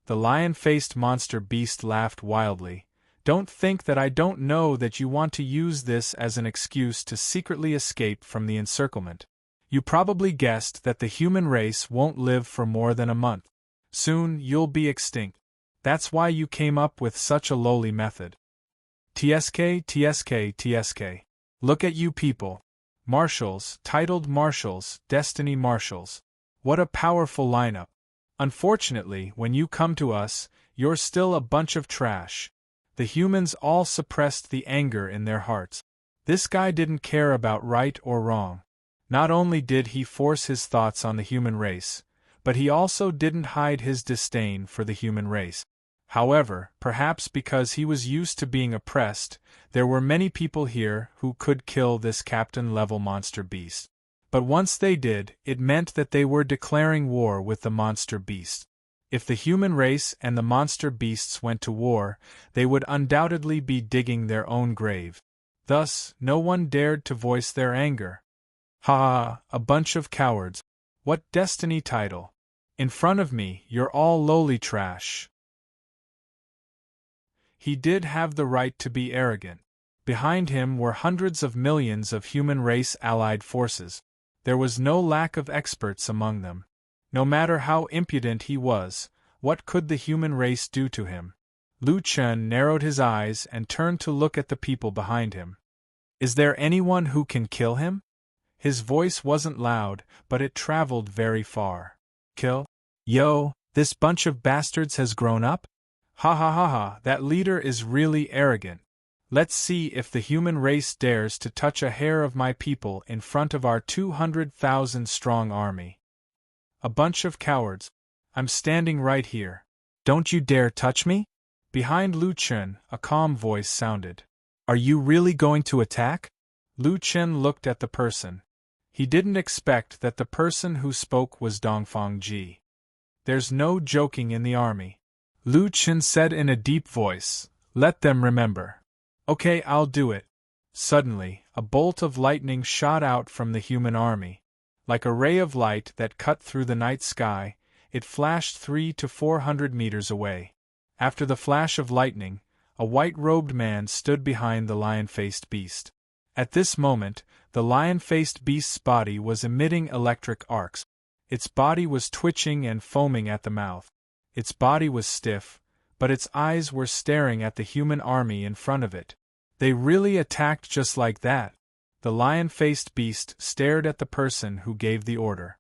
The lion-faced monster beast laughed wildly. "Don't think that I don't know that you want to use this as an excuse to secretly escape from the encirclement. You probably guessed that the human race won't live for more than a month. Soon you'll be extinct. That's why you came up with such a lowly method. TSK, TSK, TSK. Look at you people. Marshals, titled marshals, destiny marshals. What a powerful lineup. Unfortunately, when you come to us, you're still a bunch of trash." The humans all suppressed the anger in their hearts. This guy didn't care about right or wrong. Not only did he force his thoughts on the human race, but he also didn't hide his disdain for the human race. However, perhaps because he was used to being oppressed, there were many people here who could kill this captain-level monster beast. But once they did, it meant that they were declaring war with the monster beast. If the human race and the monster beasts went to war, they would undoubtedly be digging their own grave. Thus, no one dared to voice their anger. Ha, a bunch of cowards. What destiny title! In front of me, you're all lowly trash. He did have the right to be arrogant. Behind him were hundreds of millions of human race allied forces. There was no lack of experts among them. No matter how impudent he was, what could the human race do to him? Lu Chen narrowed his eyes and turned to look at the people behind him. Is there anyone who can kill him? His voice wasn't loud, but it traveled very far. Kill? Yo, this bunch of bastards has grown up? Ha ha ha ha, that leader is really arrogant. Let's see if the human race dares to touch a hair of my people in front of our 200,000 strong army. A bunch of cowards. I'm standing right here. Don't you dare touch me? Behind Lu Chen, a calm voice sounded. Are you really going to attack? Lu Chen looked at the person. He didn't expect that the person who spoke was Dongfang Ji. There's no joking in the army. Lu Chen said in a deep voice, let them remember. Okay, I'll do it. Suddenly, a bolt of lightning shot out from the human army. Like a ray of light that cut through the night sky, it flashed 300 to 400 meters away. After the flash of lightning, a white-robed man stood behind the lion-faced beast. At this moment, the lion-faced beast's body was emitting electric arcs. Its body was twitching and foaming at the mouth. Its body was stiff, but its eyes were staring at the human army in front of it. They really attacked just like that. The lion-faced beast stared at the person who gave the order.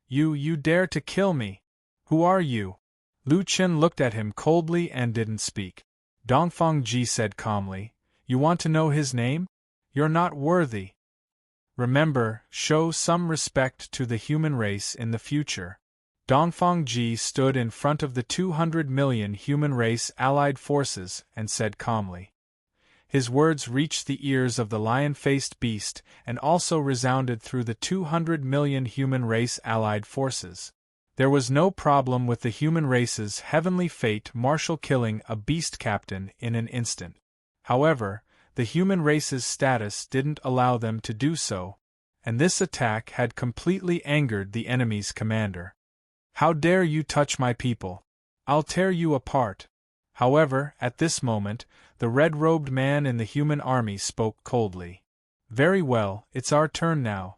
You dare to kill me? Who are you? Lu Chen looked at him coldly and didn't speak. Dongfang Ji said calmly, you want to know his name? You're not worthy. Remember, show some respect to the human race in the future. Dongfang Ji stood in front of the 200 million human race allied forces and said calmly. His words reached the ears of the lion-faced beast and also resounded through the 200 million human race allied forces. There was no problem with the human race's heavenly fate martial killing a beast captain in an instant. However, the human race's status didn't allow them to do so, and this attack had completely angered the enemy's commander. How dare you touch my people? I'll tear you apart. However, at this moment, the red-robed man in the human army spoke coldly. Very well, it's our turn now.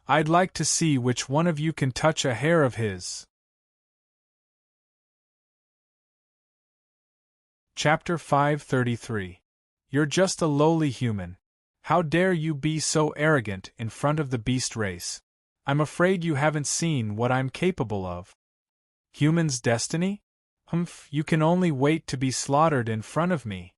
I'd like to see which one of you can touch a hair of his. Chapter 533. You're just a lowly human. How dare you be so arrogant in front of the beast race? I'm afraid you haven't seen what I'm capable of. Human's destiny? Humph, you can only wait to be slaughtered in front of me.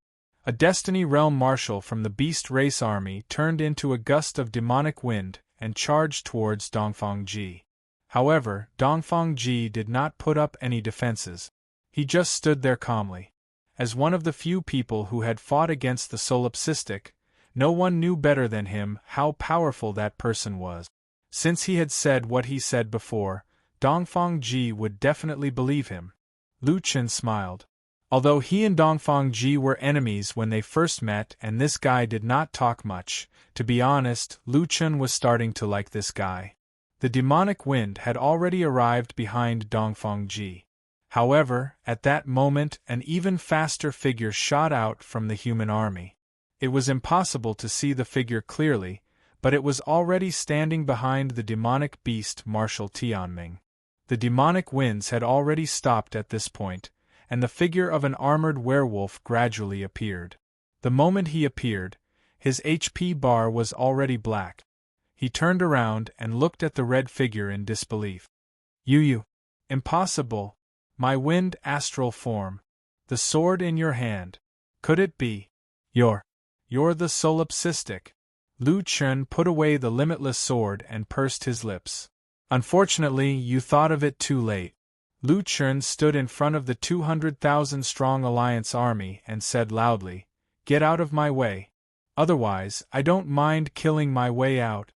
A Destiny Realm Marshal from the Beast Race Army turned into a gust of demonic wind and charged towards Dongfang Ji. However, Dongfang Ji did not put up any defenses. He just stood there calmly. As one of the few people who had fought against the solipsistic, no one knew better than him how powerful that person was. Since he had said what he said before, Dongfang Ji would definitely believe him. Lu Chen smiled. Although he and Dongfang Ji were enemies when they first met and this guy did not talk much, to be honest, Lu Chen was starting to like this guy. The demonic wind had already arrived behind Dongfang Ji. However, at that moment an even faster figure shot out from the human army. It was impossible to see the figure clearly, but it was already standing behind the demonic beast Marshal Tianming. The demonic winds had already stopped at this point, and the figure of an armored werewolf gradually appeared. The moment he appeared, his HP bar was already black. He turned around and looked at the red figure in disbelief. You. Impossible. My wind astral form. The sword in your hand. Could it be? You're the solipsistic. Lu Chen put away the limitless sword and pursed his lips. Unfortunately, you thought of it too late. Lu Chen stood in front of the 200,000-strong Alliance army and said loudly, "Get out of my way. Otherwise, I don't mind killing my way out."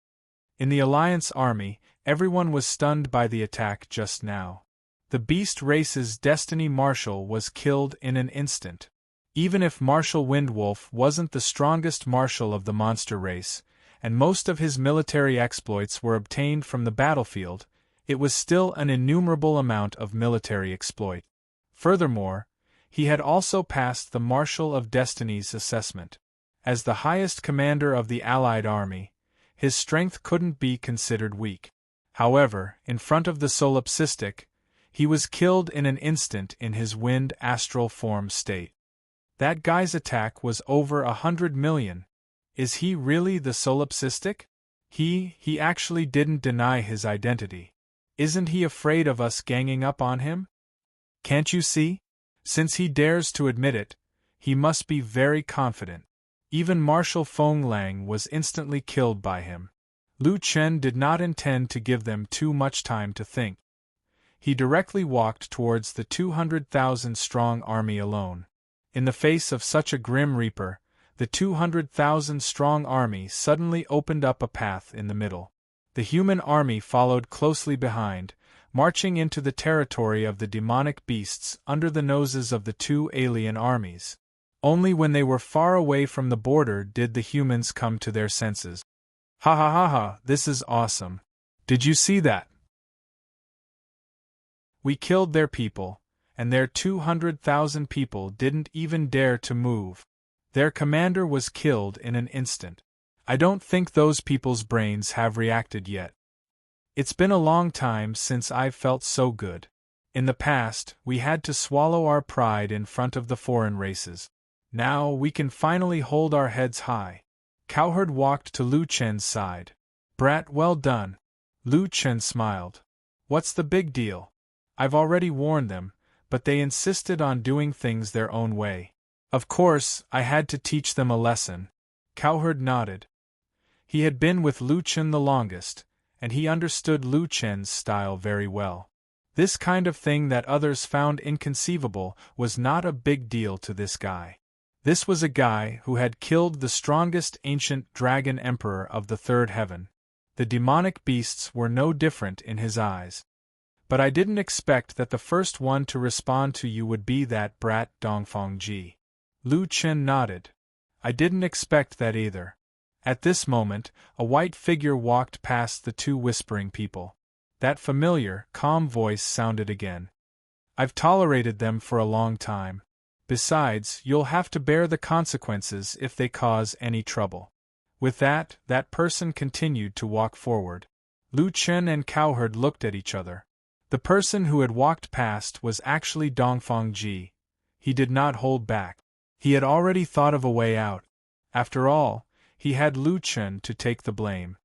In the Alliance army, everyone was stunned by the attack just now. The beast race's destiny marshal was killed in an instant. Even if Marshal Windwolf wasn't the strongest marshal of the monster race, and most of his military exploits were obtained from the battlefield, it was still an innumerable amount of military exploit. Furthermore, he had also passed the Marshal of Destiny's assessment. As the highest commander of the Allied army, his strength couldn't be considered weak. However, in front of the solipsistic, he was killed in an instant in his wind astral form state. That guy's attack was over 100 million. Is he really the solipsistic? He actually didn't deny his identity. Isn't he afraid of us ganging up on him? Can't you see? Since he dares to admit it, he must be very confident. Even Marshal Feng Lang was instantly killed by him. Lu Chen did not intend to give them too much time to think. He directly walked towards the 200,000-strong army alone. In the face of such a grim reaper, the 200,000-strong army suddenly opened up a path in the middle. The human army followed closely behind, marching into the territory of the demonic beasts under the noses of the two alien armies. Only when they were far away from the border did the humans come to their senses. Ha ha ha ha, this is awesome. Did you see that? We killed their people, and their 200,000 people didn't even dare to move. Their commander was killed in an instant. I don't think those people's brains have reacted yet. It's been a long time since I've felt so good. In the past, we had to swallow our pride in front of the foreign races. Now we can finally hold our heads high. Cowherd walked to Lu Chen's side. Brat, well done. Lu Chen smiled. What's the big deal? I've already warned them, but they insisted on doing things their own way. Of course, I had to teach them a lesson. Cowherd nodded. He had been with Lu Chen the longest, and he understood Lu Chen's style very well. This kind of thing that others found inconceivable was not a big deal to this guy. This was a guy who had killed the strongest ancient dragon emperor of the third heaven. The demonic beasts were no different in his eyes. But I didn't expect that the first one to respond to you would be that brat Dongfeng Ji. Lu Chen nodded. I didn't expect that either. At this moment, a white figure walked past the two whispering people. That familiar, calm voice sounded again. I've tolerated them for a long time. Besides, you'll have to bear the consequences if they cause any trouble. With that person continued to walk forward. Lu Chen and Cowherd looked at each other. The person who had walked past was actually Dongfeng Ji. He did not hold back. He had already thought of a way out. After all, he had Lu Chen to take the blame.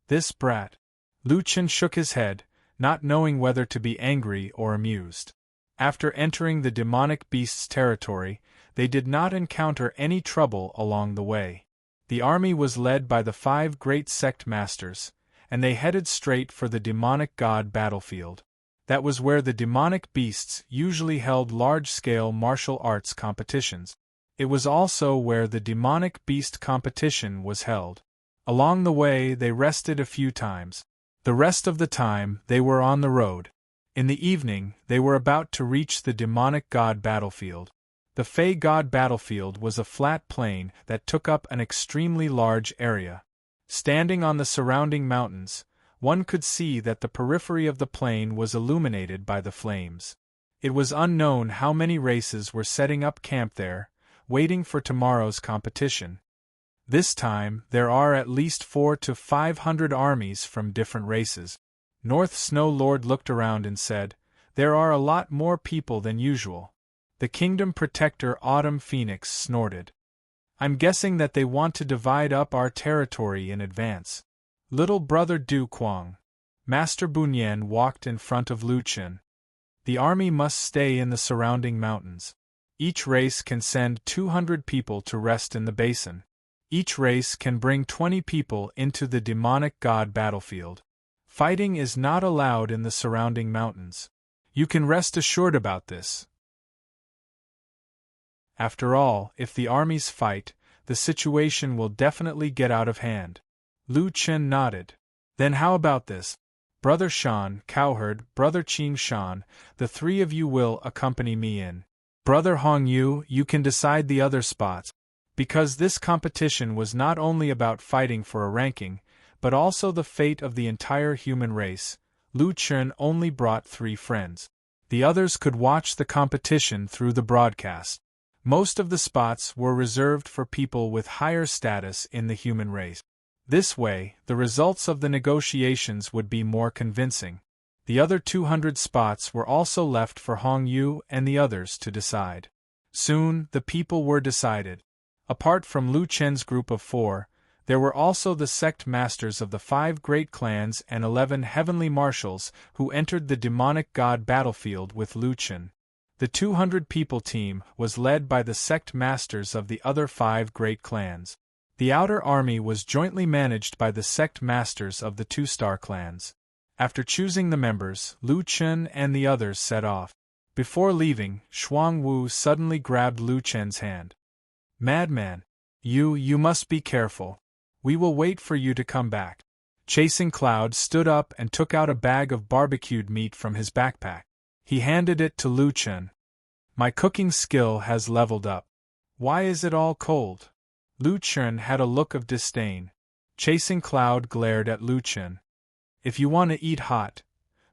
This brat. Lu Chen shook his head, not knowing whether to be angry or amused. After entering the demonic beast's territory, they did not encounter any trouble along the way. The army was led by the 5 great sect masters, and they headed straight for the demonic god battlefield. That was where the demonic beasts usually held large-scale martial arts competitions. It was also where the demonic beast competition was held. Along the way they rested a few times. The rest of the time they were on the road. In the evening they were about to reach the demonic god battlefield. The Fey god battlefield was a flat plain that took up an extremely large area. Standing on the surrounding mountains, one could see that the periphery of the plain was illuminated by the flames. It was unknown how many races were setting up camp there, waiting for tomorrow's competition. This time there are at least 400 to 500 armies from different races. North Snow Lord looked around and said, "There are a lot more people than usual." The Kingdom Protector Autumn Phoenix snorted. "I'm guessing that they want to divide up our territory in advance." Little brother Du Kuang. Master Bunyan walked in front of Lu Chen. The army must stay in the surrounding mountains. Each race can send 200 people to rest in the basin. Each race can bring 20 people into the demonic god battlefield. Fighting is not allowed in the surrounding mountains. You can rest assured about this. After all, if the armies fight, the situation will definitely get out of hand. Lu Chen nodded. Then how about this? Brother Shan, Cowherd, Brother Qing Shan, the three of you will accompany me in. Brother Hong Yu, you can decide the other spots. Because this competition was not only about fighting for a ranking, but also the fate of the entire human race, Lu Chen only brought 3 friends. The others could watch the competition through the broadcast. Most of the spots were reserved for people with higher status in the human race. This way, the results of the negotiations would be more convincing. The other 200 spots were also left for Hong Yu and the others to decide. Soon, the people were decided. Apart from Lu Chen's group of 4, there were also the sect masters of the 5 great clans and 11 heavenly marshals who entered the demonic god battlefield with Lu Chen. The 200-people team was led by the sect masters of the other 5 great clans. The outer army was jointly managed by the sect masters of the 2-star clans. After choosing the members, Lu Chen and the others set off. Before leaving, Shuang Wu suddenly grabbed Lu Chen's hand. "Madman! You must be careful. We will wait for you to come back." Chasing Cloud stood up and took out a bag of barbecued meat from his backpack. He handed it to Lu Chen. "My cooking skill has leveled up. Why is it all cold?" Lu Chen had a look of disdain. Chasing Cloud glared at Lu Chen. "If you want to eat hot,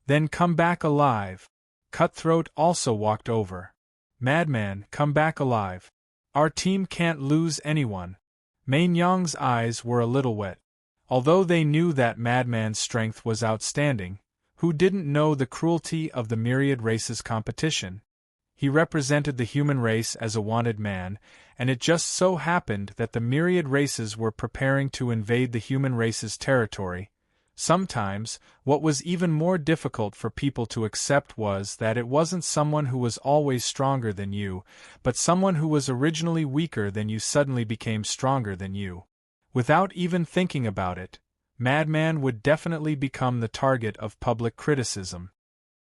then come back alive." Cutthroat also walked over. "Madman, come back alive. Our team can't lose anyone." Main Yang's eyes were a little wet. Although they knew that Madman's strength was outstanding, who didn't know the cruelty of the myriad races competition? He represented the human race as a wanted man, and it just so happened that the myriad races were preparing to invade the human race's territory. Sometimes, what was even more difficult for people to accept was that it wasn't someone who was always stronger than you, but someone who was originally weaker than you suddenly became stronger than you. Without even thinking about it, Madman would definitely become the target of public criticism.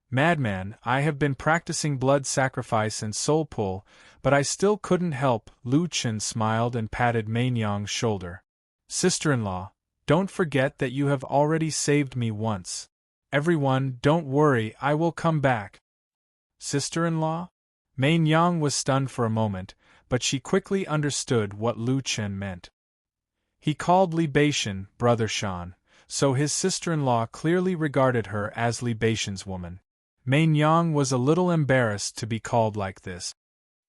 "Madman, I have been practicing blood sacrifice and soul pull, but I still couldn't help." Lu Chen smiled and patted Main Yang's shoulder. "Sister-in-law, don't forget that you have already saved me once. Everyone, don't worry, I will come back." Sister-in-law? Main Yang was stunned for a moment, but she quickly understood what Lu Chen meant. He called libation Brother Shan, so his sister-in-law clearly regarded her as libation's woman. Main Yang was a little embarrassed to be called like this.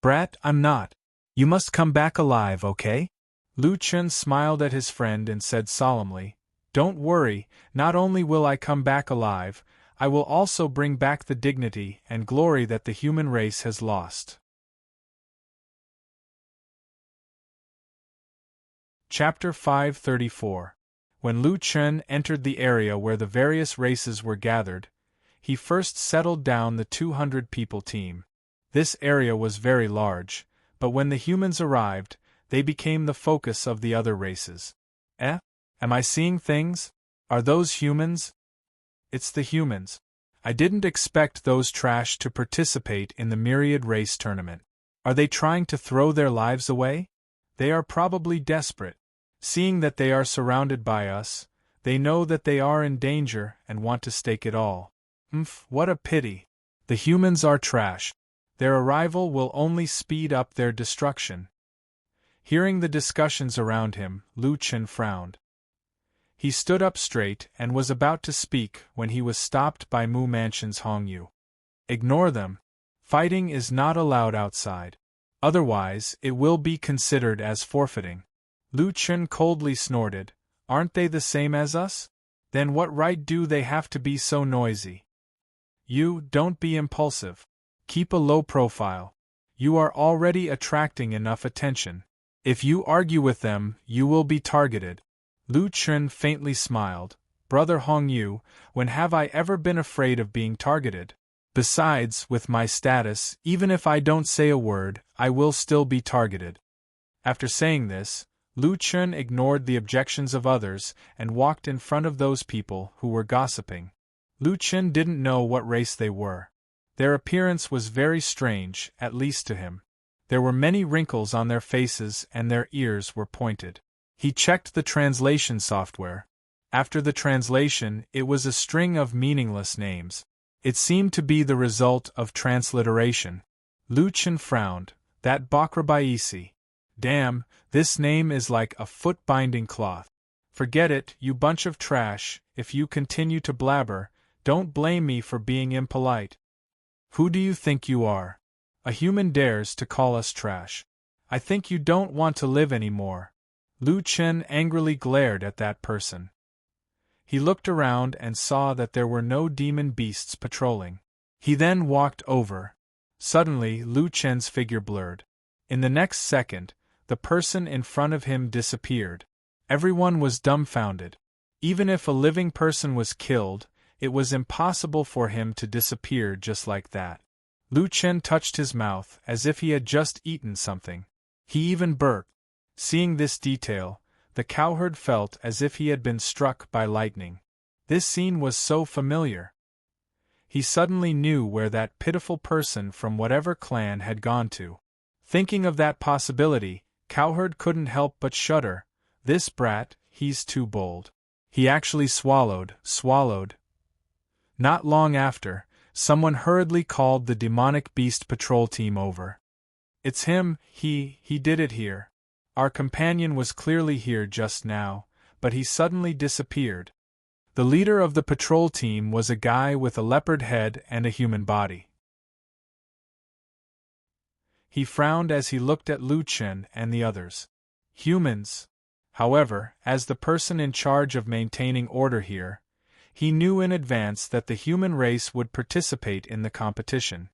"Brat, I'm not. You must come back alive, okay?" Lu Chen smiled at his friend and said solemnly, "Don't worry, not only will I come back alive, I will also bring back the dignity and glory that the human race has lost." Chapter 534. When Lu Chen entered the area where the various races were gathered, he first settled down the 200-people team. This area was very large, but when the humans arrived, they became the focus of the other races. Am I seeing things? Are those humans? It's the humans. I didn't expect those trash to participate in the myriad race tournament. Are they trying to throw their lives away? They are probably desperate. Seeing that they are surrounded by us, they know that they are in danger and want to stake it all. What a pity. The humans are trash. Their arrival will only speed up their destruction. Hearing the discussions around him, Lu Chen frowned. He stood up straight and was about to speak when he was stopped by Mu Mansion's Hong Yu. "Ignore them. Fighting is not allowed outside. Otherwise, it will be considered as forfeiting." Lu Chen coldly snorted, "Aren't they the same as us? Then what right do they have to be so noisy?" "You, don't be impulsive. Keep a low profile. You are already attracting enough attention. If you argue with them, you will be targeted." Lu Chen faintly smiled. "Brother Hong Yu, when have I ever been afraid of being targeted? Besides, with my status, even if I don't say a word, I will still be targeted." After saying this, Lu Chen ignored the objections of others and walked in front of those people who were gossiping. Lu Chen didn't know what race they were. Their appearance was very strange, at least to him. There were many wrinkles on their faces and their ears were pointed. He checked the translation software. After the translation, it was a string of meaningless names. It seemed to be the result of transliteration. Lu Chen frowned. That Bakrabaisi. Damn, this name is like a foot-binding cloth. Forget it, you bunch of trash. If you continue to blabber, don't blame me for being impolite. Who do you think you are? A human dares to call us trash. I think you don't want to live anymore. Lu Chen angrily glared at that person. He looked around and saw that there were no demon beasts patrolling. He then walked over. Suddenly, Lu Chen's figure blurred. In the next second, the person in front of him disappeared. Everyone was dumbfounded. Even if a living person was killed, it was impossible for him to disappear just like that. Lu Chen touched his mouth as if he had just eaten something. He even burped. Seeing this detail, the cowherd felt as if he had been struck by lightning. This scene was so familiar. He suddenly knew where that pitiful person from whatever clan had gone to. Thinking of that possibility, Cowherd couldn't help but shudder. This brat, he's too bold. He actually swallowed. Not long after, someone hurriedly called the demonic beast patrol team over. It's him, he did it here. Our companion was clearly here just now, but he suddenly disappeared. The leader of the patrol team was a guy with a leopard head and a human body. He frowned as he looked at Lu Chen and the others. Humans. However, as the person in charge of maintaining order here, he knew in advance that the human race would participate in the competition.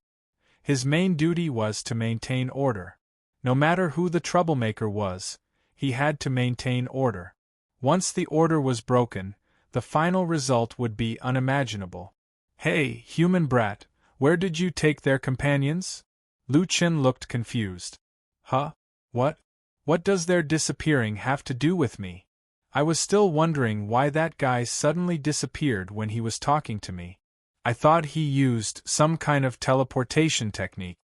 His main duty was to maintain order. No matter who the troublemaker was, he had to maintain order. Once the order was broken, the final result would be unimaginable. Hey, human brat, where did you take their companions? Lu Chen looked confused. Huh? What? What does their disappearing have to do with me? I was still wondering why that guy suddenly disappeared when he was talking to me. I thought he used some kind of teleportation technique.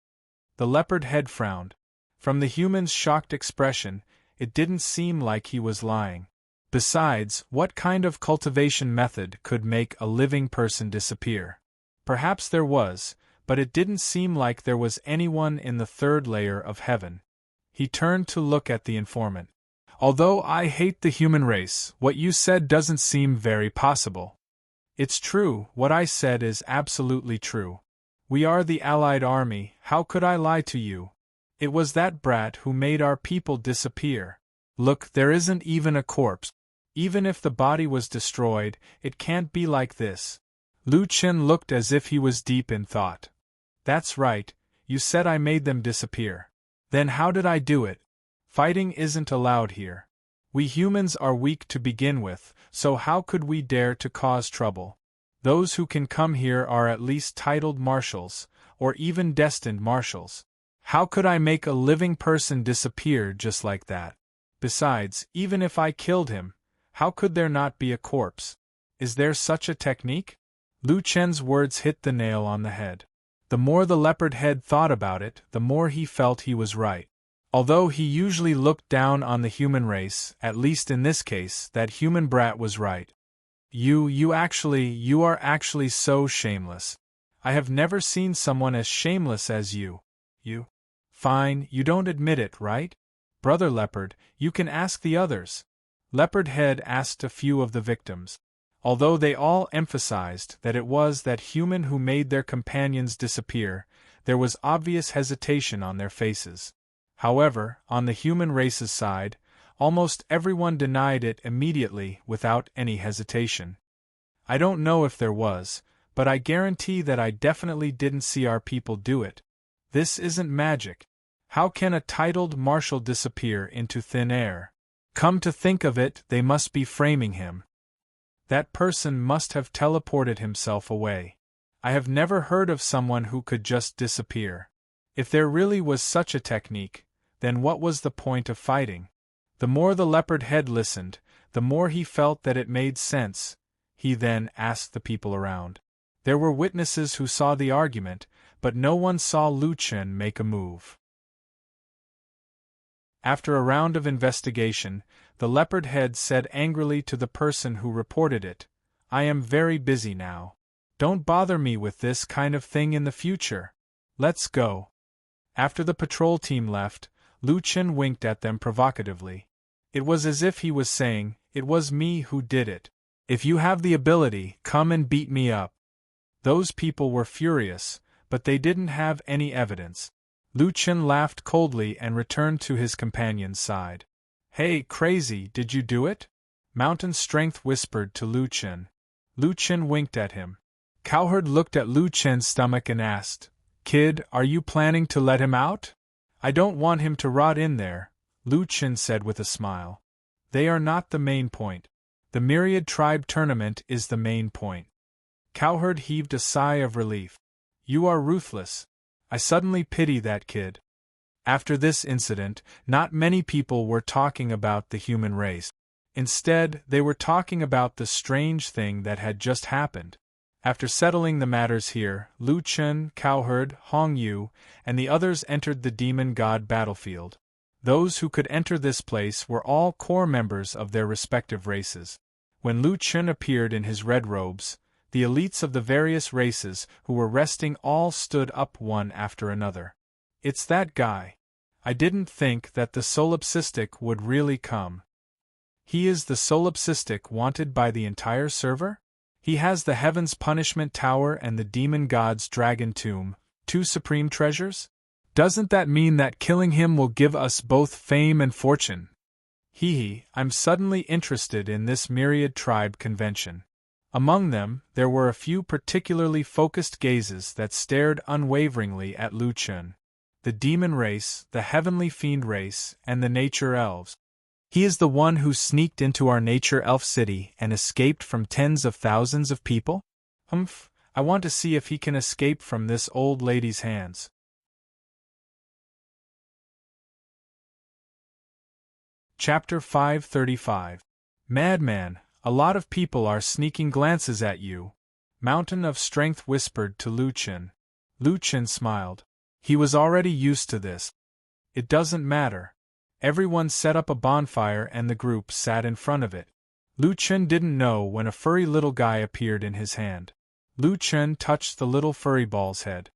The leopard head frowned. From the human's shocked expression, it didn't seem like he was lying. Besides, what kind of cultivation method could make a living person disappear? Perhaps there was, but it didn't seem like there was anyone in the third layer of heaven. He turned to look at the informant. Although I hate the human race, what you said doesn't seem very possible. It's true, what I said is absolutely true. We are the Allied Army, how could I lie to you? It was that brat who made our people disappear. Look, there isn't even a corpse. Even if the body was destroyed, it can't be like this. Lu Chen looked as if he was deep in thought. That's right, you said I made them disappear. Then how did I do it? Fighting isn't allowed here. We humans are weak to begin with, so how could we dare to cause trouble? Those who can come here are at least titled marshals, or even destined marshals. How could I make a living person disappear just like that? Besides, even if I killed him, how could there not be a corpse? Is there such a technique? Lu Chen's words hit the nail on the head. The more the leopard head thought about it, the more he felt he was right. Although he usually looked down on the human race, at least in this case, that human brat was right. You are actually so shameless. I have never seen someone as shameless as you. You? Fine, you don't admit it, right? Brother Leopard, you can ask the others. Leopard Head asked a few of the victims. Although they all emphasized that it was that human who made their companions disappear, there was obvious hesitation on their faces. However, on the human race's side, almost everyone denied it immediately without any hesitation. I don't know if there was, but I guarantee that I definitely didn't see our people do it. This isn't magic. How can a titled marshal disappear into thin air? Come to think of it, they must be framing him. That person must have teleported himself away. I have never heard of someone who could just disappear. If there really was such a technique, then what was the point of fighting? The more the leopard head listened, the more he felt that it made sense. He then asked the people around. There were witnesses who saw the argument, but no one saw Lu Chen make a move. After a round of investigation, the leopard head said angrily to the person who reported it, "I am very busy now. Don't bother me with this kind of thing in the future. Let's go." After the patrol team left, Lu Chen winked at them provocatively. It was as if he was saying, "It was me who did it. If you have the ability, come and beat me up." Those people were furious, but they didn't have any evidence. Lu Chen laughed coldly and returned to his companion's side. "Hey, crazy, did you do it?" Mountain Strength whispered to Lu Chen. Lu Chen winked at him. Cowherd looked at Lu Chen's stomach and asked, "Kid, are you planning to let him out?" "I don't want him to rot in there," Lu Chen said with a smile. "They are not the main point. The Myriad Tribe tournament is the main point." Cowherd heaved a sigh of relief. "You are ruthless. I suddenly pity that kid." After this incident, not many people were talking about the human race. Instead, they were talking about the strange thing that had just happened. After settling the matters here, Lu Chen, Cowherd, Hong Yu, and the others entered the demon god battlefield. Those who could enter this place were all core members of their respective races. When Lu Chen appeared in his red robes, the elites of the various races who were resting all stood up one after another. "It's that guy. I didn't think that the solipsistic would really come. He is the solipsistic wanted by the entire server? He has the Heaven's Punishment Tower and the Demon God's Dragon Tomb, two supreme treasures? Doesn't that mean that killing him will give us both fame and fortune? Hee, I'm suddenly interested in this Myriad Tribe convention." Among them, there were a few particularly focused gazes that stared unwaveringly at Lu Chen. The demon race, the heavenly fiend race, and the nature elves. "He is the one who sneaked into our nature elf city and escaped from tens of thousands of people? Humph, I want to see if he can escape from this old lady's hands." Chapter 535. "Madman, a lot of people are sneaking glances at you," Mountain of Strength whispered to Lu Chen. Lu Chen smiled. He was already used to this. It doesn't matter. Everyone set up a bonfire and the group sat in front of it. Lu Chen didn't know when a furry little guy appeared in his hand. Lu Chen touched the little furry ball's head.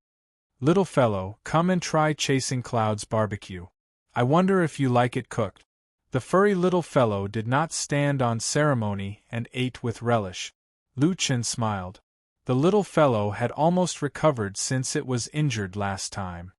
"Little fellow, come and try chasing Cloud's barbecue. I wonder if you like it cooked." The furry little fellow did not stand on ceremony and ate with relish. Lu Chen smiled. The little fellow had almost recovered since it was injured last time.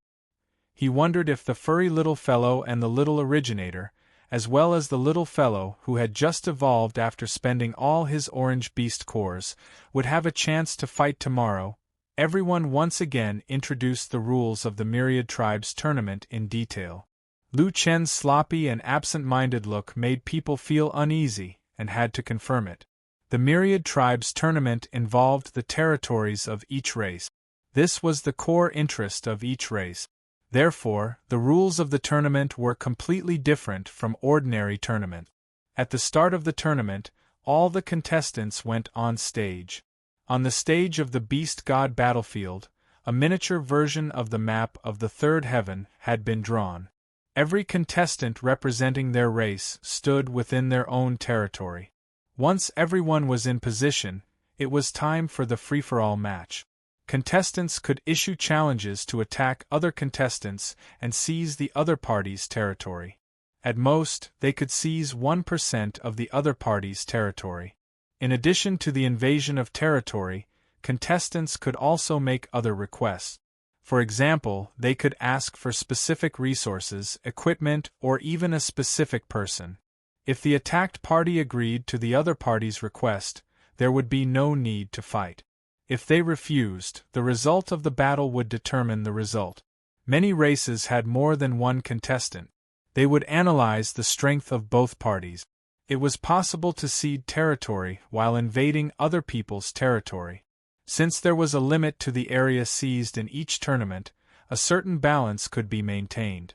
He wondered if the furry little fellow and the little originator, as well as the little fellow who had just evolved after spending all his orange beast cores, would have a chance to fight tomorrow. Everyone once again introduced the rules of the Myriad Tribes tournament in detail. Lu Chen's sloppy and absent-minded look made people feel uneasy, and had to confirm it. The Myriad Tribes tournament involved the territories of each race. This was the core interest of each race. Therefore, the rules of the tournament were completely different from ordinary tournament. At the start of the tournament, all the contestants went on stage. On the stage of the Beast God battlefield, a miniature version of the map of the Third Heaven had been drawn. Every contestant representing their race stood within their own territory. Once everyone was in position, it was time for the free-for-all match. Contestants could issue challenges to attack other contestants and seize the other party's territory. At most, they could seize 1% of the other party's territory. In addition to the invasion of territory, contestants could also make other requests. For example, they could ask for specific resources, equipment, or even a specific person. If the attacked party agreed to the other party's request, there would be no need to fight. If they refused, the result of the battle would determine the result. Many races had more than one contestant. They would analyze the strength of both parties. It was possible to cede territory while invading other people's territory. Since there was a limit to the area seized in each tournament, a certain balance could be maintained.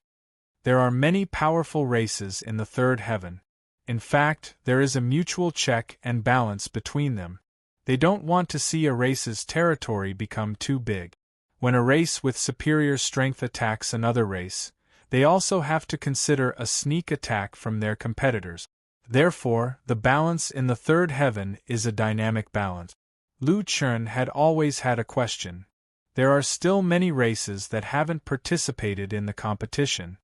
There are many powerful races in the Third Heaven. In fact, there is a mutual check and balance between them. They don't want to see a race's territory become too big. When a race with superior strength attacks another race, They also have to consider a sneak attack from their competitors. Therefore, the balance in the third heaven is a dynamic balance. Lu Chen had always had a question. There are still many races that haven't participated in the competition.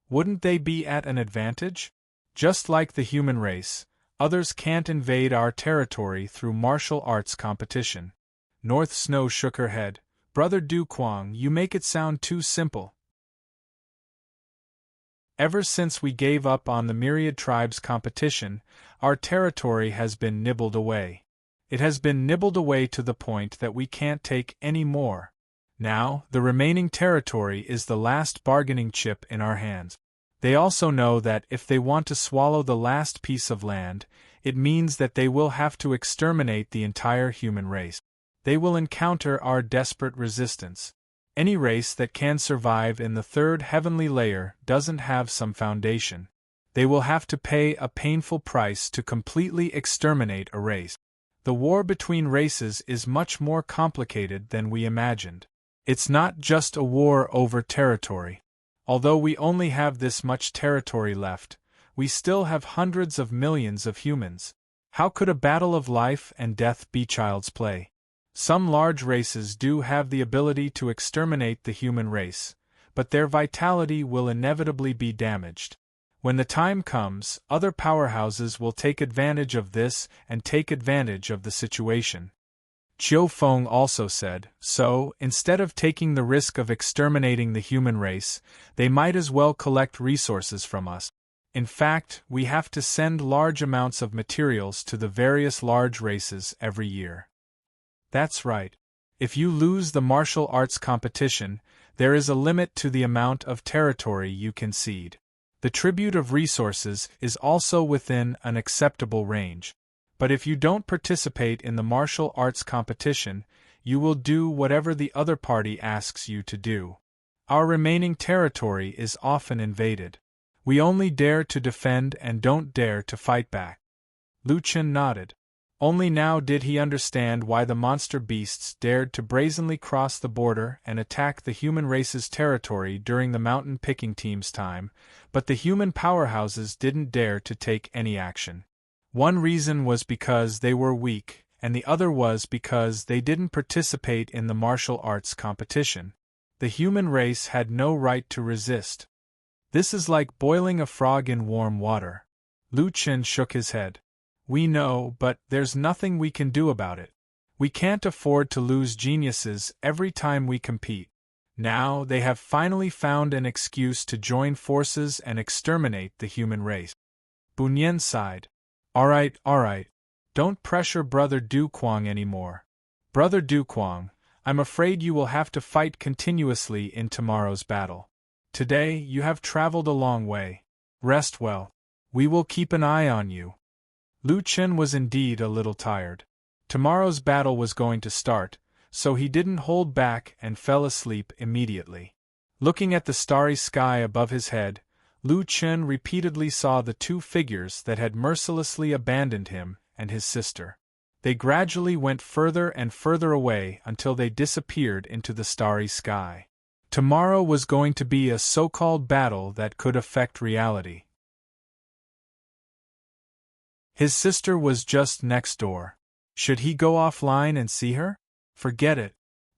Wouldn't they be at an advantage? Just like the human race, others can't invade our territory through martial arts competition. North Snow shook her head. Brother Du Kuang, you make it sound too simple. Ever since we gave up on the myriad tribes competition, our territory has been nibbled away. It has been nibbled away to the point that we can't take any more. Now, the remaining territory is the last bargaining chip in our hands. They also know that if they want to swallow the last piece of land, it means that they will have to exterminate the entire human race. They will encounter our desperate resistance. Any race that can survive in the third heavenly layer doesn't have some foundation. They will have to pay a painful price to completely exterminate a race. The war between races is much more complicated than we imagined. It's not just a war over territory. Although we only have this much territory left, we still have hundreds of millions of humans. How could a battle of life and death be child's play? Some large races do have the ability to exterminate the human race, but their vitality will inevitably be damaged. When the time comes, other powerhouses will take advantage of this and take advantage of the situation. Chiu Feng also said, so, instead of taking the risk of exterminating the human race, they might as well collect resources from us. In fact, we have to send large amounts of materials to the various large races every year. That's right. If you lose the martial arts competition, there is a limit to the amount of territory you can cede. The tribute of resources is also within an acceptable range. But if you don't participate in the martial arts competition, you will do whatever the other party asks you to do. Our remaining territory is often invaded. We only dare to defend and don't dare to fight back. Lu Chen nodded. Only now did he understand why the monster beasts dared to brazenly cross the border and attack the human race's territory during the mountain picking team's time, but the human powerhouses didn't dare to take any action. One reason was because they were weak, and the other was because they didn't participate in the martial arts competition. The human race had no right to resist. This is like boiling a frog in warm water. Lu Chen shook his head. We know, but there's nothing we can do about it. We can't afford to lose geniuses every time we compete. Now they have finally found an excuse to join forces and exterminate the human race. Bunyan sighed. All right. Don't pressure Brother Du Kuang anymore. Brother Du Kuang, I'm afraid you will have to fight continuously in tomorrow's battle. Today you have traveled a long way. Rest well. We will keep an eye on you. Lu Chen was indeed a little tired. Tomorrow's battle was going to start, so he didn't hold back and fell asleep immediately. Looking at the starry sky above his head, Lu Chen repeatedly saw the two figures that had mercilessly abandoned him and his sister. They gradually went further and further away until they disappeared into the starry sky. Tomorrow was going to be a so-called battle that could affect reality. His sister was just next door. Should he go offline and see her? Forget it.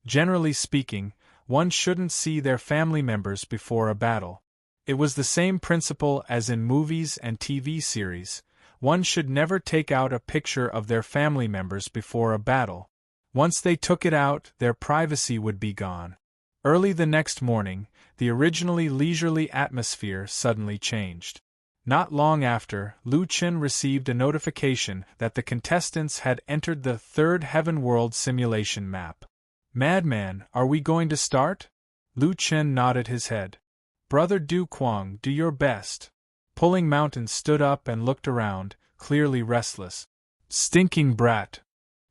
Generally speaking, one shouldn't see their family members before a battle. It was the same principle as in movies and TV series. One should never take out a picture of their family members before a battle. Once they took it out, their privacy would be gone. Early the next morning, the originally leisurely atmosphere suddenly changed. Not long after, Lu Chen received a notification that the contestants had entered the third Heaven World simulation map. Madman, are we going to start? Lu Chen nodded his head. Brother Du Kuang, do your best. Pulling Mountain stood up and looked around, clearly restless. Stinking brat.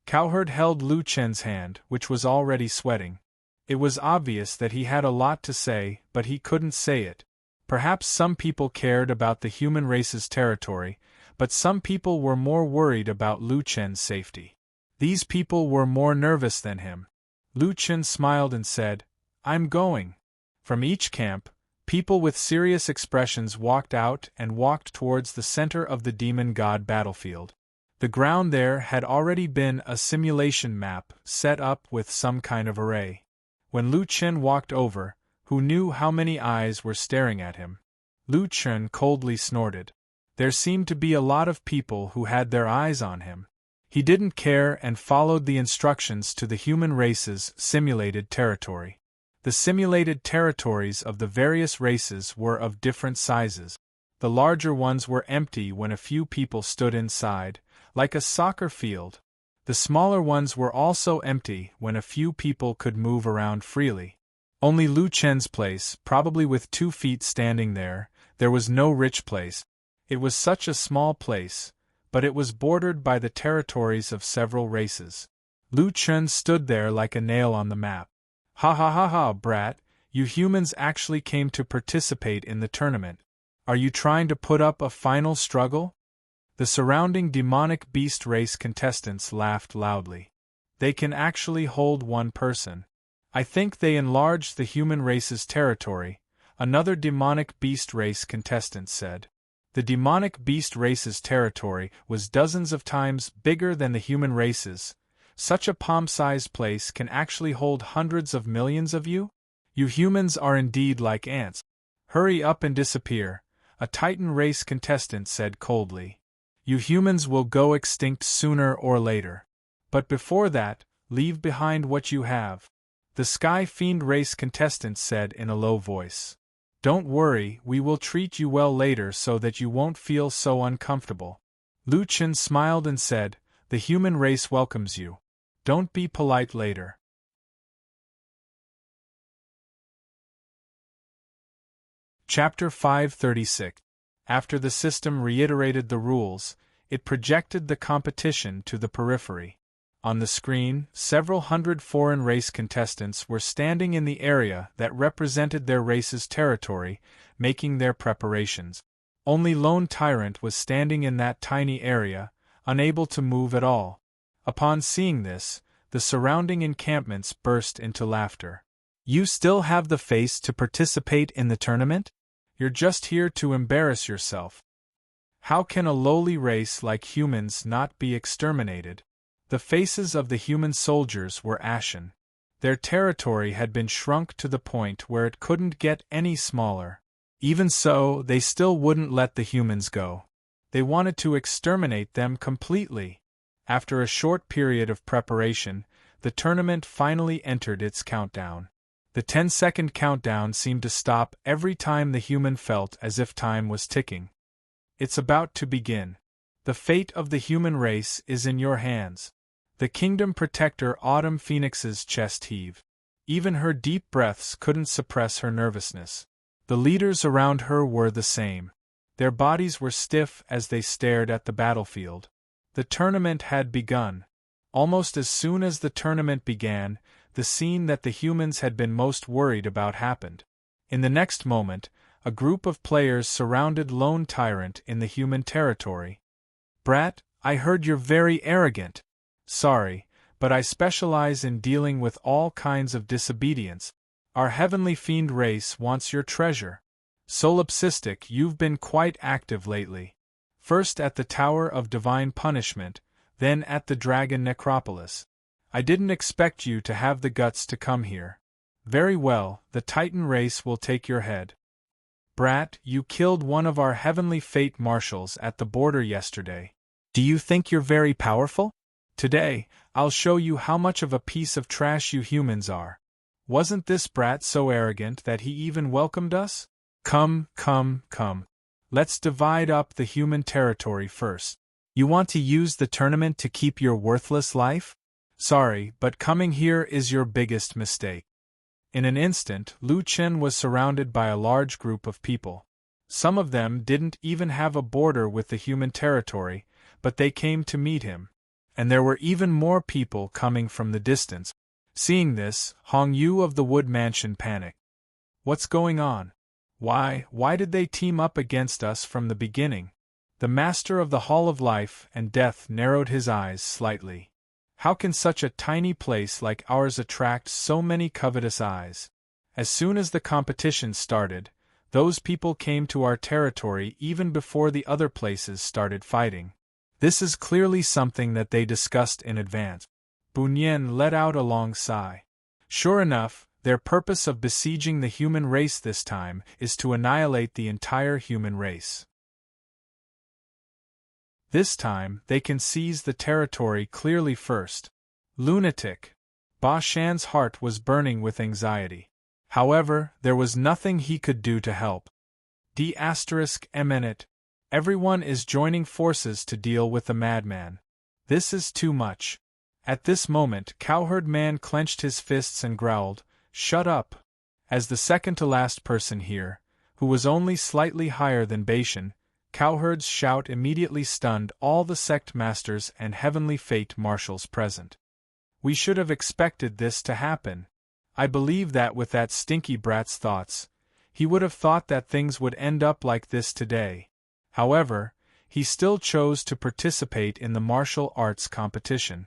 Cowherd held Lu Chen's hand, which was already sweating. It was obvious that he had a lot to say, but he couldn't say it. Perhaps some people cared about the human race's territory, but some people were more worried about Lu Chen's safety. These people were more nervous than him. Lu Chen smiled and said, I'm going. From each camp, People with serious expressions walked out and walked towards the center of the demon god battlefield. The ground there had already been a simulation map set up with some kind of array. When Lu Chen walked over, who knew how many eyes were staring at him? Lu Chen coldly snorted. There seemed to be a lot of people who had their eyes on him. He didn't care and followed the instructions to the human race's simulated territory. The simulated territories of the various races were of different sizes. The larger ones were empty when a few people stood inside, like a soccer field. The smaller ones were also empty when a few people could move around freely. Only Lu Chen's place, probably with 2 feet standing there was no rich place. It was such a small place, but it was bordered by the territories of several races. Lu Chen stood there like a nail on the map. Ha ha ha ha, brat, you humans actually came to participate in the tournament. Are you trying to put up a final struggle? The surrounding demonic beast race contestants laughed loudly. They can actually hold one person. I think they enlarged the human race's territory, another demonic beast race contestant said. The demonic beast race's territory was dozens of times bigger than the human race's. Such a palm-sized place can actually hold hundreds of millions of you? You humans are indeed like ants. Hurry up and disappear, a Titan race contestant said coldly. You humans will go extinct sooner or later. But before that, leave behind what you have. The Sky Fiend race contestant said in a low voice. Don't worry, we will treat you well later so that you won't feel so uncomfortable. Lu Chen smiled and said, the human race welcomes you. Don't be polite later. Chapter 536. After the system reiterated the rules, it projected the competition to the periphery. On the screen, several hundred foreign race contestants were standing in the area that represented their race's territory, making their preparations. Only Lone Tyrant was standing in that tiny area, unable to move at all. Upon seeing this, the surrounding encampments burst into laughter. You still have the face to participate in the tournament? You're just here to embarrass yourself. How can a lowly race like humans not be exterminated? The faces of the human soldiers were ashen. Their territory had been shrunk to the point where it couldn't get any smaller. Even so, they still wouldn't let the humans go. They wanted to exterminate them completely. After a short period of preparation, the tournament finally entered its countdown. The 10-second countdown seemed to stop every time the human felt as if time was ticking. It's about to begin. The fate of the human race is in your hands. The Kingdom Protector Autumn Phoenix's chest heaved. Even her deep breaths couldn't suppress her nervousness. The leaders around her were the same. Their bodies were stiff as they stared at the battlefield. The tournament had begun. Almost as soon as the tournament began, the scene that the humans had been most worried about happened. In the next moment, a group of players surrounded Lone Tyrant in the human territory. Brat, I heard you're very arrogant. Sorry, but I specialize in dealing with all kinds of disobedience. Our heavenly fiend race wants your treasure. Solipsistic, you've been quite active lately. First at the Tower of Divine Punishment, then at the Dragon Necropolis. I didn't expect you to have the guts to come here. Very well, the Titan race will take your head. Brat, you killed one of our heavenly fate marshals at the border yesterday. Do you think you're very powerful? Today, I'll show you how much of a piece of trash you humans are. Wasn't this brat so arrogant that he even welcomed us? Come. Let's divide up the human territory first. You want to use the tournament to keep your worthless life? Sorry, but coming here is your biggest mistake. In an instant, Lu Chen was surrounded by a large group of people. Some of them didn't even have a border with the human territory, but they came to meet him. And there were even more people coming from the distance. Seeing this, Hong Yu of the Wood Mansion panicked. What's going on? Why did they team up against us from the beginning? The Master of the Hall of Life and Death narrowed his eyes slightly. How can such a tiny place like ours attract so many covetous eyes? As soon as the competition started, Those people came to our territory even before the other places started fighting. This is clearly something that they discussed in advance. Bunyan let out a long sigh. Sure enough, their purpose of besieging the human race this time is to annihilate the entire human race. This time, they can seize the territory clearly first. Lunatic! Ba Shan's heart was burning with anxiety. However, there was nothing he could do to help. D*MN. Everyone is joining forces to deal with the madman. This is too much. At this moment, Cowherd Man clenched his fists and growled, "Shut up!" As the second-to-last person here, who was only slightly higher than Bashan, Cowherd's shout immediately stunned all the sect masters and heavenly fate marshals present. We should have expected this to happen. I believe that with that stinky brat's thoughts, he would have thought that things would end up like this today. However, he still chose to participate in the martial arts competition.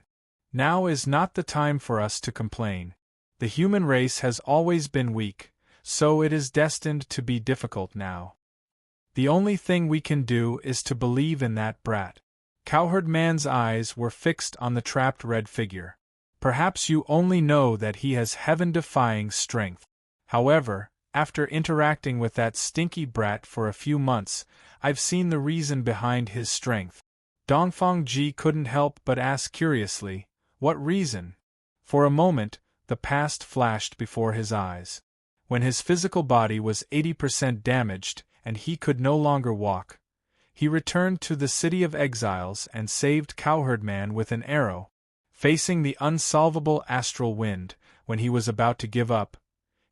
Now is not the time for us to complain. The human race has always been weak, so it is destined to be difficult now. The only thing we can do is to believe in that brat. Cowherd Man's eyes were fixed on the trapped red figure. Perhaps you only know that he has heaven-defying strength. However, after interacting with that stinky brat for a few months, I've seen the reason behind his strength. Dongfang Ji couldn't help but ask curiously, what reason? For a moment, the past flashed before his eyes. When his physical body was 80% damaged, and he could no longer walk, he returned to the city of exiles and saved Cowherd Man with an arrow. Facing the unsolvable astral wind, when he was about to give up,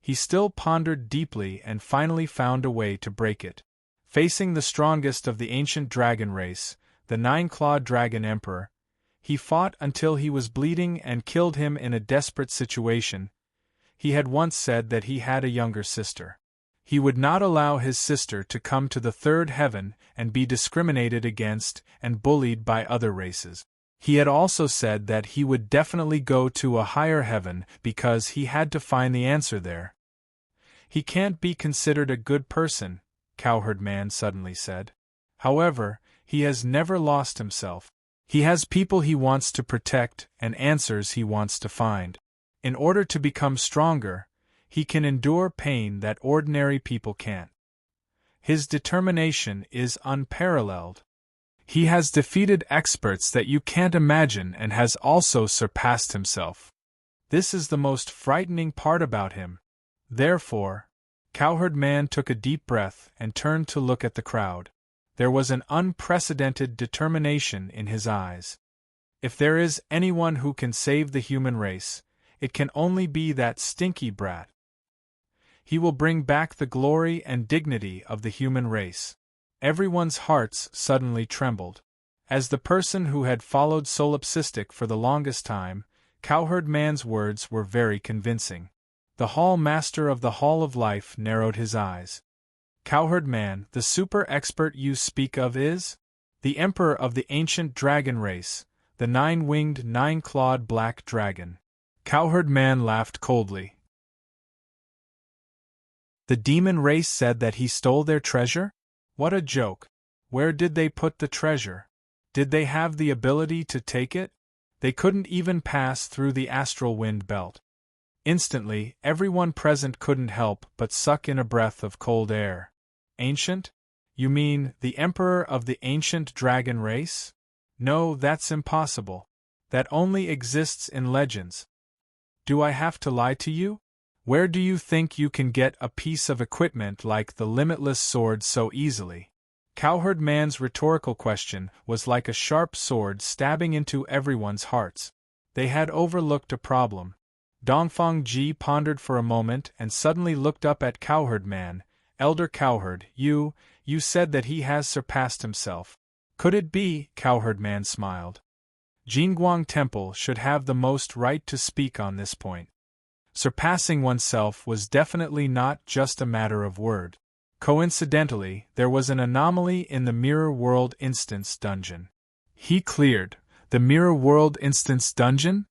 he still pondered deeply and finally found a way to break it. Facing the strongest of the ancient dragon race, the nine-clawed dragon emperor, he fought until he was bleeding and killed him in a desperate situation. He had once said that he had a younger sister. He would not allow his sister to come to the third heaven and be discriminated against and bullied by other races. He had also said that he would definitely go to a higher heaven because he had to find the answer there. He can't be considered a good person, Cowherd Man suddenly said. However, he has never lost himself. He has people he wants to protect and answers he wants to find. In order to become stronger, he can endure pain that ordinary people can't. His determination is unparalleled. He has defeated experts that you can't imagine and has also surpassed himself. This is the most frightening part about him. Therefore, Cowherd Man took a deep breath and turned to look at the crowd. There was an unprecedented determination in his eyes. If there is anyone who can save the human race, it can only be that stinky brat. He will bring back the glory and dignity of the human race. Everyone's hearts suddenly trembled. As the person who had followed Solipsistic for the longest time, Cowherd Man's words were very convincing. The Hall Master of the Hall of Life narrowed his eyes. Cowherd Man, the super expert you speak of is? The Emperor of the ancient dragon race, the nine-winged, nine-clawed black dragon. Cowherd Man laughed coldly. The demon race said that he stole their treasure? What a joke. Where did they put the treasure? Did they have the ability to take it? They couldn't even pass through the astral wind belt. Instantly, everyone present couldn't help but suck in a breath of cold air. Ancient? You mean the Emperor of the ancient dragon race? No, that's impossible. That only exists in legends. Do I have to lie to you? Where do you think you can get a piece of equipment like the limitless sword so easily? Cowherd Man's rhetorical question was like a sharp sword stabbing into everyone's hearts. They had overlooked a problem. Dongfang Ji pondered for a moment and suddenly looked up at Cowherd Man. Elder Cowherd, you said that he has surpassed himself. Could it be? Cowherd Man smiled. Jingguang Temple should have the most right to speak on this point. Surpassing oneself was definitely not just a matter of word. Coincidentally, there was an anomaly in the Mirror World Instance Dungeon. He cleared. The Mirror World Instance Dungeon?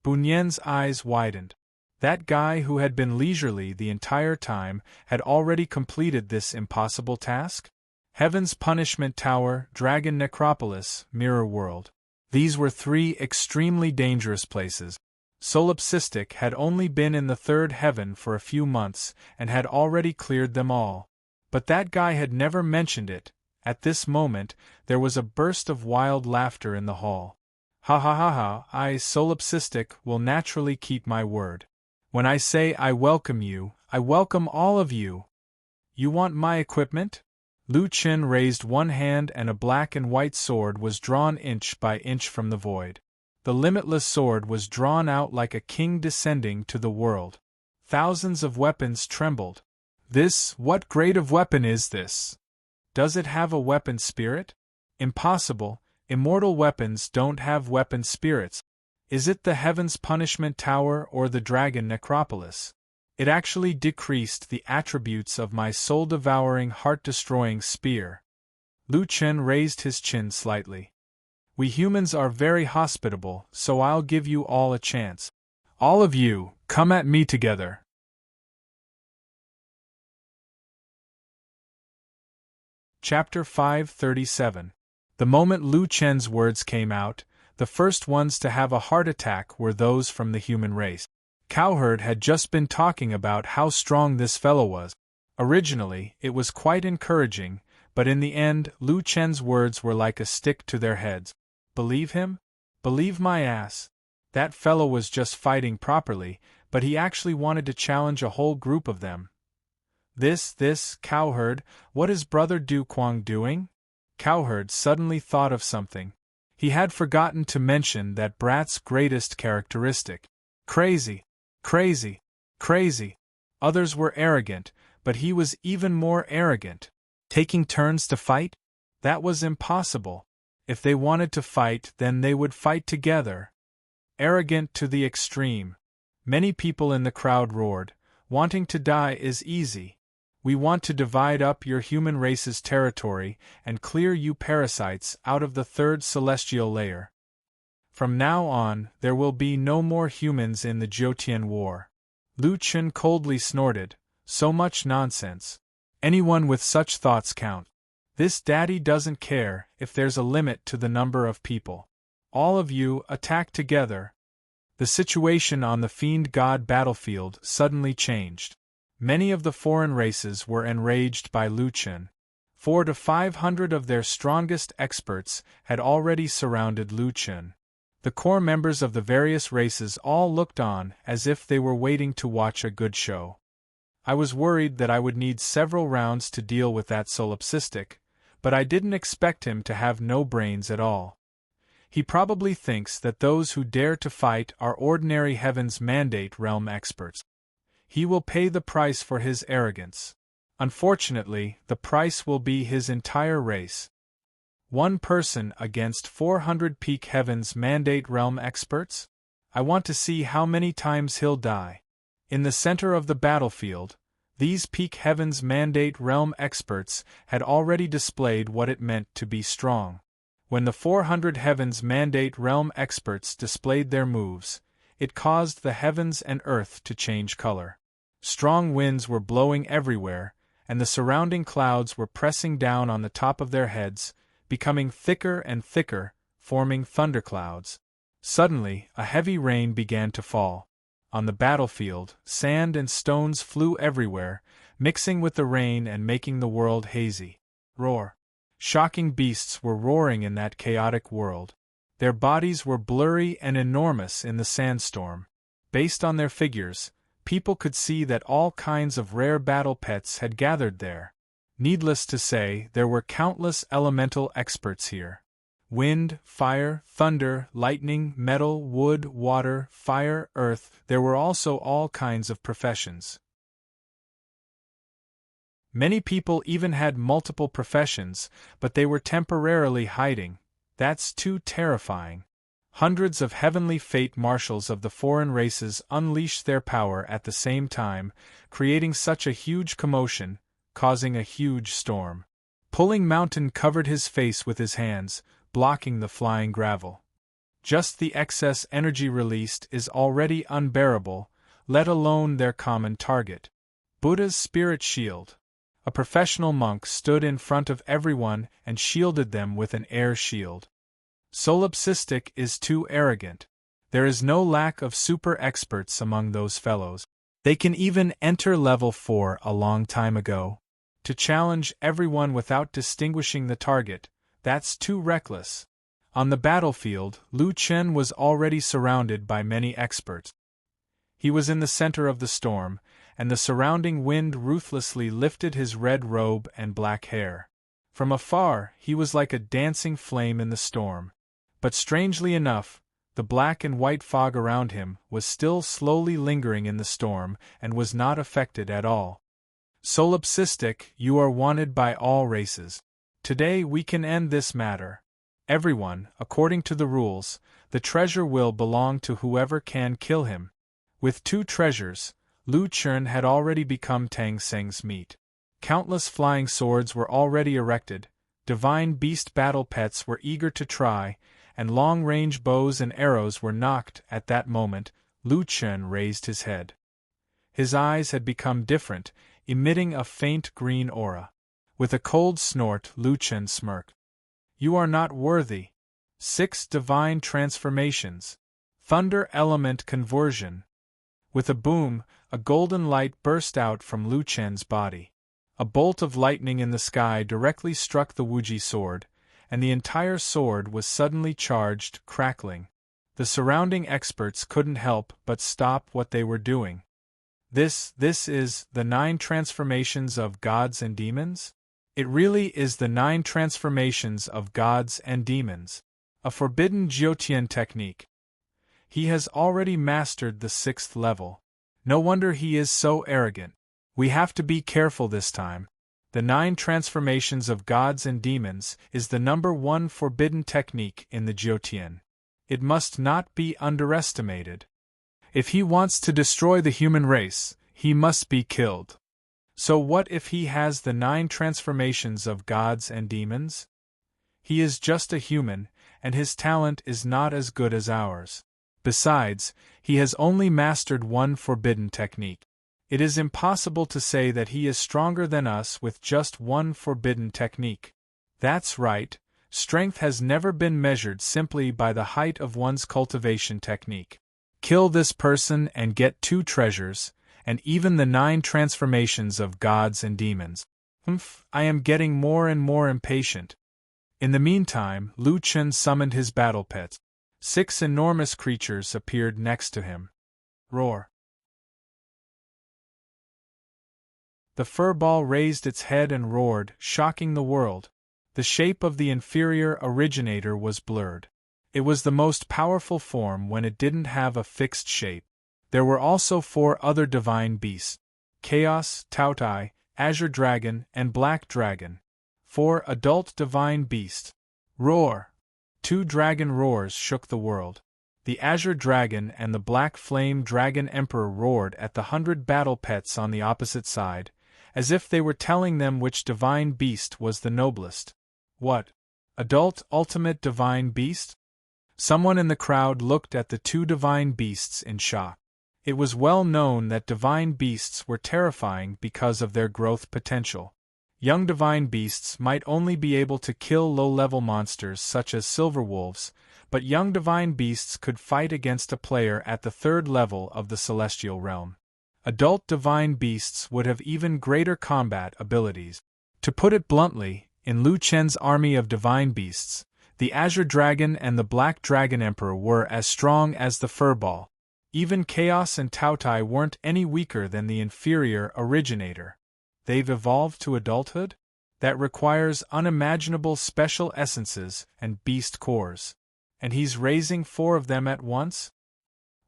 Bunyan's eyes widened. That guy who had been leisurely the entire time had already completed this impossible task? Heaven's Punishment Tower, Dragon Necropolis, Mirror World. These were three extremely dangerous places. Solipsistic had only been in the third heaven for a few months and had already cleared them all. But that guy had never mentioned it. At this moment, there was a burst of wild laughter in the hall. Ha ha ha ha, I, Solipsistic, will naturally keep my word. When I say I welcome you, I welcome all of you. You want my equipment? Lu Chen raised one hand and a black and white sword was drawn inch by inch from the void. The limitless sword was drawn out like a king descending to the world. Thousands of weapons trembled. What grade of weapon is this? Does it have a weapon spirit? Impossible, immortal weapons don't have weapon spirits. Is it the Heaven's Punishment Tower or the Dragon Necropolis? It actually decreased the attributes of my soul-devouring, heart-destroying spear. Lu Chen raised his chin slightly. We humans are very hospitable, so I'll give you all a chance. All of you, come at me together. Chapter 537. The moment Lu Chen's words came out, the first ones to have a heart attack were those from the human race. Cowherd had just been talking about how strong this fellow was. Originally, it was quite encouraging, but in the end, Lu Chen's words were like a stick to their heads. Believe him? Believe my ass. That fellow was just fighting properly, but he actually wanted to challenge a whole group of them. Cowherd, what is Brother Du Quang doing? Cowherd suddenly thought of something. He had forgotten to mention that brat's greatest characteristic. Crazy. Crazy. Crazy. Others were arrogant, but he was even more arrogant. Taking turns to fight? That was impossible. If they wanted to fight, then they would fight together. Arrogant to the extreme. Many people in the crowd roared, wanting to die is easy. We want to divide up your human race's territory and clear you parasites out of the third celestial layer. From now on, there will be no more humans in the Jiutian War. Lu Chen coldly snorted, so much nonsense. Anyone with such thoughts count. This daddy doesn't care if there's a limit to the number of people. All of you attack together. The situation on the Fiend God battlefield suddenly changed. Many of the foreign races were enraged by Lu Chen. 400 to 500 of their strongest experts had already surrounded Lu Chen. The core members of the various races all looked on as if they were waiting to watch a good show. I was worried that I would need several rounds to deal with that solipsistic, but I didn't expect him to have no brains at all. He probably thinks that those who dare to fight are ordinary Heaven's Mandate Realm experts. He will pay the price for his arrogance. Unfortunately, the price will be his entire race. One person against 400 peak Heaven's Mandate Realm experts? I want to see how many times he'll die. In the center of the battlefield, these peak Heaven's Mandate Realm experts had already displayed what it meant to be strong. When the 400 Heaven's Mandate Realm experts displayed their moves, it caused the heavens and earth to change color. Strong winds were blowing everywhere, and the surrounding clouds were pressing down on the top of their heads, becoming thicker and thicker, forming thunderclouds. Suddenly, a heavy rain began to fall. On the battlefield, sand and stones flew everywhere, mixing with the rain and making the world hazy. Roar! Shocking beasts were roaring in that chaotic world. Their bodies were blurry and enormous in the sandstorm. Based on their figures, people could see that all kinds of rare battle pets had gathered there. Needless to say, there were countless elemental experts here. Wind, fire, thunder, lightning, metal, wood, water, fire, earth, there were also all kinds of professions. Many people even had multiple professions, but they were temporarily hiding. That's too terrifying. Hundreds of heavenly fate marshals of the foreign races unleashed their power at the same time, creating such a huge commotion, causing a huge storm. Pulling Mountain covered his face with his hands, blocking the flying gravel. Just the excess energy released is already unbearable. let alone their common target. Buddha's spirit shield. A professional monk stood in front of everyone and shielded them with an air shield. Solipsistic is too arrogant. There is no lack of super experts among those fellows. They can even enter level 4 a long time ago. To challenge everyone without distinguishing the target, that's too reckless. On the battlefield, Lu Chen was already surrounded by many experts. He was in the center of the storm, and the surrounding wind ruthlessly lifted his red robe and black hair. From afar, he was like a dancing flame in the storm. But strangely enough, the black and white fog around him was still slowly lingering in the storm and was not affected at all. Solipsistic, you are wanted by all races. Today we can end this matter. Everyone, according to the rules, the treasure will belong to whoever can kill him. With 2 treasures, Lu Chen had already become Tang Seng's meat. Countless flying swords were already erected, divine beast battle pets were eager to try, and long-range bows and arrows were nocked. At that moment, Lu Chen raised his head. His eyes had become different, emitting a faint green aura. With a cold snort, Lu Chen smirked. You are not worthy. 6 divine transformations. Thunder element conversion. With a boom, a golden light burst out from Lu Chen's body. A bolt of lightning in the sky directly struck the Wuji sword, and the entire sword was suddenly charged, crackling. The surrounding experts couldn't help but stop what they were doing. This is the 9 transformations of gods and demons? It really is the 9 transformations of gods and demons. A forbidden Jiutian technique. He has already mastered the 6th level. No wonder he is so arrogant. We have to be careful this time. The 9 transformations of gods and demons is the number 1 forbidden technique in the Jiutian. It must not be underestimated. If he wants to destroy the human race, he must be killed. So what if he has the 9 transformations of gods and demons? He is just a human, and his talent is not as good as ours. Besides, he has only mastered 1 forbidden technique. It is impossible to say that he is stronger than us with just 1 forbidden technique. That's right, strength has never been measured simply by the height of one's cultivation technique. Kill this person and get 2 treasures, and even the 9 transformations of gods and demons. I am getting more and more impatient. In the meantime, Lu Chen summoned his battle pets. 6 enormous creatures appeared next to him. Roar. The furball raised its head and roared, shocking the world. The shape of the inferior originator was blurred. It was the most powerful form when it didn't have a fixed shape. There were also 4 other divine beasts: Chaos, Taotai, Azure Dragon, and Black Dragon. 4 adult divine beasts. Roar! 2 dragon roars shook the world. The Azure Dragon and the Black Flame Dragon Emperor roared at the 100 battle pets on the opposite side, as if they were telling them which divine beast was the noblest. What? Adult ultimate divine beast? Someone in the crowd looked at the 2 divine beasts in shock. It was well known that divine beasts were terrifying because of their growth potential. Young divine beasts might only be able to kill low-level monsters such as silver wolves, but young divine beasts could fight against a player at the 3rd level of the celestial realm. Adult divine beasts would have even greater combat abilities. To put it bluntly, in Lu Chen's army of divine beasts, the Azure Dragon and the Black Dragon Emperor were as strong as the furball. Even Chaos and Taotai weren't any weaker than the inferior originator. They've evolved to adulthood? That requires unimaginable special essences and beast cores. And he's raising 4 of them at once?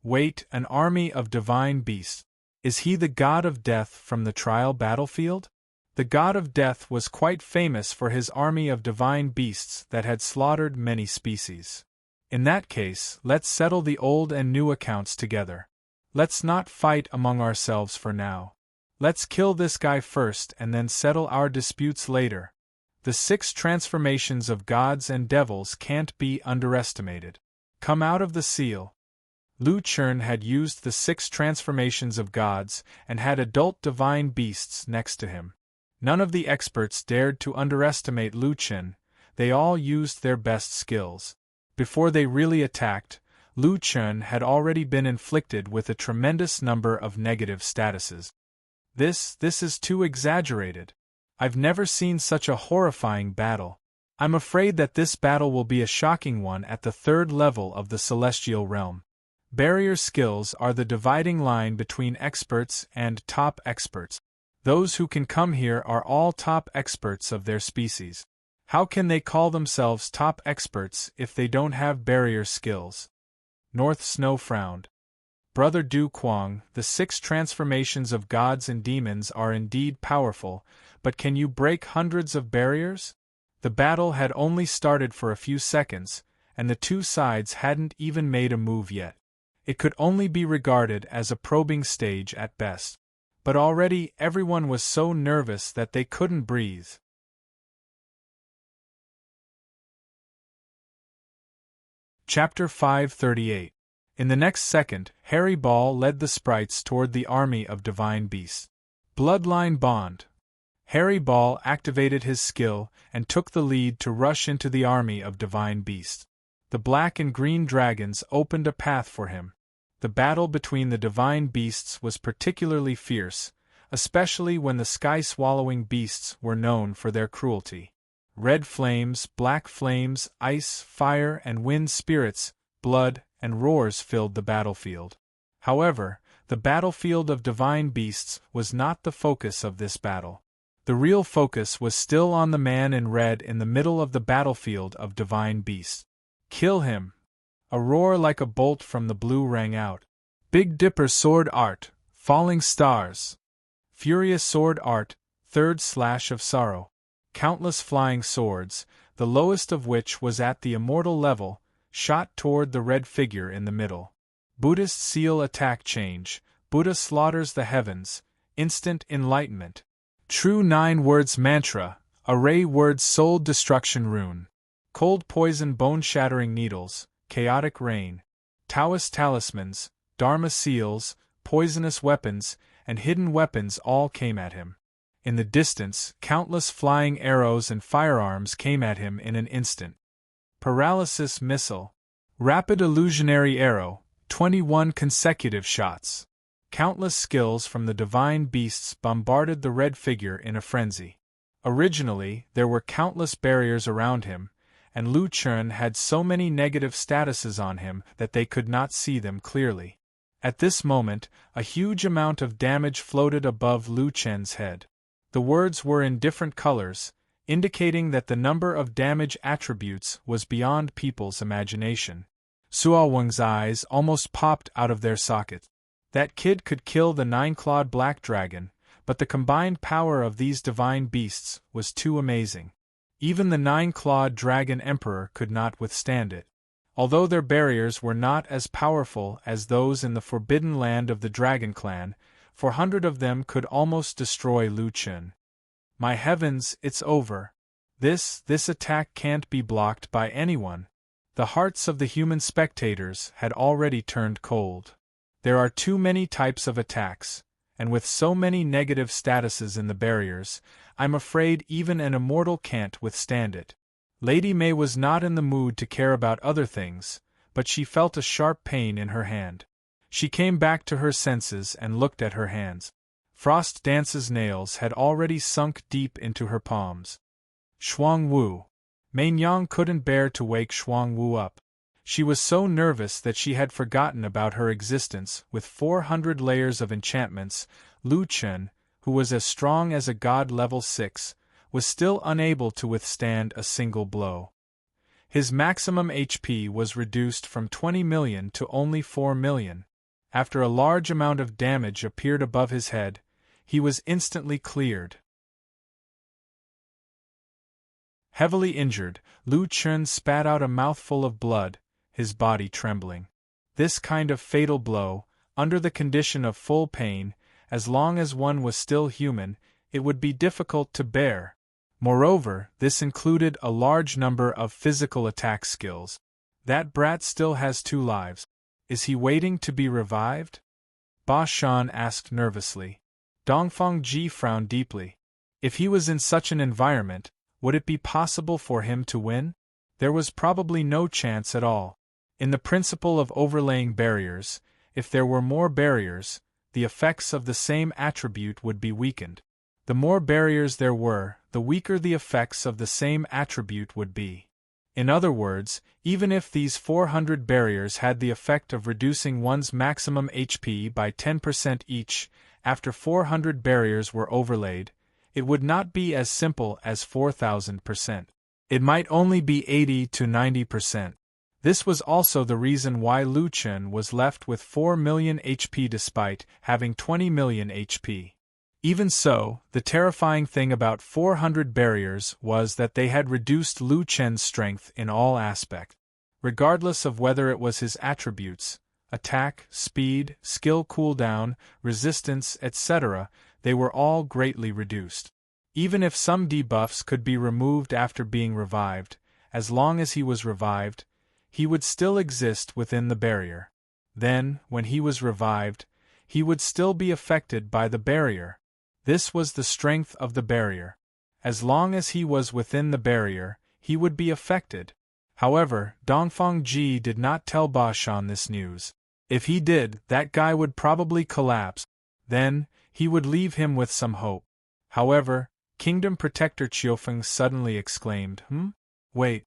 Wait, an army of divine beasts. Is he the god of death from the trial battlefield? The god of death was quite famous for his army of divine beasts that had slaughtered many species. In that case, let's settle the old and new accounts together. Let's not fight among ourselves for now. Let's kill this guy first and then settle our disputes later. The 6 transformations of gods and devils can't be underestimated. Come out of the seal. Lu Chern had used the 6 transformations of gods and had adult divine beasts next to him. None of the experts dared to underestimate Lu Chern, they all used their best skills. Before they really attacked, Lu Chern had already been inflicted with a tremendous number of negative statuses. This is too exaggerated. I've never seen such a horrifying battle. I'm afraid that this battle will be a shocking one at the 3rd level of the celestial realm. Barrier skills are the dividing line between experts and top experts. Those who can come here are all top experts of their species. How can they call themselves top experts if they don't have barrier skills? North Snow frowned. Brother Du Kuang, the 6 transformations of gods and demons are indeed powerful, but can you break hundreds of barriers? The battle had only started for a few seconds, and the 2 sides hadn't even made a move yet. It could only be regarded as a probing stage at best. But already everyone was so nervous that they couldn't breathe. Chapter 538. In the next second, Harry Ball led the sprites toward the army of divine beasts. Bloodline Bond. Harry Ball activated his skill and took the lead to rush into the army of divine beasts. The black and green dragons opened a path for him. The battle between the divine beasts was particularly fierce, especially when the sky-swallowing beasts were known for their cruelty. Red flames, black flames, ice, fire, and wind spirits, blood, and roars filled the battlefield. However, the battlefield of divine beasts was not the focus of this battle. The real focus was still on the man in red in the middle of the battlefield of divine beasts. Kill him! A roar like a bolt from the blue rang out. Big Dipper Sword Art, Falling Stars. Furious Sword Art, 3rd Slash of Sorrow. Countless flying swords, the lowest of which was at the immortal level, shot toward the red figure in the middle. Buddhist Seal Attack Change, Buddha slaughters the heavens, instant enlightenment. True 9 words mantra, array words soul destruction rune. Cold poison bone-shattering needles, chaotic rain. Taoist talismans, Dharma seals, poisonous weapons, and hidden weapons all came at him. In the distance, countless flying arrows and firearms came at him in an instant. Paralysis missile. Rapid illusionary arrow, 21 consecutive shots. Countless skills from the divine beasts bombarded the red figure in a frenzy. Originally, there were countless barriers around him, and Lu Chern had so many negative statuses on him that they could not see them clearly. At this moment, a huge amount of damage floated above Lu Chen's head. The words were in different colors, indicating that the number of damage attributes was beyond people's imagination. Suo Weng's eyes almost popped out of their sockets. That kid could kill the 9-clawed black dragon, but the combined power of these divine beasts was too amazing. Even the 9-clawed dragon emperor could not withstand it. Although their barriers were not as powerful as those in the forbidden land of the dragon clan, 400 of them could almost destroy Lu Chern. My heavens, it's over. This attack can't be blocked by anyone. The hearts of the human spectators had already turned cold. There are too many types of attacks, and with so many negative statuses in the barriers, I'm afraid even an immortal can't withstand it. Lady May was not in the mood to care about other things, but she felt a sharp pain in her hand. She came back to her senses and looked at her hands. Frost Dance's nails had already sunk deep into her palms. Shuang Wu. Mei Nyang couldn't bear to wake Shuang Wu up. She was so nervous that she had forgotten about her existence. With 400 layers of enchantments, Lu Chern, who was as strong as a god level 6, was still unable to withstand a single blow. His maximum HP was reduced from 20 million to only 4 million. After a large amount of damage appeared above his head, he was instantly cleared. Heavily injured, Lu Chern spat out a mouthful of blood, his body trembling. This kind of fatal blow, under the condition of full pain, as long as one was still human, it would be difficult to bear. Moreover, this included a large number of physical attack skills. That brat still has 2 lives. Is he waiting to be revived? Ba Shan asked nervously. Dongfeng Ji frowned deeply. If he was in such an environment, would it be possible for him to win? There was probably no chance at all. In the principle of overlaying barriers, if there were more barriers, the effects of the same attribute would be weakened. The more barriers there were, the weaker the effects of the same attribute would be. In other words, even if these 400 barriers had the effect of reducing one's maximum HP by 10% each, after 400 barriers were overlaid, it would not be as simple as 4,000%. It might only be 80 to 90%. This was also the reason why Lu Chen was left with 4 million HP despite having 20 million HP. Even so, the terrifying thing about 400 barriers was that they had reduced Lu Chen's strength in all aspects. Regardless of whether it was his attributes, attack, speed, skill cooldown, resistance, etc., they were all greatly reduced. Even if some debuffs could be removed after being revived, as long as he was revived, he would still exist within the barrier. Then, when he was revived, he would still be affected by the barrier. This was the strength of the barrier. As long as he was within the barrier, he would be affected. However, Dongfeng Ji did not tell Ba Shan this news. If he did, that guy would probably collapse. Then, he would leave him with some hope. However, Kingdom Protector Qiufeng suddenly exclaimed, Wait.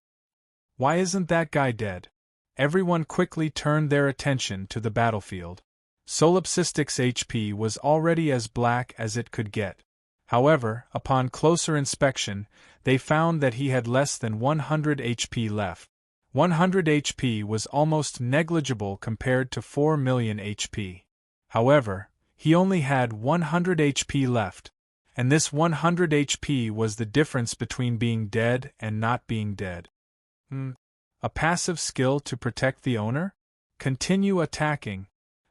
Why isn't that guy dead? Everyone quickly turned their attention to the battlefield. Solipsistic's HP was already as black as it could get. However, upon closer inspection, they found that he had less than 100 HP left. 100 HP was almost negligible compared to 4 million HP. However, he only had 100 HP left, and this 100 HP was the difference between being dead and not being dead. A passive skill to protect the owner? Continue attacking.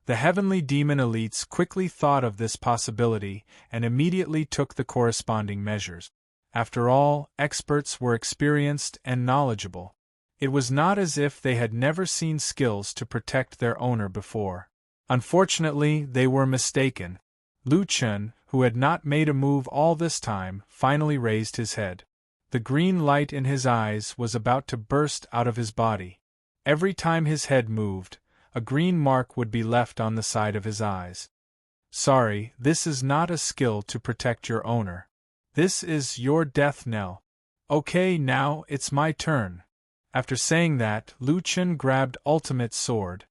The heavenly demon elites quickly thought of this possibility and immediately took the corresponding measures. After all, experts were experienced and knowledgeable. It was not as if they had never seen skills to protect their owner before. Unfortunately, they were mistaken. Lu Chen, who had not made a move all this time, finally raised his head. The green light in his eyes was about to burst out of his body. Every time his head moved, a green mark would be left on the side of his eyes. Sorry, this is not a skill to protect your owner. This is your death knell. Okay, now it's my turn. After saying that, Lu Chen grabbed Ultimate Sword.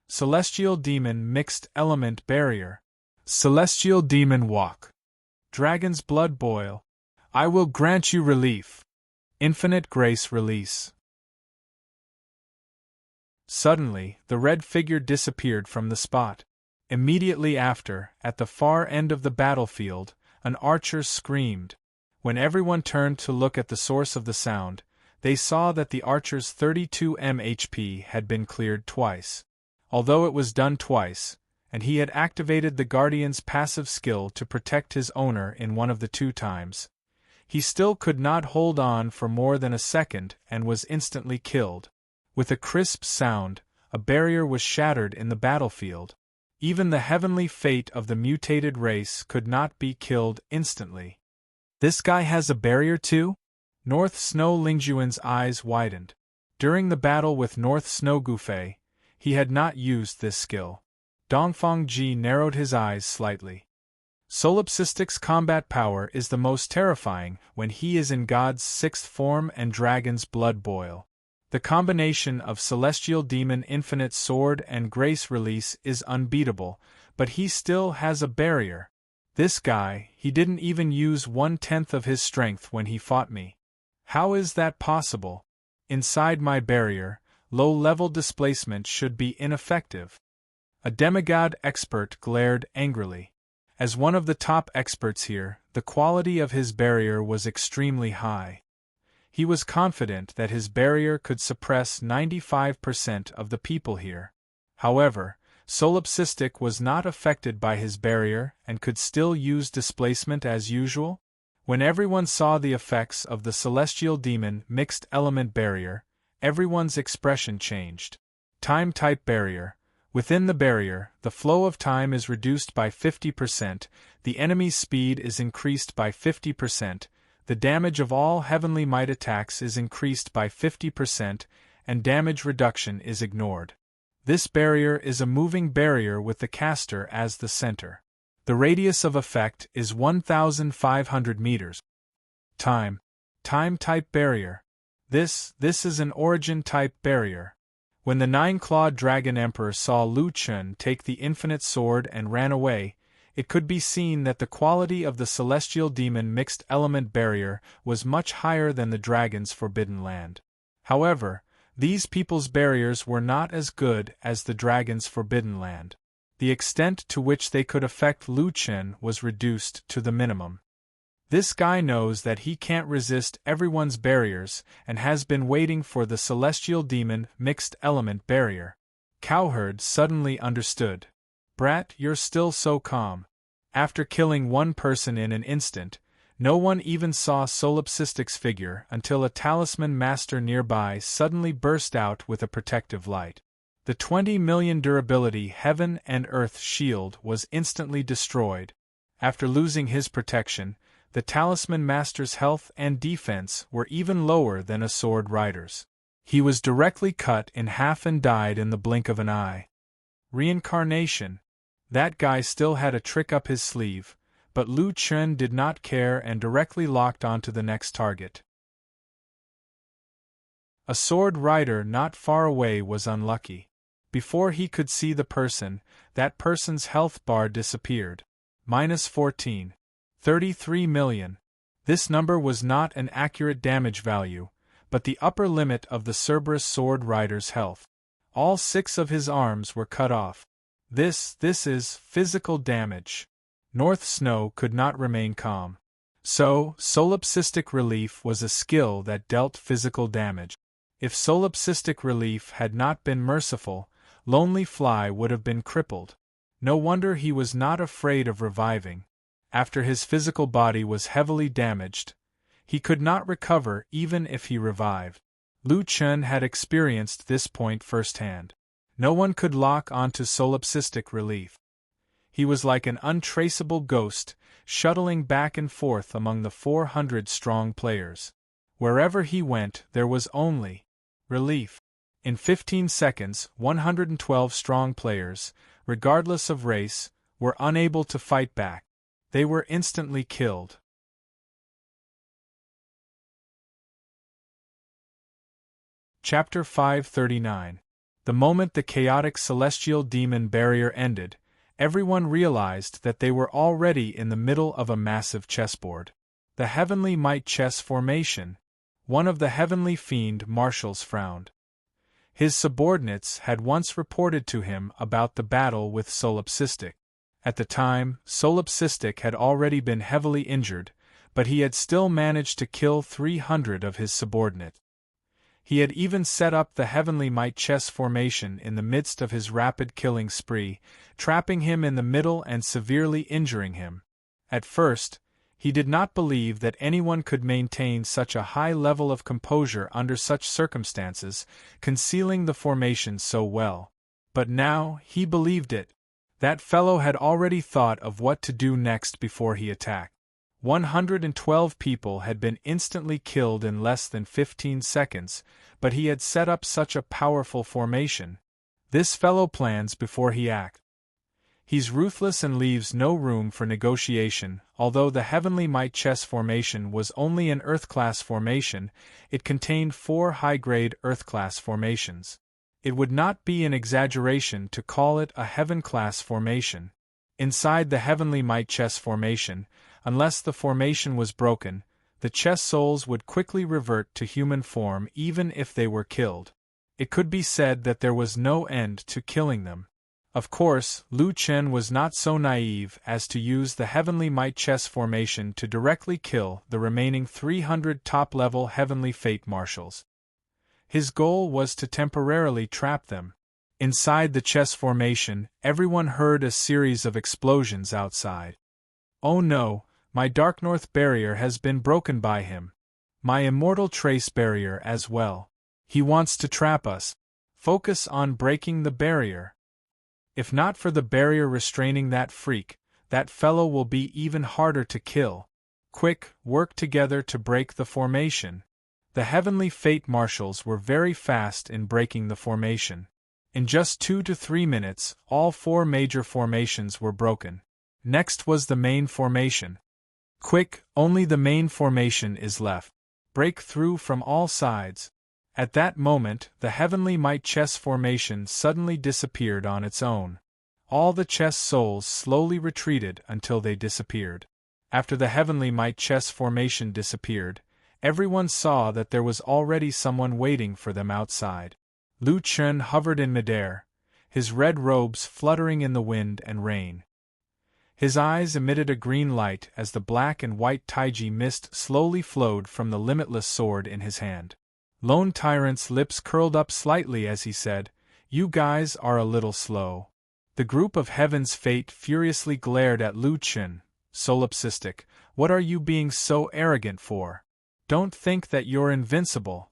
Celestial Demon Mixed Element Barrier. Celestial Demon Walk. Dragon's Blood Boil. I will grant you relief. Infinite Grace Release. Suddenly, the red figure disappeared from the spot. Immediately after, at the far end of the battlefield, an archer screamed. When everyone turned to look at the source of the sound, they saw that the archer's 32 HP had been cleared twice. Although it was done twice, and he had activated the Guardian's passive skill to protect his owner in one of the 2 times, he still could not hold on for more than a second and was instantly killed. With a crisp sound, a barrier was shattered in the battlefield. Even the heavenly fate of the mutated race could not be killed instantly. This guy has a barrier too? North Snow Lingjuan's eyes widened. During the battle with North Snow Gufei, he had not used this skill. Dongfeng Ji narrowed his eyes slightly. Solipsistic's combat power is the most terrifying when he is in God's 6th form and Dragon's Blood Boil. The combination of Celestial Demon Infinite Sword and Grace Release is unbeatable, but he still has a barrier. This guy, he didn't even use 1/10 of his strength when he fought me. How is that possible? Inside my barrier, low-level displacement should be ineffective. A demigod expert glared angrily. As one of the top experts here, the quality of his barrier was extremely high. He was confident that his barrier could suppress 95% of the people here. However, Solipsistic was not affected by his barrier and could still use displacement as usual. When everyone saw the effects of the Celestial Demon Mixed Element Barrier, everyone's expression changed. Time-type barrier. Within the barrier, the flow of time is reduced by 50%, the enemy's speed is increased by 50%, the damage of all heavenly might attacks is increased by 50%, and damage reduction is ignored. This barrier is a moving barrier with the caster as the center. The radius of effect is 1,500 meters. Time type barrier. This is an origin type barrier. When the nine-clawed dragon emperor saw Lu Chun take the infinite sword and ran away, it could be seen that the quality of the celestial demon mixed element barrier was much higher than the dragon's forbidden land. However, these people's barriers were not as good as the dragon's forbidden land. The extent to which they could affect Lu Chun was reduced to the minimum. This guy knows that he can't resist everyone's barriers and has been waiting for the celestial demon mixed element barrier. Cowherd suddenly understood. Brat, you're still so calm. After killing one person in an instant, no one even saw Solipsistic's figure until a talisman master nearby suddenly burst out with a protective light. The 20 million durability Heaven and Earth shield was instantly destroyed. After losing his protection, the talisman master's health and defense were even lower than a sword rider's. He was directly cut in half and died in the blink of an eye. Reincarnation. That guy still had a trick up his sleeve, but Lu Chun did not care and directly locked onto the next target. A sword rider not far away was unlucky. Before he could see the person, that person's health bar disappeared. -14. 33 million. This number was not an accurate damage value, but the upper limit of the Cerberus sword rider's health. All 6 of his arms were cut off. This is physical damage. North Snow could not remain calm. So, solipsistic relief was a skill that dealt physical damage. If solipsistic relief had not been merciful, Lonely Fly would have been crippled. No wonder he was not afraid of reviving. After his physical body was heavily damaged, he could not recover even if he revived. Lu Chun had experienced this point firsthand. No one could lock onto solipsistic relief. He was like an untraceable ghost, shuttling back and forth among the 400-strong players. Wherever he went, there was only relief. In 15 seconds, 112 strong players, regardless of race, were unable to fight back. They were instantly killed. Chapter 539. The moment the chaotic celestial demon barrier ended, everyone realized that they were already in the middle of a massive chessboard. The Heavenly Might chess formation. One of the Heavenly Fiend marshals frowned. His subordinates had once reported to him about the battle with Solipsistic. At the time, Solipsistic had already been heavily injured, but he had still managed to kill 300 of his subordinates. He had even set up the Heavenly Might chess formation in the midst of his rapid killing spree, trapping him in the middle and severely injuring him. At first, he did not believe that anyone could maintain such a high level of composure under such circumstances, concealing the formation so well. But now, he believed it. That fellow had already thought of what to do next before he attacked. 112 people had been instantly killed in less than 15 seconds, but he had set up such a powerful formation. This fellow plans before he acts. He's ruthless and leaves no room for negotiation. Although the Heavenly Might chess formation was only an Earth-class formation, it contained 4 high-grade Earth-class formations. It would not be an exaggeration to call it a Heaven-class formation. Inside the Heavenly Might chess formation, unless the formation was broken, the chess souls would quickly revert to human form even if they were killed. It could be said that there was no end to killing them. Of course, Lu Chun was not so naive as to use the Heavenly Might chess formation to directly kill the remaining 300 top-level Heavenly Fate marshals. His goal was to temporarily trap them. Inside the chess formation, everyone heard a series of explosions outside. Oh no, my Dark North barrier has been broken by him. My Immortal Trace barrier as well. He wants to trap us. Focus on breaking the barrier. If not for the barrier restraining that freak, that fellow will be even harder to kill. Quick, work together to break the formation. The heavenly fate marshals were very fast in breaking the formation. In just 2 to 3 minutes, all 4 major formations were broken. Next was the main formation. Quick, only the main formation is left. Break through from all sides. At that moment, the heavenly might chess formation suddenly disappeared on its own. All the chess souls slowly retreated until they disappeared. After the heavenly might chess formation disappeared, everyone saw that there was already someone waiting for them outside. Lu Chen hovered in midair, his red robes fluttering in the wind and rain. His eyes emitted a green light as the black and white taiji mist slowly flowed from the limitless sword in his hand. Lone Tyrant's lips curled up slightly as he said, "You guys are a little slow." The group of Heaven's Fate furiously glared at Lu Chen. "Solipsistic, what are you being so arrogant for? Don't think that you're invincible."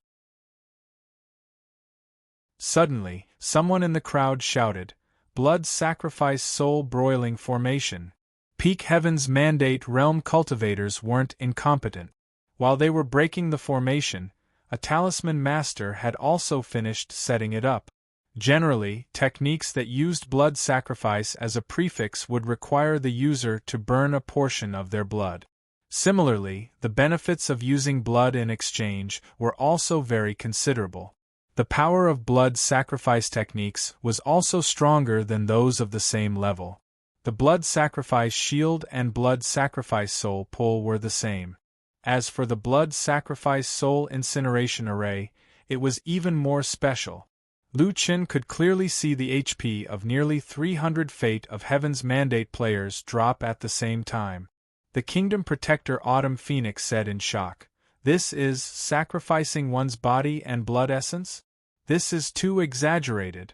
Suddenly, someone in the crowd shouted, "Blood sacrifice soul broiling formation." Peak Heaven's Mandate realm cultivators weren't incompetent. While they were breaking the formation, a talisman master had also finished setting it up. Generally, techniques that used blood sacrifice as a prefix would require the user to burn a portion of their blood. Similarly, the benefits of using blood in exchange were also very considerable. The power of blood sacrifice techniques was also stronger than those of the same level. The blood sacrifice shield and blood sacrifice soul pull were the same. As for the blood sacrifice soul incineration array, it was even more special. Lu Chen could clearly see the HP of nearly 300 Fate of Heaven's Mandate players drop at the same time. The Kingdom Protector Autumn Phoenix said in shock, "This is sacrificing one's body and blood essence? This is too exaggerated.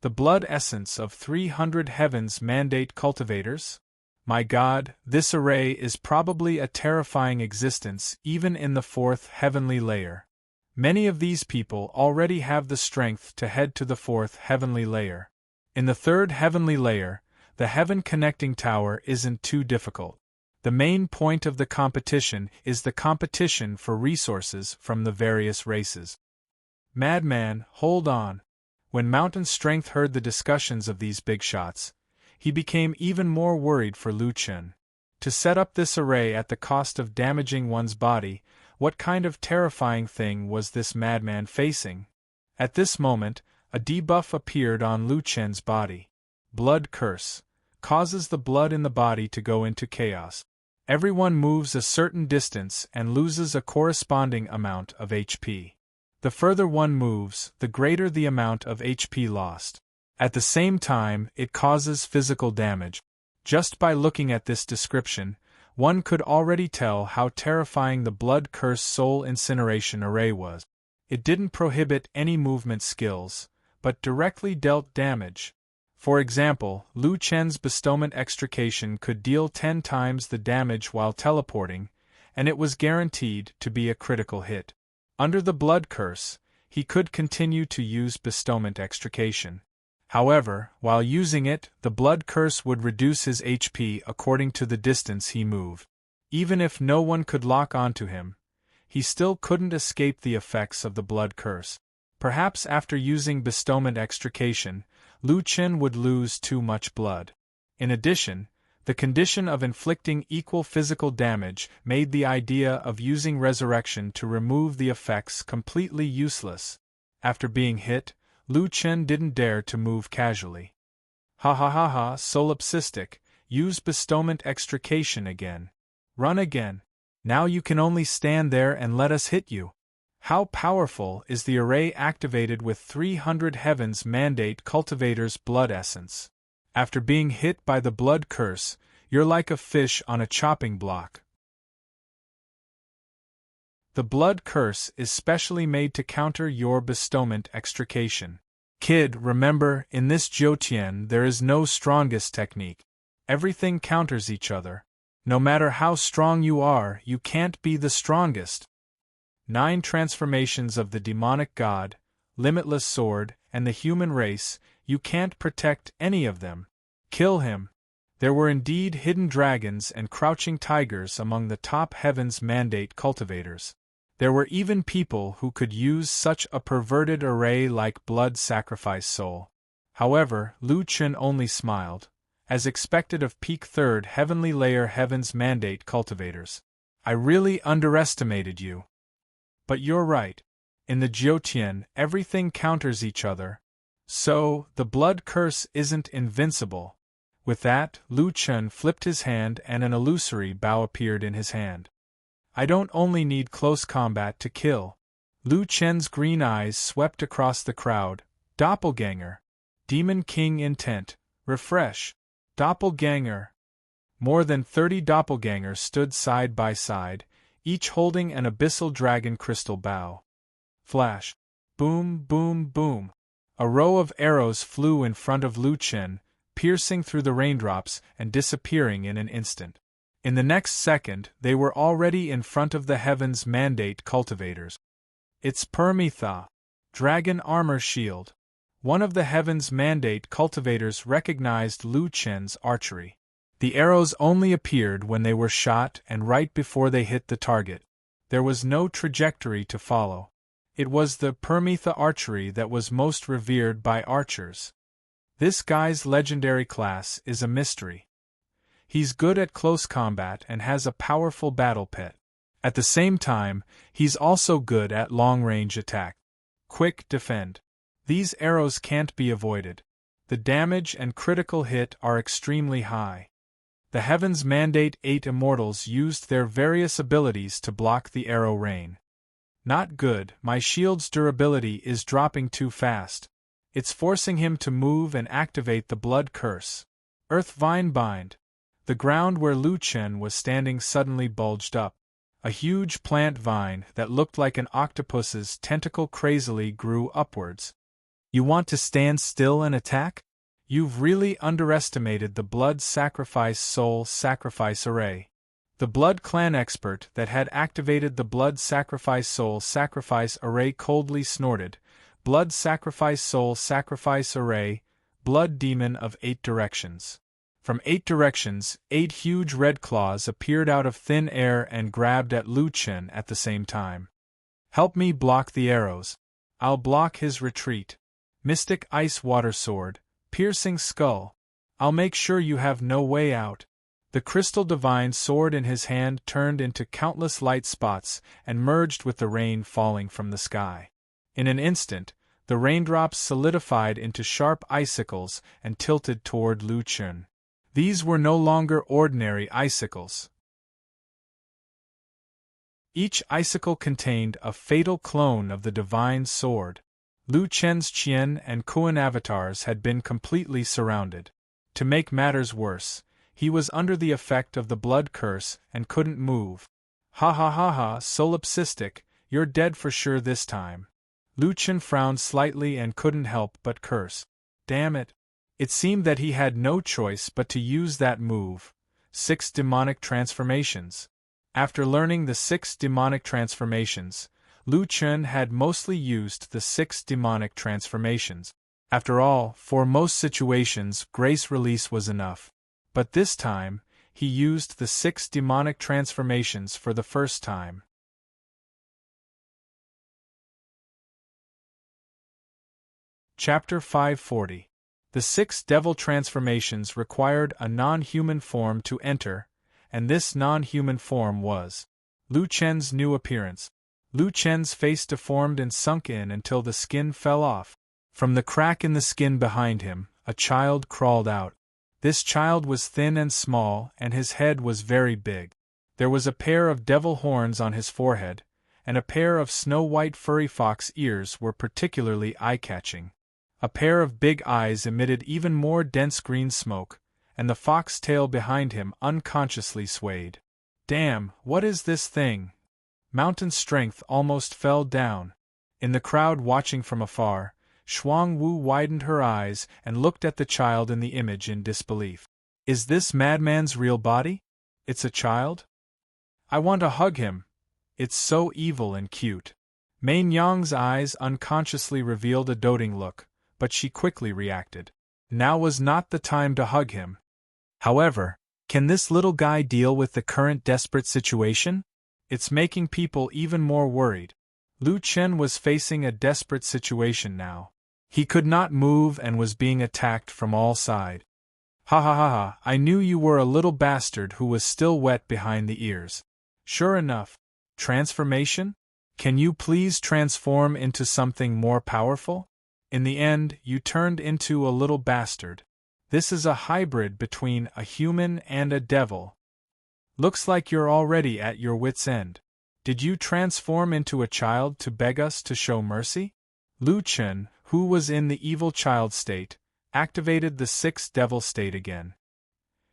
The blood essence of 300 Heaven's Mandate cultivators? My God, this array is probably a terrifying existence even in the 4th heavenly layer. Many of these people already have the strength to head to the 4th heavenly layer. In the 3rd heavenly layer, the heaven connecting tower isn't too difficult. The main point of the competition is the competition for resources from the various races." "Madman, hold on." When Mountain Strength heard the discussions of these big shots, he became even more worried for Lu Chen. To set up this array at the cost of damaging one's body, what kind of terrifying thing was this madman facing? At this moment, a debuff appeared on Lu Chen's body. Blood Curse causes the blood in the body to go into chaos. Everyone moves a certain distance and loses a corresponding amount of HP. The further one moves, the greater the amount of HP lost. At the same time, it causes physical damage. Just by looking at this description, one could already tell how terrifying the Blood Curse Soul Incineration Array was. It didn't prohibit any movement skills, but directly dealt damage. For example, Lu Chen's Bestowment Extrication could deal 10 times the damage while teleporting, and it was guaranteed to be a critical hit. Under the Blood Curse, he could continue to use Bestowment Extrication. However, while using it, the Blood Curse would reduce his HP according to the distance he moved. Even if no one could lock onto him, he still couldn't escape the effects of the Blood Curse. Perhaps after using Bestowment Extrication, Lu Chen would lose too much blood. In addition, the condition of inflicting equal physical damage made the idea of using Resurrection to remove the effects completely useless. After being hit, Lu Chen didn't dare to move casually. "Ha ha ha ha, solipsistic, use Bestowment Extrication again. Run again. Now you can only stand there and let us hit you." How powerful is the array activated with 300 Heaven's Mandate Cultivator's blood essence? After being hit by the Blood Curse, you're like a fish on a chopping block. The Blood Curse is specially made to counter your Bestowment Extrication. Kid, remember, in this Jiutian there is no strongest technique. Everything counters each other. No matter how strong you are, you can't be the strongest. 9 transformations of the Demonic God, Limitless Sword, and the human race, You can't protect any of them. Kill him. There were indeed hidden dragons and crouching tigers among the top heaven's mandate cultivators. There were even people who could use such a perverted array like blood sacrifice soul. However, Lu Chen only smiled, as expected of peak third heavenly layer heaven's mandate cultivators. I really underestimated you. But you're right. In the Jiutian, everything counters each other. So, the blood curse isn't invincible. With that, Lu Chen flipped his hand and an illusory bow appeared in his hand. I don't only need close combat to kill. Lu Chen's green eyes swept across the crowd. Doppelganger. Demon King intent. Refresh. Doppelganger. More than 30 doppelgangers stood side by side, each holding an abyssal dragon crystal bow. Flash. Boom, boom, boom. A row of arrows flew in front of Lu Chen, piercing through the raindrops and disappearing in an instant. In the next second, they were already in front of the heavens mandate cultivators. It's Permitha. Dragon armor shield. One of the heavens mandate cultivators recognized Lu Chen's archery. The arrows only appeared when they were shot and right before they hit the target. There was no trajectory to follow. It was the Permitha archery that was most revered by archers. This guy's legendary class is a mystery. He's good at close combat and has a powerful battle pet. At the same time, he's also good at long-range attack. Quick defend. These arrows can't be avoided. The damage and critical hit are extremely high. The Heavens Mandate 8 Immortals used their various abilities to block the arrow rain. Not good, my shield's durability is dropping too fast. It's forcing him to move and activate the blood curse. Earth Vine Bind. The ground where Lu Chen was standing suddenly bulged up. A huge plant vine that looked like an octopus's tentacle crazily grew upwards. You want to stand still and attack? You've really underestimated the blood sacrifice soul sacrifice array. The Blood Clan expert that had activated the blood sacrifice soul sacrifice array coldly snorted. Blood sacrifice soul sacrifice array, blood demon of 8 directions. From 8 directions, 8 huge red claws appeared out of thin air and grabbed at Lu Chen at the same time. Help me block the arrows. I'll block his retreat. Mystic Ice Water Sword, piercing skull. I'll make sure you have no way out. The crystal divine sword in his hand turned into countless light spots and merged with the rain falling from the sky. In an instant, the raindrops solidified into sharp icicles and tilted toward Lu Chen. These were no longer ordinary icicles. Each icicle contained a fatal clone of the divine sword. Lu Chen's Qian and Kuan avatars had been completely surrounded. To make matters worse, he was under the effect of the blood curse and couldn't move. Ha ha ha ha, solipsistic, you're dead for sure this time. Lu Chen frowned slightly and couldn't help but curse. Damn it. It seemed that he had no choice but to use that move. 6 demonic transformations. After learning the 6 demonic transformations, Lu Chen had mostly used the 6 demonic transformations. After all, for most situations, grace release was enough. But this time, he used the 6 demonic transformations for the first time. Chapter 540. The 6 devil transformations required a non-human form to enter, and this non-human form was Lu Chen's new appearance. Lu Chen's face deformed and sunk in until the skin fell off. From the crack in the skin behind him, a child crawled out. This child was thin and small, and his head was very big. There was a pair of devil horns on his forehead, and a pair of snow-white furry fox ears were particularly eye-catching. A pair of big eyes emitted even more dense green smoke, and the fox tail behind him unconsciously swayed. Damn, what is this thing? Mountain Strength almost fell down. In the crowd watching from afar, Shuang Wu widened her eyes and looked at the child in the image in disbelief. Is this madman's real body? It's a child? I want to hug him. It's so evil and cute. Mei Nyang's eyes unconsciously revealed a doting look, but she quickly reacted. Now was not the time to hug him. However, can this little guy deal with the current desperate situation? It's making people even more worried. Lu Chen was facing a desperate situation now. He could not move and was being attacked from all sides. Ha ha ha ha, I knew you were a little bastard who was still wet behind the ears. Sure enough. Transformation? Can you please transform into something more powerful? In the end, you turned into a little bastard. This is a hybrid between a human and a devil. Looks like you're already at your wit's end. Did you transform into a child to beg us to show mercy? Lu Chen, who was in the evil child state, activated the sixth devil state again.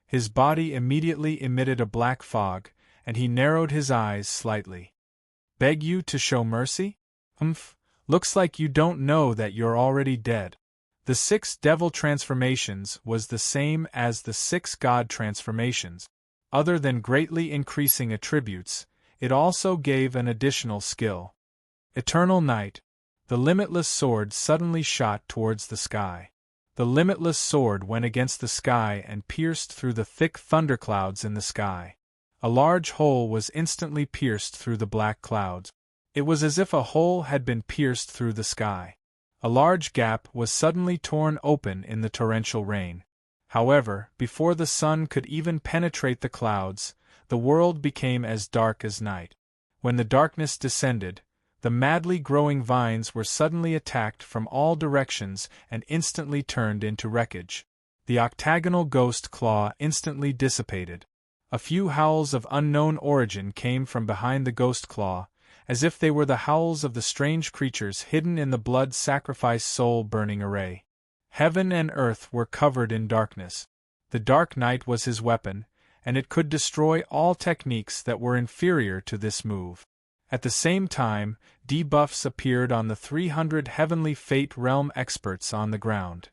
His body immediately emitted a black fog, and he narrowed his eyes slightly. Beg you to show mercy? Looks like you don't know that you're already dead. The 6 devil transformations was the same as the 6 god transformations. Other than greatly increasing attributes, it also gave an additional skill. Eternal Night. The limitless sword suddenly shot towards the sky. The limitless sword went against the sky and pierced through the thick thunderclouds in the sky. A large hole was instantly pierced through the black clouds. It was as if a hole had been pierced through the sky. A large gap was suddenly torn open in the torrential rain. However, before the sun could even penetrate the clouds, the world became as dark as night. When the darkness descended, the madly growing vines were suddenly attacked from all directions and instantly turned into wreckage. The octagonal ghost claw instantly dissipated. A few howls of unknown origin came from behind the ghost claw, as if they were the howls of the strange creatures hidden in the blood-sacrifice soul-burning array. Heaven and earth were covered in darkness. The dark night was his weapon, and it could destroy all techniques that were inferior to this move. At the same time, debuffs appeared on the 300 Heavenly Fate Realm experts on the ground.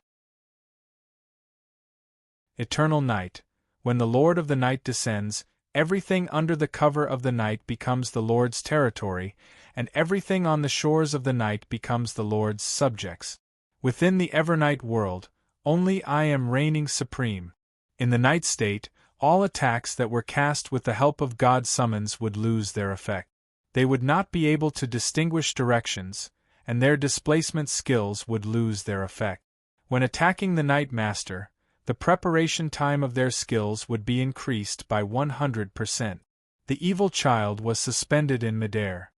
Eternal Night. When the Lord of the Night descends, everything under the cover of the night becomes the Lord's territory, and everything on the shores of the night becomes the Lord's subjects. Within the Evernight world, only I am reigning supreme. In the night state, all attacks that were cast with the help of God summons would lose their effect. They would not be able to distinguish directions, and their displacement skills would lose their effect. When attacking the Night Master, the preparation time of their skills would be increased by 100%. The evil child was suspended in midair.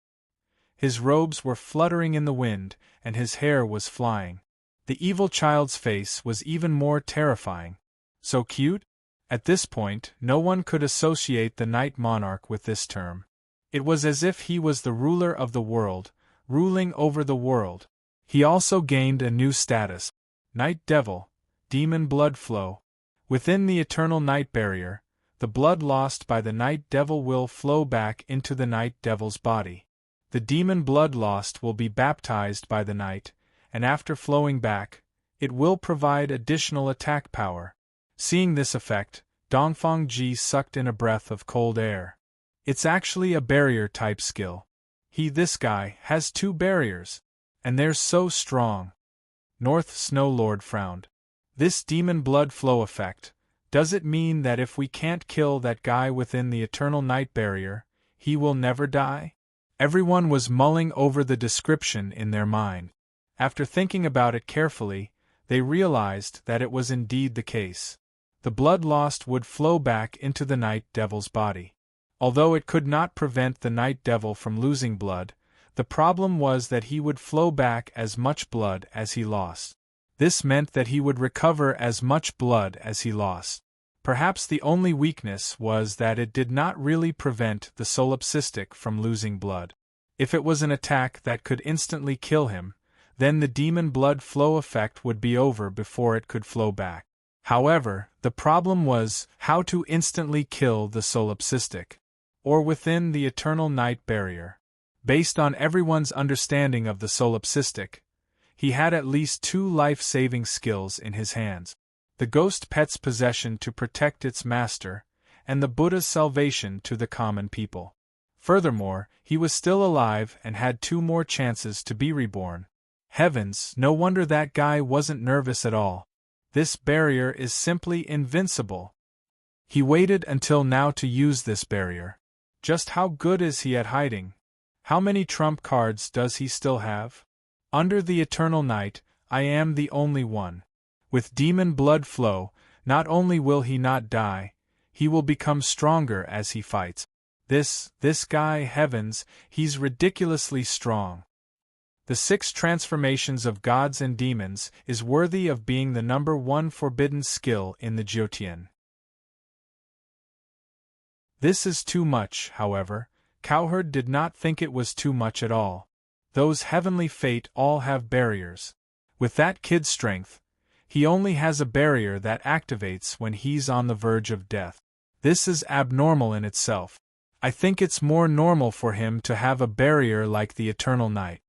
His robes were fluttering in the wind, and his hair was flying. The evil child's face was even more terrifying. So cute? At this point, no one could associate the Night Monarch with this term. It was as if he was the ruler of the world, ruling over the world. He also gained a new status, Night Devil. Demon blood flow. Within the eternal night barrier, the blood lost by the night devil will flow back into the night devil's body. The demon blood lost will be baptized by the night, and after flowing back, it will provide additional attack power. Seeing this effect, Dongfang Ji sucked in a breath of cold air. It's actually a barrier-type skill. This guy, has 2 barriers. And they're so strong. North Snow Lord frowned. This demon blood flow effect, does it mean that if we can't kill that guy within the eternal night barrier, he will never die? Everyone was mulling over the description in their mind. After thinking about it carefully, they realized that it was indeed the case. The blood lost would flow back into the night devil's body. Although it could not prevent the night devil from losing blood, the problem was that he would flow back as much blood as he lost. This meant that he would recover as much blood as he lost. Perhaps the only weakness was that it did not really prevent the solipsistic from losing blood. If it was an attack that could instantly kill him, then the demon blood flow effect would be over before it could flow back. However, the problem was how to instantly kill the solipsistic, or within the eternal night barrier. Based on everyone's understanding of the solipsistic, he had at least 2 life-saving skills in his hands. The ghost pet's possession to protect its master, and the Buddha's salvation to the common people. Furthermore, he was still alive and had 2 more chances to be reborn. Heavens, no wonder that guy wasn't nervous at all. This barrier is simply invincible. He waited until now to use this barrier. Just how good is he at hiding? How many trump cards does he still have? Under the eternal night, I am the only one. With demon blood flow, not only will he not die, he will become stronger as he fights. This guy, heavens, he's ridiculously strong. The 6 transformations of gods and demons is worthy of being the number 1 forbidden skill in the Jyotian. This is too much, however. Cowherd did not think it was too much at all. Those heavenly fate all have barriers. With that kid's strength, he only has a barrier that activates when he's on the verge of death. This is abnormal in itself. I think it's more normal for him to have a barrier like the eternal night.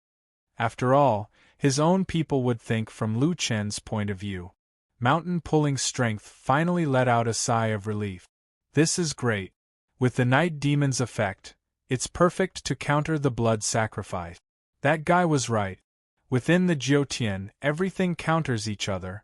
After all, his own people would think from Lu Chen's point of view. Mountain-pulling strength finally let out a sigh of relief. This is great. With the night demon's effect, it's perfect to counter the blood sacrifice. That guy was right. Within the Jyotian, everything counters each other.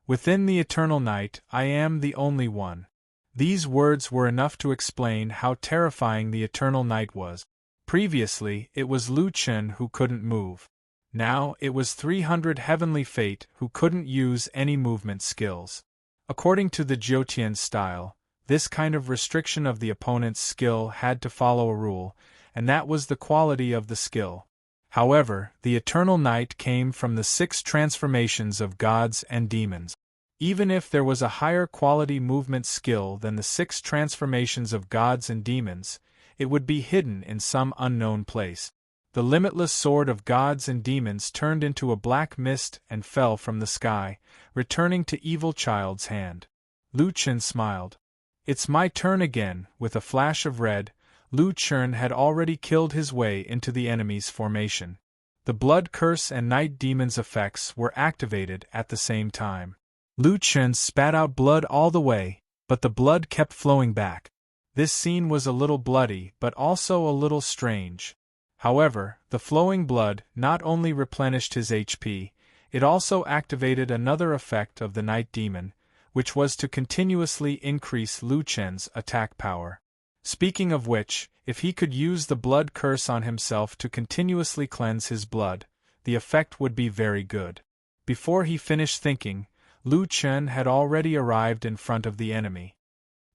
Within the eternal night, I am the only one. These words were enough to explain how terrifying the eternal night was. Previously, it was Lu Chen who couldn't move. Now, it was 300 heavenly fate who couldn't use any movement skills. According to the Jyotian style, this kind of restriction of the opponent's skill had to follow a rule, and that was the quality of the skill. However, the eternal night came from the 6 transformations of gods and demons. Even if there was a higher quality movement skill than the 6 transformations of gods and demons, it would be hidden in some unknown place. The limitless sword of gods and demons turned into a black mist and fell from the sky, returning to Evil Child's hand. Lu Chen smiled. It's my turn again. With a flash of red, Lu Chen had already killed his way into the enemy's formation. The blood curse and night demon's effects were activated at the same time. Lu Chen spat out blood all the way, but the blood kept flowing back. This scene was a little bloody but also a little strange. However, the flowing blood not only replenished his HP, it also activated another effect of the night demon, which was to continuously increase Lu Chen's attack power. Speaking of which, if he could use the blood curse on himself to continuously cleanse his blood, the effect would be very good. Before he finished thinking, Lu Chen had already arrived in front of the enemy.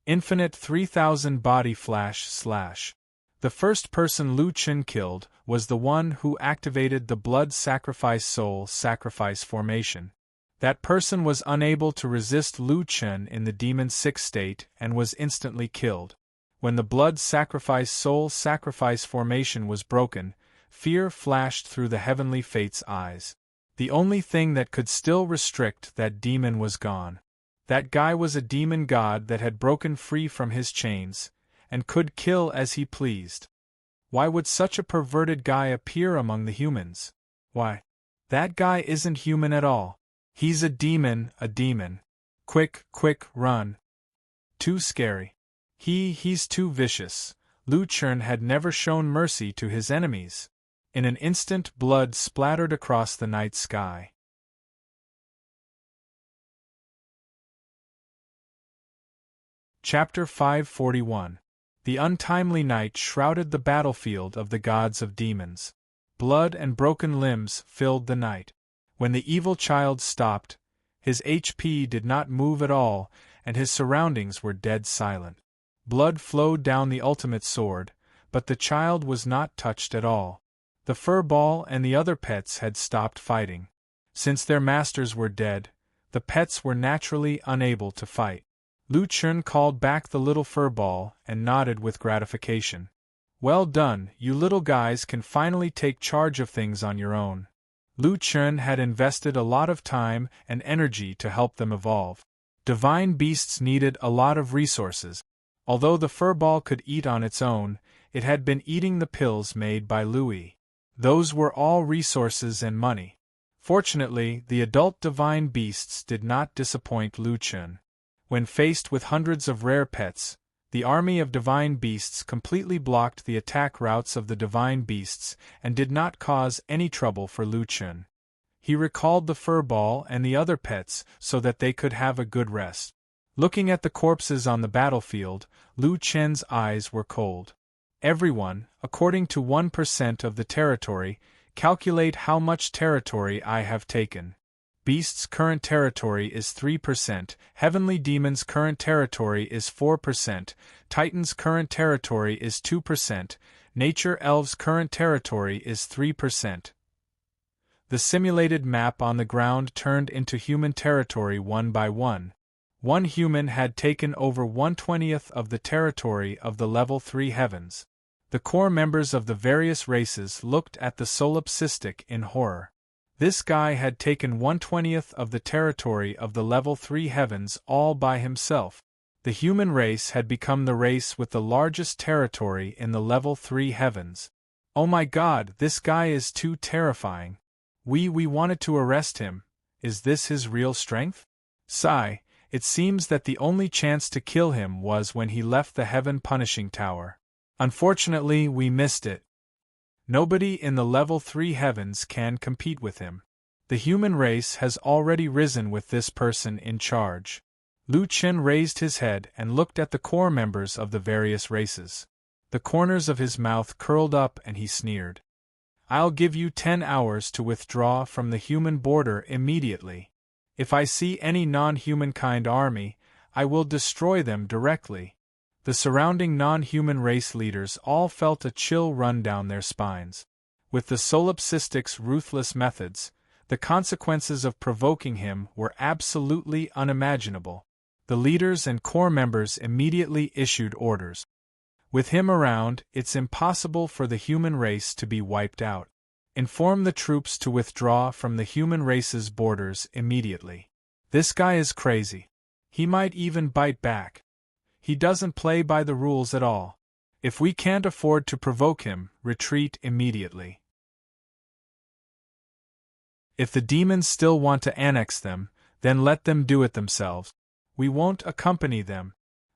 Infinite 3000 body flash slash. The first person Lu Chen killed was the one who activated the blood sacrifice soul sacrifice formation. That person was unable to resist Lu Chen in the demon 6 state and was instantly killed. When the blood sacrifice soul sacrifice formation was broken, fear flashed through the heavenly fate's eyes. The only thing that could still restrict that demon was gone. That guy was a demon god that had broken free from his chains, and could kill as he pleased. Why would such a perverted guy appear among the humans? Why? That guy isn't human at all. He's a demon, a demon. Quick, run. Too scary. He's too vicious. Lu Chen had never shown mercy to his enemies. In an instant, blood splattered across the night sky. Chapter 541. The untimely night shrouded the battlefield of the gods of demons. Blood and broken limbs filled the night. When the evil child stopped, his HP did not move at all, and his surroundings were dead silent. Blood flowed down the ultimate sword, but the child was not touched at all. The furball and the other pets had stopped fighting. Since their masters were dead, the pets were naturally unable to fight. Lu Chen called back the little furball and nodded with gratification. Well done, you little guys can finally take charge of things on your own. Lu Chen had invested a lot of time and energy to help them evolve. Divine beasts needed a lot of resources. Although the furball could eat on its own, it had been eating the pills made by Louis. Those were all resources and money. Fortunately, the adult divine beasts did not disappoint Lu Chen. When faced with hundreds of rare pets, the army of divine beasts completely blocked the attack routes of the divine beasts and did not cause any trouble for Lu Chen. He recalled the fur ball and the other pets so that they could have a good rest. Looking at the corpses on the battlefield, Lu Chen's eyes were cold. Everyone, according to 1% of the territory, calculate how much territory I have taken. Beast's current territory is 3%, Heavenly Demon's current territory is 4%, Titan's current territory is 2%, Nature Elves' current territory is 3%. The simulated map on the ground turned into human territory one by one. One human had taken over 1/20th of the territory of the level 3 heavens. The core members of the various races looked at the solipsistic in horror. This guy had taken 1/20th of the territory of the level 3 heavens all by himself. The human race had become the race with the largest territory in the level 3 heavens. Oh my god, this guy is too terrifying. We wanted to arrest him. Is this his real strength? Sigh, it seems that the only chance to kill him was when he left the Heaven Punishing Tower. Unfortunately, we missed it. Nobody in the level 3 heavens can compete with him. The human race has already risen with this person in charge. Lu Chen raised his head and looked at the core members of the various races. The corners of his mouth curled up and he sneered. I'll give you 10 hours to withdraw from the human border immediately. If I see any non-humankind army, I will destroy them directly. The surrounding non-human race leaders all felt a chill run down their spines. With the solipsistic's ruthless methods, the consequences of provoking him were absolutely unimaginable. The leaders and core members immediately issued orders. With him around, it's impossible for the human race to be wiped out. Inform the troops to withdraw from the human race's borders immediately. This guy is crazy. He might even bite back. He doesn't play by the rules at all. If we can't afford to provoke him, retreat immediately. If the demons still want to annex them, then let them do it themselves. We won't accompany them.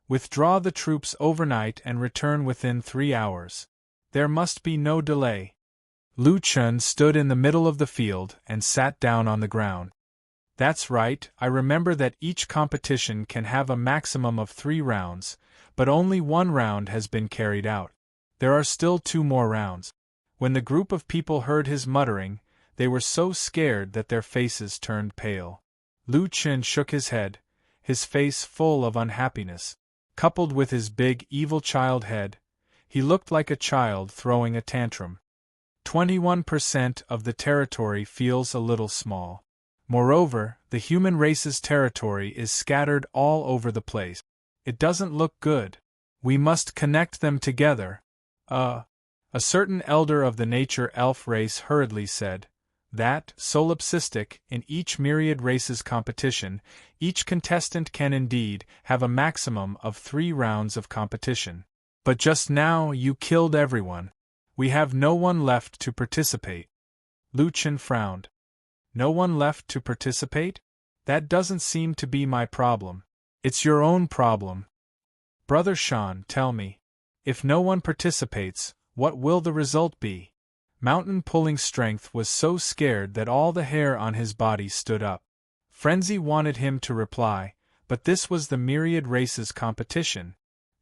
Withdraw the troops overnight and return within 3 hours. There must be no delay. Lu Chen stood in the middle of the field and sat down on the ground. That's right, I remember that each competition can have a maximum of 3 rounds, but only 1 round has been carried out. There are still 2 more rounds. When the group of people heard his muttering, they were so scared that their faces turned pale. Lu Chen shook his head, his face full of unhappiness. Coupled with his big, evil child head, he looked like a child throwing a tantrum. 21% of the territory feels a little small. Moreover, the human race's territory is scattered all over the place. It doesn't look good. We must connect them together. A certain elder of the nature elf race hurriedly said, that, solipsistic, in each myriad races competition, each contestant can indeed have a maximum of 3 rounds of competition. But just now you killed everyone. We have no one left to participate. Lu Chen frowned. No one left to participate? That doesn't seem to be my problem. It's your own problem. Brother Shan, tell me. If no one participates, what will the result be? Mountain Pulling Strength was so scared that all the hair on his body stood up. Frenzy wanted him to reply, but this was the myriad races competition.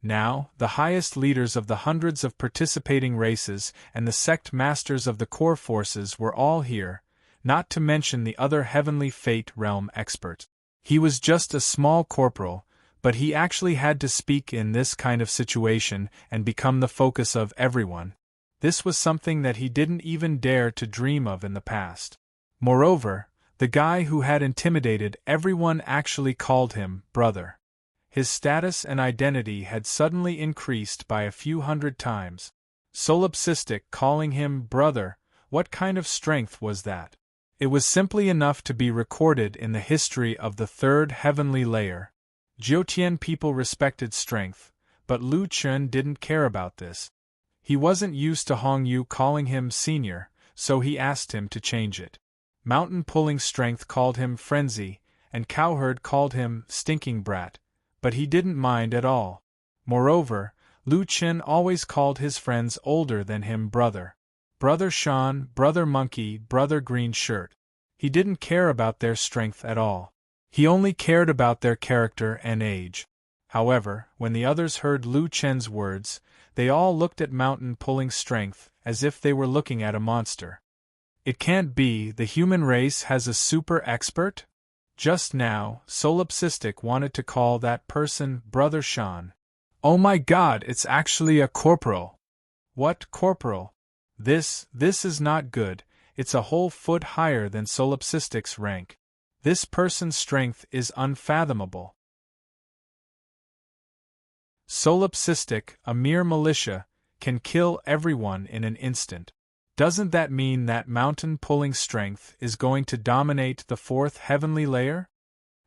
Now, the highest leaders of the hundreds of participating races and the sect masters of the core forces were all here, not to mention the other heavenly fate realm experts. He was just a small corporal, but he actually had to speak in this kind of situation and become the focus of everyone. This was something that he didn't even dare to dream of in the past. Moreover, the guy who had intimidated everyone actually called him brother. His status and identity had suddenly increased by a few hundred times. Solipsistic calling him brother, what kind of strength was that? It was simply enough to be recorded in the history of the 3rd heavenly layer. Jiutian people respected strength, but Lu Chen didn't care about this. He wasn't used to Hong Yu calling him senior, so he asked him to change it. Mountain Pulling Strength called him frenzy, and Cowherd called him stinking brat, but he didn't mind at all. Moreover, Lu Chen always called his friends older than him brother. Brother Shan, Brother Monkey, Brother Green Shirt. He didn't care about their strength at all. He only cared about their character and age. However, when the others heard Lu Chen's words, they all looked at mountain pulling strength as if they were looking at a monster. It can't be, the human race has a super expert? Just now, Solipsistic wanted to call that person Brother Shan. Oh my god, it's actually a corporal! What corporal? This is not good, it's a whole foot higher than Solipsistic's rank. This person's strength is unfathomable. Solipsistic, a mere militia, can kill everyone in an instant. Doesn't that mean that mountain-pulling strength is going to dominate the fourth heavenly layer?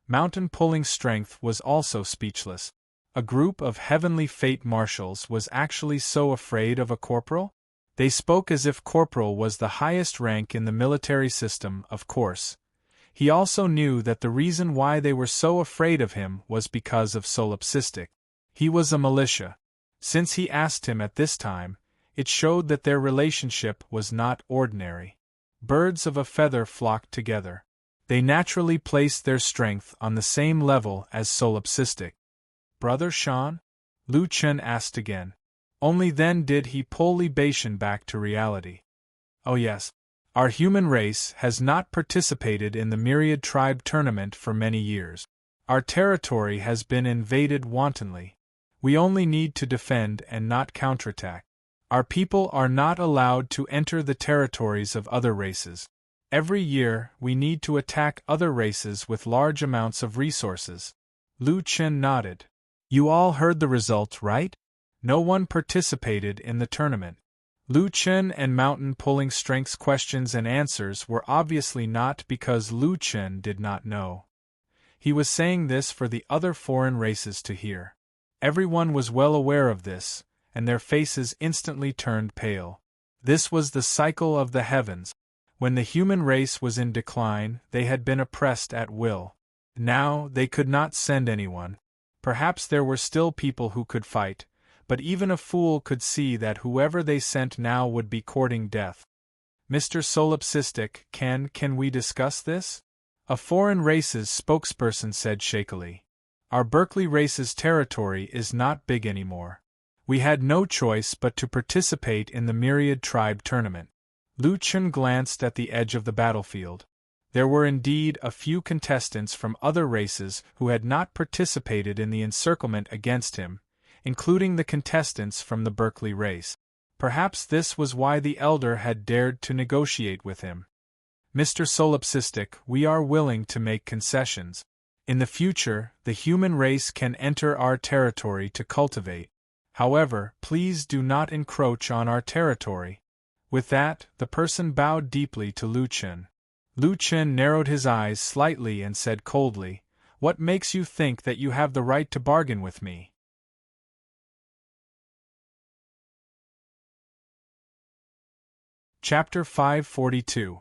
Mountain-pulling strength was also speechless. A group of heavenly fate marshals was actually so afraid of a corporal? They spoke as if corporal was the highest rank in the military system, of course. He also knew that the reason why they were so afraid of him was because of Solipsistic. He was a militia. Since he asked him at this time, it showed that their relationship was not ordinary. Birds of a feather flocked together. They naturally placed their strength on the same level as Solipsistic. Brother Shan? Lu Chen asked again. Only then did he pull libation back to reality. Oh yes. Our human race has not participated in the Myriad Tribe tournament for many years. Our territory has been invaded wantonly. We only need to defend and not counterattack. Our people are not allowed to enter the territories of other races. Every year, we need to attack other races with large amounts of resources. Lu Chen nodded. You all heard the result, right? No one participated in the tournament. Lu Chen and mountain pulling strength's questions and answers were obviously not because Lu Chen did not know. He was saying this for the other foreign races to hear. Everyone was well aware of this, and their faces instantly turned pale. This was the cycle of the heavens. When the human race was in decline, they had been oppressed at will. Now, they could not send anyone. Perhaps there were still people who could fight, but even a fool could see that whoever they sent now would be courting death. Mr. Solipsistic, can we discuss this? A foreign race's spokesperson said shakily. Our Berkeley race's territory is not big anymore. We had no choice but to participate in the Myriad Tribe tournament. Lu Chen glanced at the edge of the battlefield. There were indeed a few contestants from other races who had not participated in the encirclement against him, including the contestants from the Berkeley race. Perhaps this was why the elder had dared to negotiate with him. Mr. Solipsistic, we are willing to make concessions. In the future, the human race can enter our territory to cultivate. However, please do not encroach on our territory. With that, the person bowed deeply to Lu Chen. Lu Chen narrowed his eyes slightly and said coldly, "What makes you think that you have the right to bargain with me?" Chapter 542.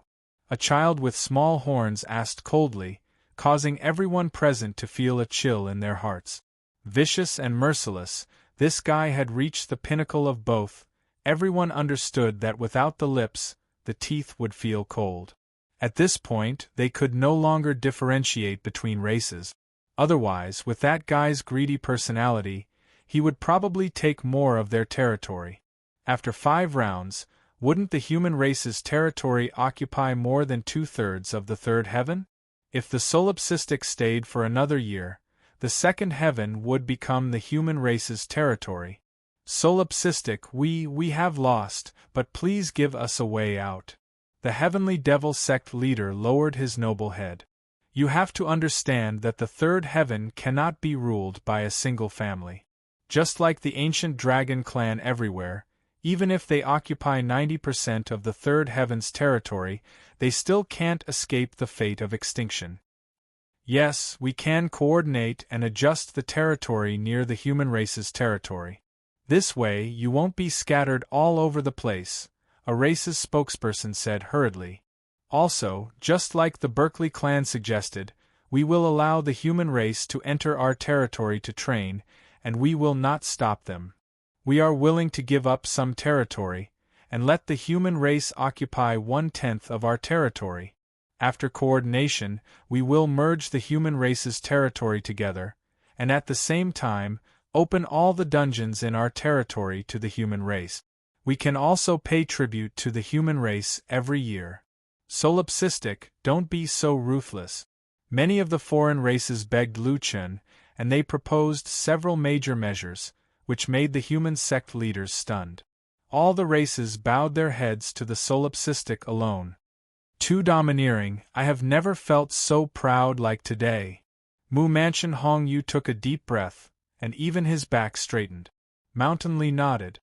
A child with small horns asked coldly, causing everyone present to feel a chill in their hearts. Vicious and merciless, this guy had reached the pinnacle of both. Everyone understood that without the lips, the teeth would feel cold. At this point, they could no longer differentiate between races. Otherwise, with that guy's greedy personality, he would probably take more of their territory. After 5 rounds, wouldn't the human race's territory occupy more than 2/3 of the third heaven? If the Solipsistic stayed for another year, the second heaven would become the human race's territory. Solipsistic, we have lost, but please give us a way out. The heavenly devil sect leader lowered his noble head. You have to understand that the third heaven cannot be ruled by a single family. Just like the ancient dragon clan everywhere, even if they occupy 90% of the third heaven's territory, they still can't escape the fate of extinction. Yes, we can coordinate and adjust the territory near the human race's territory. This way, you won't be scattered all over the place, a race's spokesperson said hurriedly. Also, just like the Berkeley clan suggested, we will allow the human race to enter our territory to train, and we will not stop them. We are willing to give up some territory, and let the human race occupy 1/10 of our territory. After coordination, we will merge the human race's territory together, and at the same time, open all the dungeons in our territory to the human race. We can also pay tribute to the human race every year. Solipsistic, don't be so ruthless. Many of the foreign races begged Lu Chen, and they proposed several major measures, which made the human sect leaders stunned. All the races bowed their heads to the solipsistic alone. Too domineering, I have never felt so proud like today. Mu Mansion Hong Yu took a deep breath, and even his back straightened. Mountain Li nodded.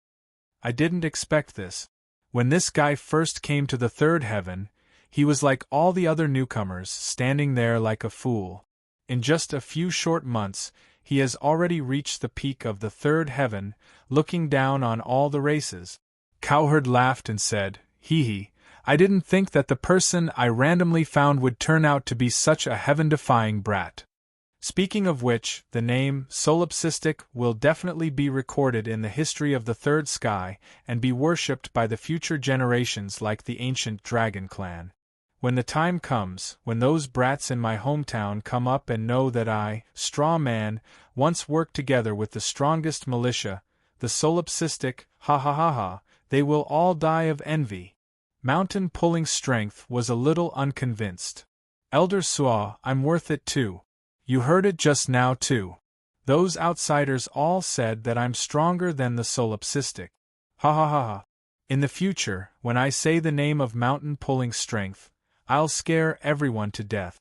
I didn't expect this. When this guy first came to the third heaven, he was like all the other newcomers, standing there like a fool. In just a few short months, he has already reached the peak of the third heaven, looking down on all the races. Cowherd laughed and said, "Hee, I didn't think that the person I randomly found would turn out to be such a heaven-defying brat." Speaking of which, the name solipsistic will definitely be recorded in the history of the third sky and be worshipped by the future generations like the ancient dragon clan. When the time comes, when those brats in my hometown come up and know that I, straw man, once worked together with the strongest militia, the solipsistic, ha ha ha ha, they will all die of envy. Mountain pulling strength was a little unconvinced. Elder Suo, I'm worth it too. You heard it just now too. Those outsiders all said that I'm stronger than the solipsistic. Ha ha ha ha. In the future, when I say the name of mountain pulling strength, I'll scare everyone to death.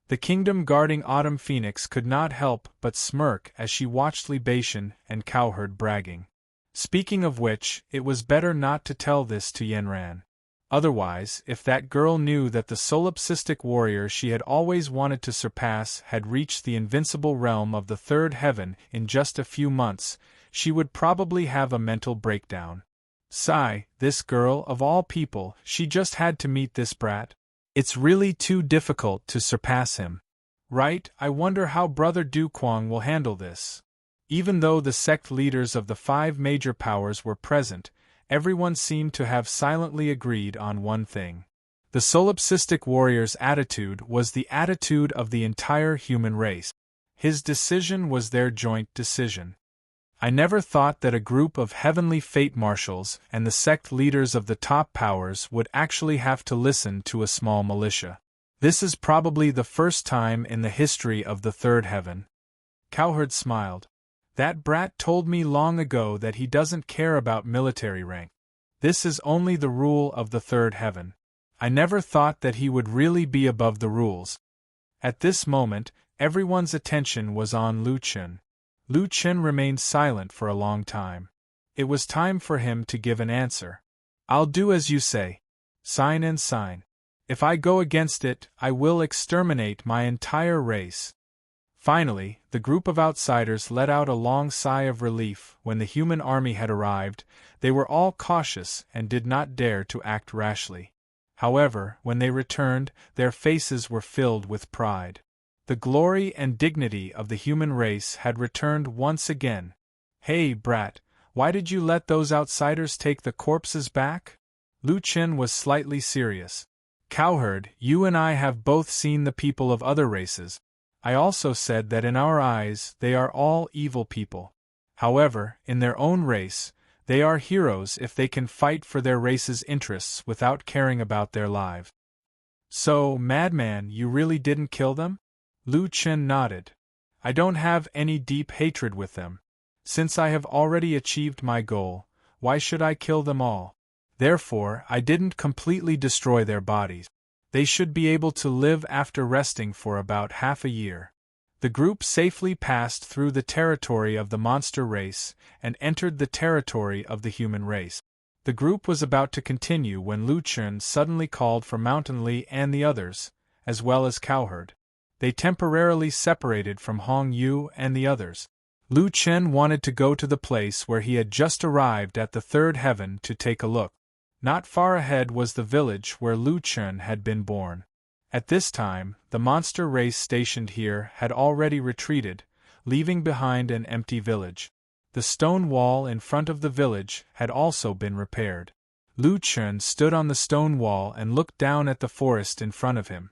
The kingdom guarding Autumn Phoenix could not help but smirk as she watched Libation and Cowherd bragging. Speaking of which, it was better not to tell this to Yenran. Otherwise, if that girl knew that the solipsistic warrior she had always wanted to surpass had reached the invincible realm of the third heaven in just a few months, she would probably have a mental breakdown. Sigh, this girl, of all people, she just had to meet this brat. It's really too difficult to surpass him. Right, I wonder how Brother Du Quang will handle this. Even though the sect leaders of the 5 major powers were present, everyone seemed to have silently agreed on one thing. The solipsistic warrior's attitude was the attitude of the entire human race. His decision was their joint decision. I never thought that a group of heavenly fate marshals and the sect leaders of the top powers would actually have to listen to a small militia. This is probably the first time in the history of the third heaven. Cowherd smiled. That brat told me long ago that he doesn't care about military rank. This is only the rule of the third heaven. I never thought that he would really be above the rules. At this moment, everyone's attention was on Lu Chen. Lu Chen remained silent for a long time. It was time for him to give an answer. I'll do as you say. Sign and sign. If I go against it, I will exterminate my entire race. Finally, the group of outsiders let out a long sigh of relief when the human army had arrived. They were all cautious and did not dare to act rashly. However, when they returned, their faces were filled with pride. The glory and dignity of the human race had returned once again. Hey, brat, why did you let those outsiders take the corpses back? Lu Chen was slightly serious. Cowherd, you and I have both seen the people of other races. I also said that in our eyes they are all evil people. However, in their own race, they are heroes if they can fight for their race's interests without caring about their lives. So, madman, you really didn't kill them? Lu Chen nodded. I don't have any deep hatred with them. Since I have already achieved my goal, why should I kill them all? Therefore, I didn't completely destroy their bodies. They should be able to live after resting for about half a year. The group safely passed through the territory of the monster race and entered the territory of the human race. The group was about to continue when Lu Chen suddenly called for Mountain Li and the others, as well as Cowherd. They temporarily separated from Hong Yu and the others. Lu Chen wanted to go to the place where he had just arrived at the third heaven to take a look. Not far ahead was the village where Lu Chen had been born. At this time, the monster race stationed here had already retreated, leaving behind an empty village. The stone wall in front of the village had also been repaired. Lu Chen stood on the stone wall and looked down at the forest in front of him.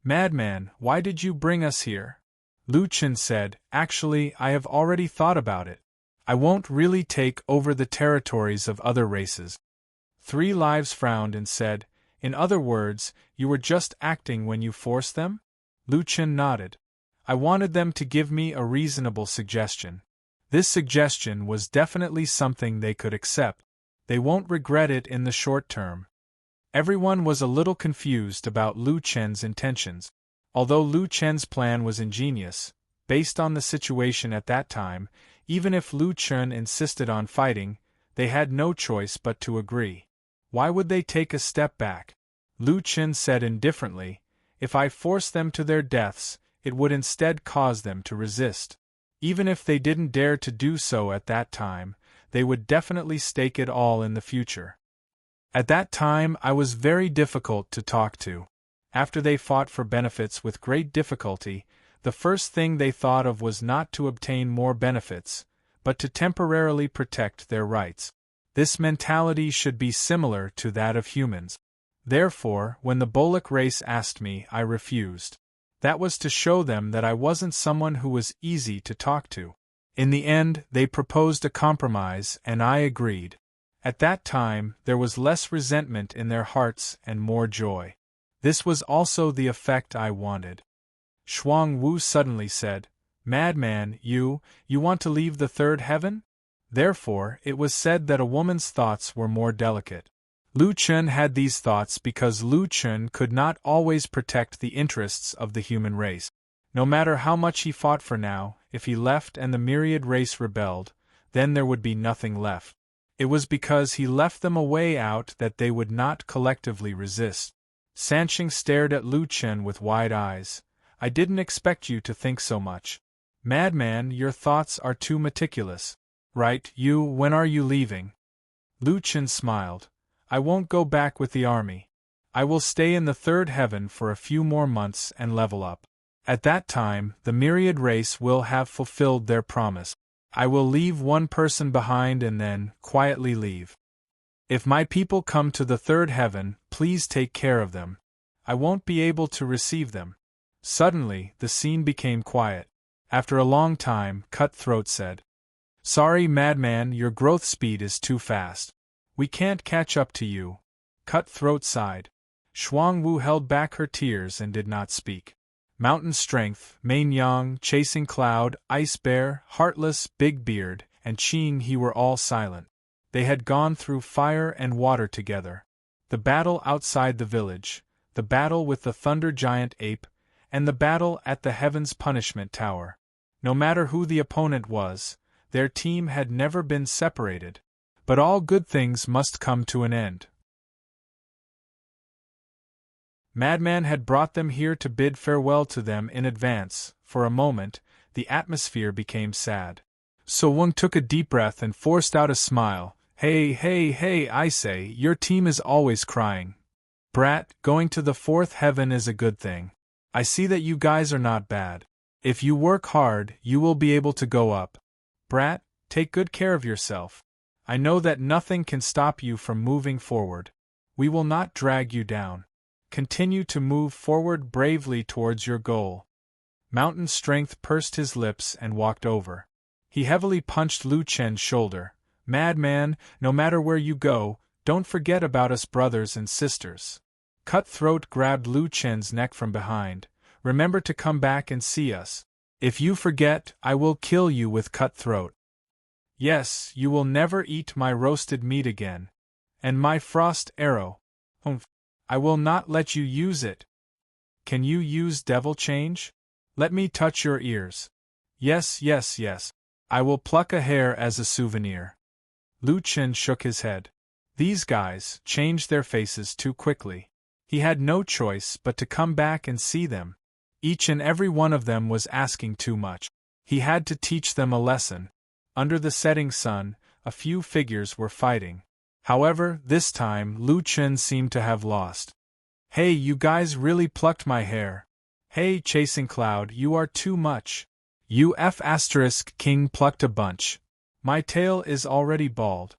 Madman, why did you bring us here? Lu Chen said, actually, I have already thought about it. I won't really take over the territories of other races. 3 Lives frowned and said, in other words, you were just acting when you forced them? Lu Chen nodded. I wanted them to give me a reasonable suggestion. This suggestion was definitely something they could accept. They won't regret it in the short term. Everyone was a little confused about Lu Chen's intentions. Although Lu Chen's plan was ingenious, based on the situation at that time, even if Lu Chen insisted on fighting, they had no choice but to agree. Why would they take a step back? Lu Chen said indifferently, if I force them to their deaths, it would instead cause them to resist. Even if they didn't dare to do so at that time, they would definitely stake it all in the future. At that time I was very difficult to talk to. After they fought for benefits with great difficulty, the first thing they thought of was not to obtain more benefits, but to temporarily protect their rights. This mentality should be similar to that of humans. Therefore, when the Bolek race asked me, I refused. That was to show them that I wasn't someone who was easy to talk to. In the end, they proposed a compromise, and I agreed. At that time, there was less resentment in their hearts and more joy. This was also the effect I wanted. Shuang Wu suddenly said, Madman, you want to leave the third heaven? Therefore, it was said that a woman's thoughts were more delicate. Lu Chen had these thoughts because Lu Chen could not always protect the interests of the human race. No matter how much he fought for now, if he left and the myriad race rebelled, then there would be nothing left. It was because he left them a way out that they would not collectively resist. Sanqing stared at Lu Chen with wide eyes. I didn't expect you to think so much. Madman, your thoughts are too meticulous. Right, when are you leaving? Lu Chen smiled. I won't go back with the army. I will stay in the third heaven for a few more months and level up. At that time, the myriad race will have fulfilled their promise. I will leave one person behind and then quietly leave. If my people come to the third heaven, please take care of them. I won't be able to receive them. Suddenly, the scene became quiet. After a long time, Cutthroat said, Sorry, Madman, your growth speed is too fast. We can't catch up to you. Cutthroat sighed. Shuang Wu held back her tears and did not speak. Mountain Strength, Main Yang, Chasing Cloud, Ice Bear, Heartless, Big Beard, and Qing He were all silent. They had gone through fire and water together. The battle outside the village, the battle with the Thunder Giant Ape, and the battle at the Heaven's Punishment Tower. No matter who the opponent was, their team had never been separated. But all good things must come to an end. Madman had brought them here to bid farewell to them in advance. For a moment, the atmosphere became sad. So Wang took a deep breath and forced out a smile. Hey, I say, your team is always crying. Brat, going to the fourth heaven is a good thing. I see that you guys are not bad. If you work hard, you will be able to go up. Brat, take good care of yourself. I know that nothing can stop you from moving forward. We will not drag you down. Continue to move forward bravely towards your goal. Mountain Strength pursed his lips and walked over. He heavily punched Lu Chen's shoulder. Madman, no matter where you go, don't forget about us brothers and sisters. Cutthroat grabbed Lu Chen's neck from behind. Remember to come back and see us. If you forget, I will kill you with Cutthroat. Yes, you will never eat my roasted meat again. And my frost arrow. I will not let you use it. Can you use devil change? Let me touch your ears. Yes. I will pluck a hair as a souvenir. Lu Chen shook his head. These guys changed their faces too quickly. He had no choice but to come back and see them. Each and every one of them was asking too much. He had to teach them a lesson. Under the setting sun, a few figures were fighting. However, this time, Lu Chen seemed to have lost. Hey, you guys really plucked my hair. Hey, Chasing Cloud, you are too much. King plucked a bunch. My tail is already bald.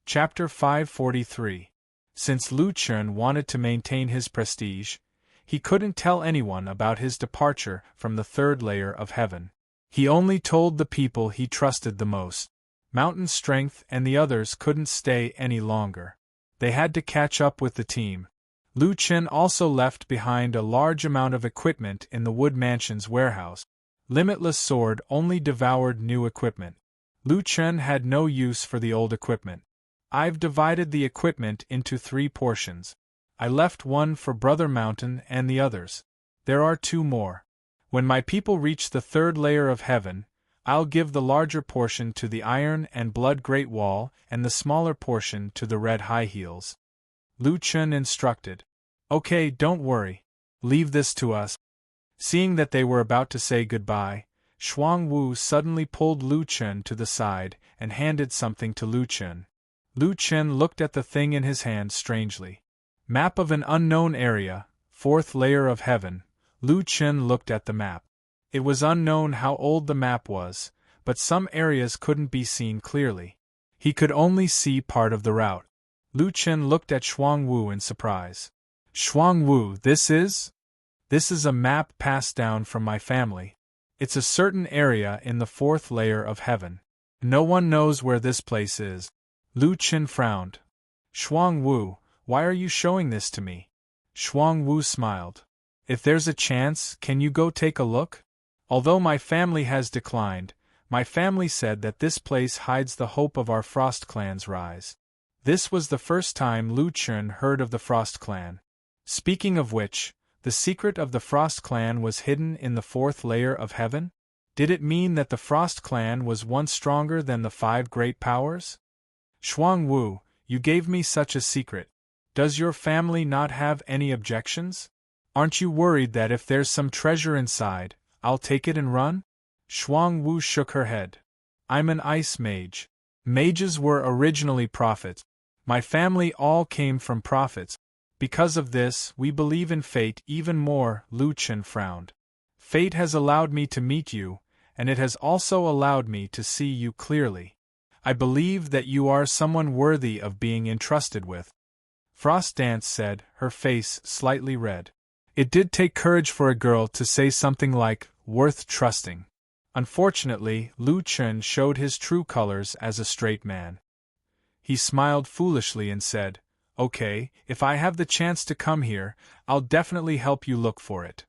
Chapter 543. Since Lu Chen wanted to maintain his prestige, he couldn't tell anyone about his departure from the third layer of heaven. He only told the people he trusted the most. Mountain Strength and the others couldn't stay any longer. They had to catch up with the team. Lu Chen also left behind a large amount of equipment in the Wood Mansion's warehouse. Limitless Sword only devoured new equipment. Lu Chen had no use for the old equipment. I've divided the equipment into 3 portions. I left one for Brother Mountain and the others. There are 2 more. When my people reach the third layer of heaven, I'll give the larger portion to the Iron and Blood Great Wall and the smaller portion to the Red High Heels. Lu Chen instructed. Okay, don't worry. Leave this to us. Seeing that they were about to say goodbye, Shuang Wu suddenly pulled Lu Chen to the side and handed something to Lu Chen. Lu Chen looked at the thing in his hand strangely. Map of an unknown area, 4th layer of heaven. Lu Chen looked at the map. It was unknown how old the map was, but some areas couldn't be seen clearly. He could only see part of the route. Lu Chen looked at Shuang Wu in surprise. Shuang Wu, this is? This is a map passed down from my family. It's a certain area in the 4th layer of heaven. No one knows where this place is. Lu Chen frowned. Shuang Wu, why are you showing this to me? Shuang Wu smiled. If there's a chance, can you go take a look? Although my family has declined, my family said that this place hides the hope of our Frost Clan's rise. This was the first time Lu Chen heard of the Frost Clan. Speaking of which, the secret of the Frost Clan was hidden in the 4th layer of heaven? Did it mean that the Frost Clan was once stronger than the 5 great powers? Shuang Wu, you gave me such a secret. Does your family not have any objections? Aren't you worried that if there's some treasure inside, I'll take it and run? Shuang Wu shook her head. I'm an ice mage. Mages were originally prophets. My family all came from prophets. Because of this, we believe in fate even more. Lu Chen frowned. Fate has allowed me to meet you, and it has also allowed me to see you clearly. I believe that you are someone worthy of being entrusted with. Frost Dance said, her face slightly red. It did take courage for a girl to say something like, worth trusting. Unfortunately, Lu Chen showed his true colors as a straight man. He smiled foolishly and said, okay, if I have the chance to come here, I'll definitely help you look for it.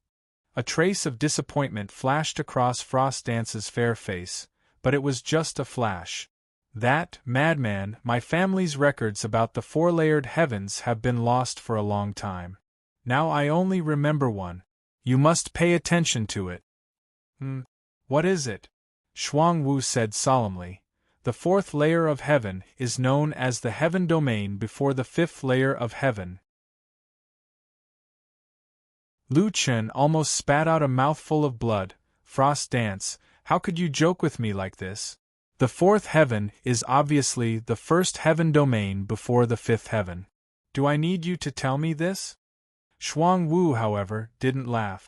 A trace of disappointment flashed across Frost Dance's fair face, but it was just a flash. That, madman, my family's records about the 4-layered heavens have been lost for a long time. Now I only remember one. You must pay attention to it. What is it? Shuang Wu said solemnly. The 4th layer of heaven is known as the heaven domain before the 5th layer of heaven. Lu Chen almost spat out a mouthful of blood. Frost Dance, how could you joke with me like this? The 4th heaven is obviously the 1st heaven domain before the 5th heaven. Do I need you to tell me this? Shuang Wu, however, didn't laugh.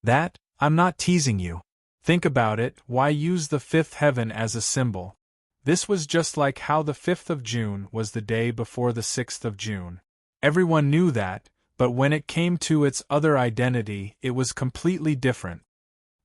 I'm not teasing you. Think about it, why use the 5th heaven as a symbol? This was just like how the 5th of June was the day before the 6th of June. Everyone knew that, but when it came to its other identity, it was completely different.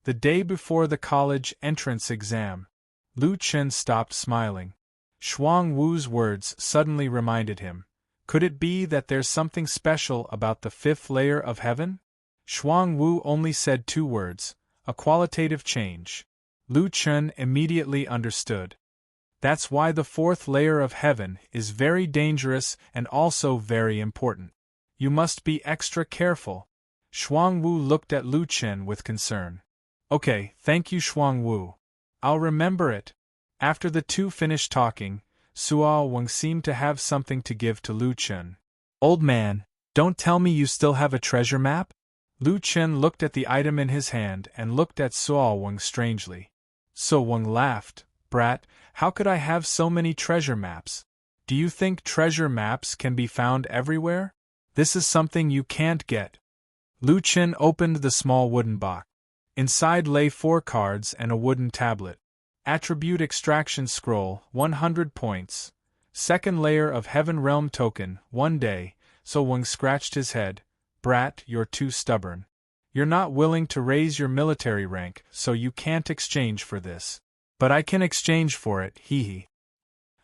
The day before the college entrance exam. Lu Chen stopped smiling. Shuang Wu's words suddenly reminded him. Could it be that there's something special about the 5th layer of heaven? Shuang Wu only said 2 words, a qualitative change. Lu Chen immediately understood. That's why the 4th layer of heaven is very dangerous and also very important. You must be extra careful. Shuang Wu looked at Lu Chen with concern. Okay, thank you Shuang Wu. I'll remember it. After the 2 finished talking, Suo Wang seemed to have something to give to Lu Chen. Old man, don't tell me you still have a treasure map? Lu Chen looked at the item in his hand and looked at Suo Wang strangely. Suo Wang laughed. Brat, how could I have so many treasure maps? Do you think treasure maps can be found everywhere? This is something you can't get. Lu Chen opened the small wooden box. Inside lay 4 cards and a wooden tablet. Attribute Extraction Scroll, 100 points. Second layer of Heaven Realm Token, 1 day. So Wang scratched his head. Brat, you're too stubborn. You're not willing to raise your military rank, so you can't exchange for this. But I can exchange for it, hee.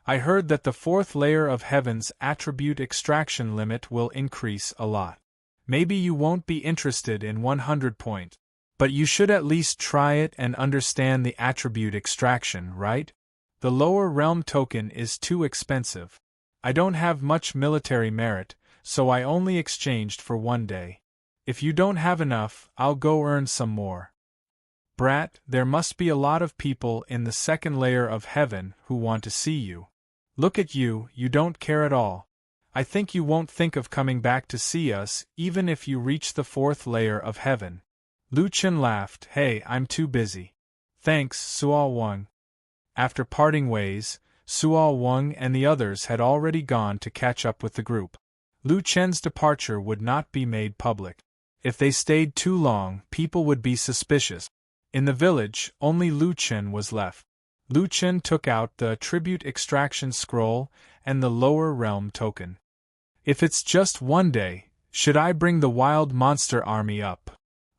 I heard that the 4th layer of Heaven's attribute extraction limit will increase a lot. Maybe you won't be interested in 100 points. But you should at least try it and understand the attribute extraction, right? The lower realm token is too expensive. I don't have much military merit, so I only exchanged for 1 day. If you don't have enough, I'll go earn some more. Brat, there must be a lot of people in the 2nd layer of Heaven who want to see you. Look at you, you don't care at all. I think you won't think of coming back to see us, even if you reach the 4th layer of Heaven. Lu Chen laughed. Hey, I'm too busy. Thanks, Suo Wang. After parting ways, Suo Wang and the others had already gone to catch up with the group. Lu Chen's departure would not be made public. If they stayed too long, people would be suspicious. In the village, only Lu Chen was left. Lu Chen took out the Attribute Extraction Scroll and the Lower Realm Token. If it's just 1 day, should I bring the Wild Monster Army up?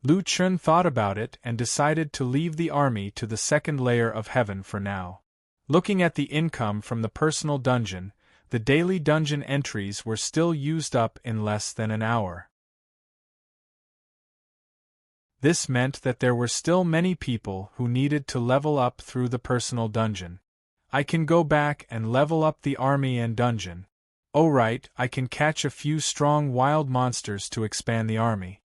Lu Chen thought about it and decided to leave the army to the 2nd layer of Heaven for now. Looking at the income from the personal dungeon, the daily dungeon entries were still used up in less than an hour. This meant that there were still many people who needed to level up through the personal dungeon. I can go back and level up the army and dungeon. Oh right, I can catch a few strong wild monsters to expand the army.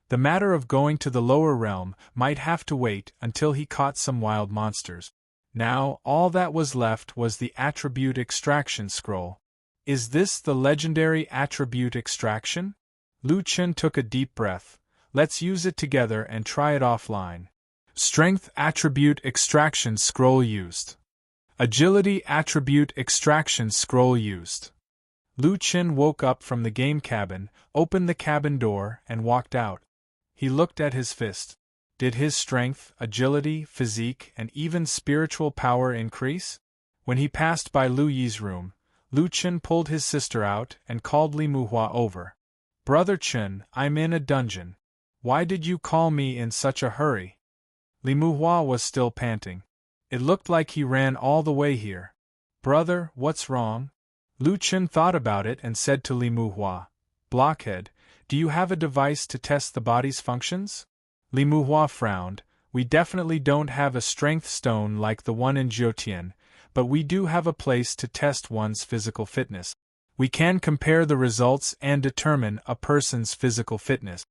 The matter of going to the lower realm might have to wait until he caught some wild monsters. Now, all that was left was the Attribute Extraction Scroll. Is this the legendary Attribute Extraction? Lu Chen took a deep breath. Let's use it together and try it offline. Strength Attribute Extraction Scroll used. Agility Attribute Extraction Scroll used. Lu Chen woke up from the game cabin, opened the cabin door, and walked out. He looked at his fist. Did his strength, agility, physique, and even spiritual power increase? When he passed by Lu Yi's room, Lu Chen pulled his sister out and called Li Muhua over. Brother Chen, I'm in a dungeon. Why did you call me in such a hurry? Li Muhua was still panting. It looked like he ran all the way here. Brother, what's wrong? Lu Chen thought about it and said to Li Muhua, Blockhead, do you have a device to test the body's functions? Li Muhua frowned. We definitely don't have a strength stone like the one in Jiutian, but we do have a place to test one's physical fitness. We can compare the results and determine a person's physical fitness.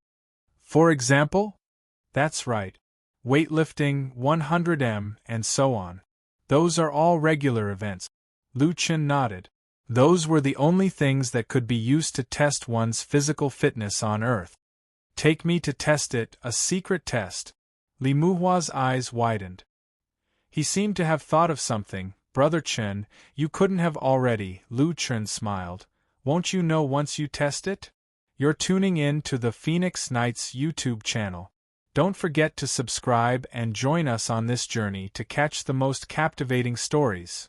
For example? That's right. Weightlifting, 100m, and so on. Those are all regular events. Lu Chen nodded. Those were the only things that could be used to test one's physical fitness on Earth. Take me to test it, a secret test. Li Muhua's eyes widened. He seemed to have thought of something. Brother Chen, you couldn't have already. Lu Chen smiled. Won't you know once you test it? You're tuning in to the Phoenix Knights YouTube channel. Don't forget to subscribe and join us on this journey to catch the most captivating stories.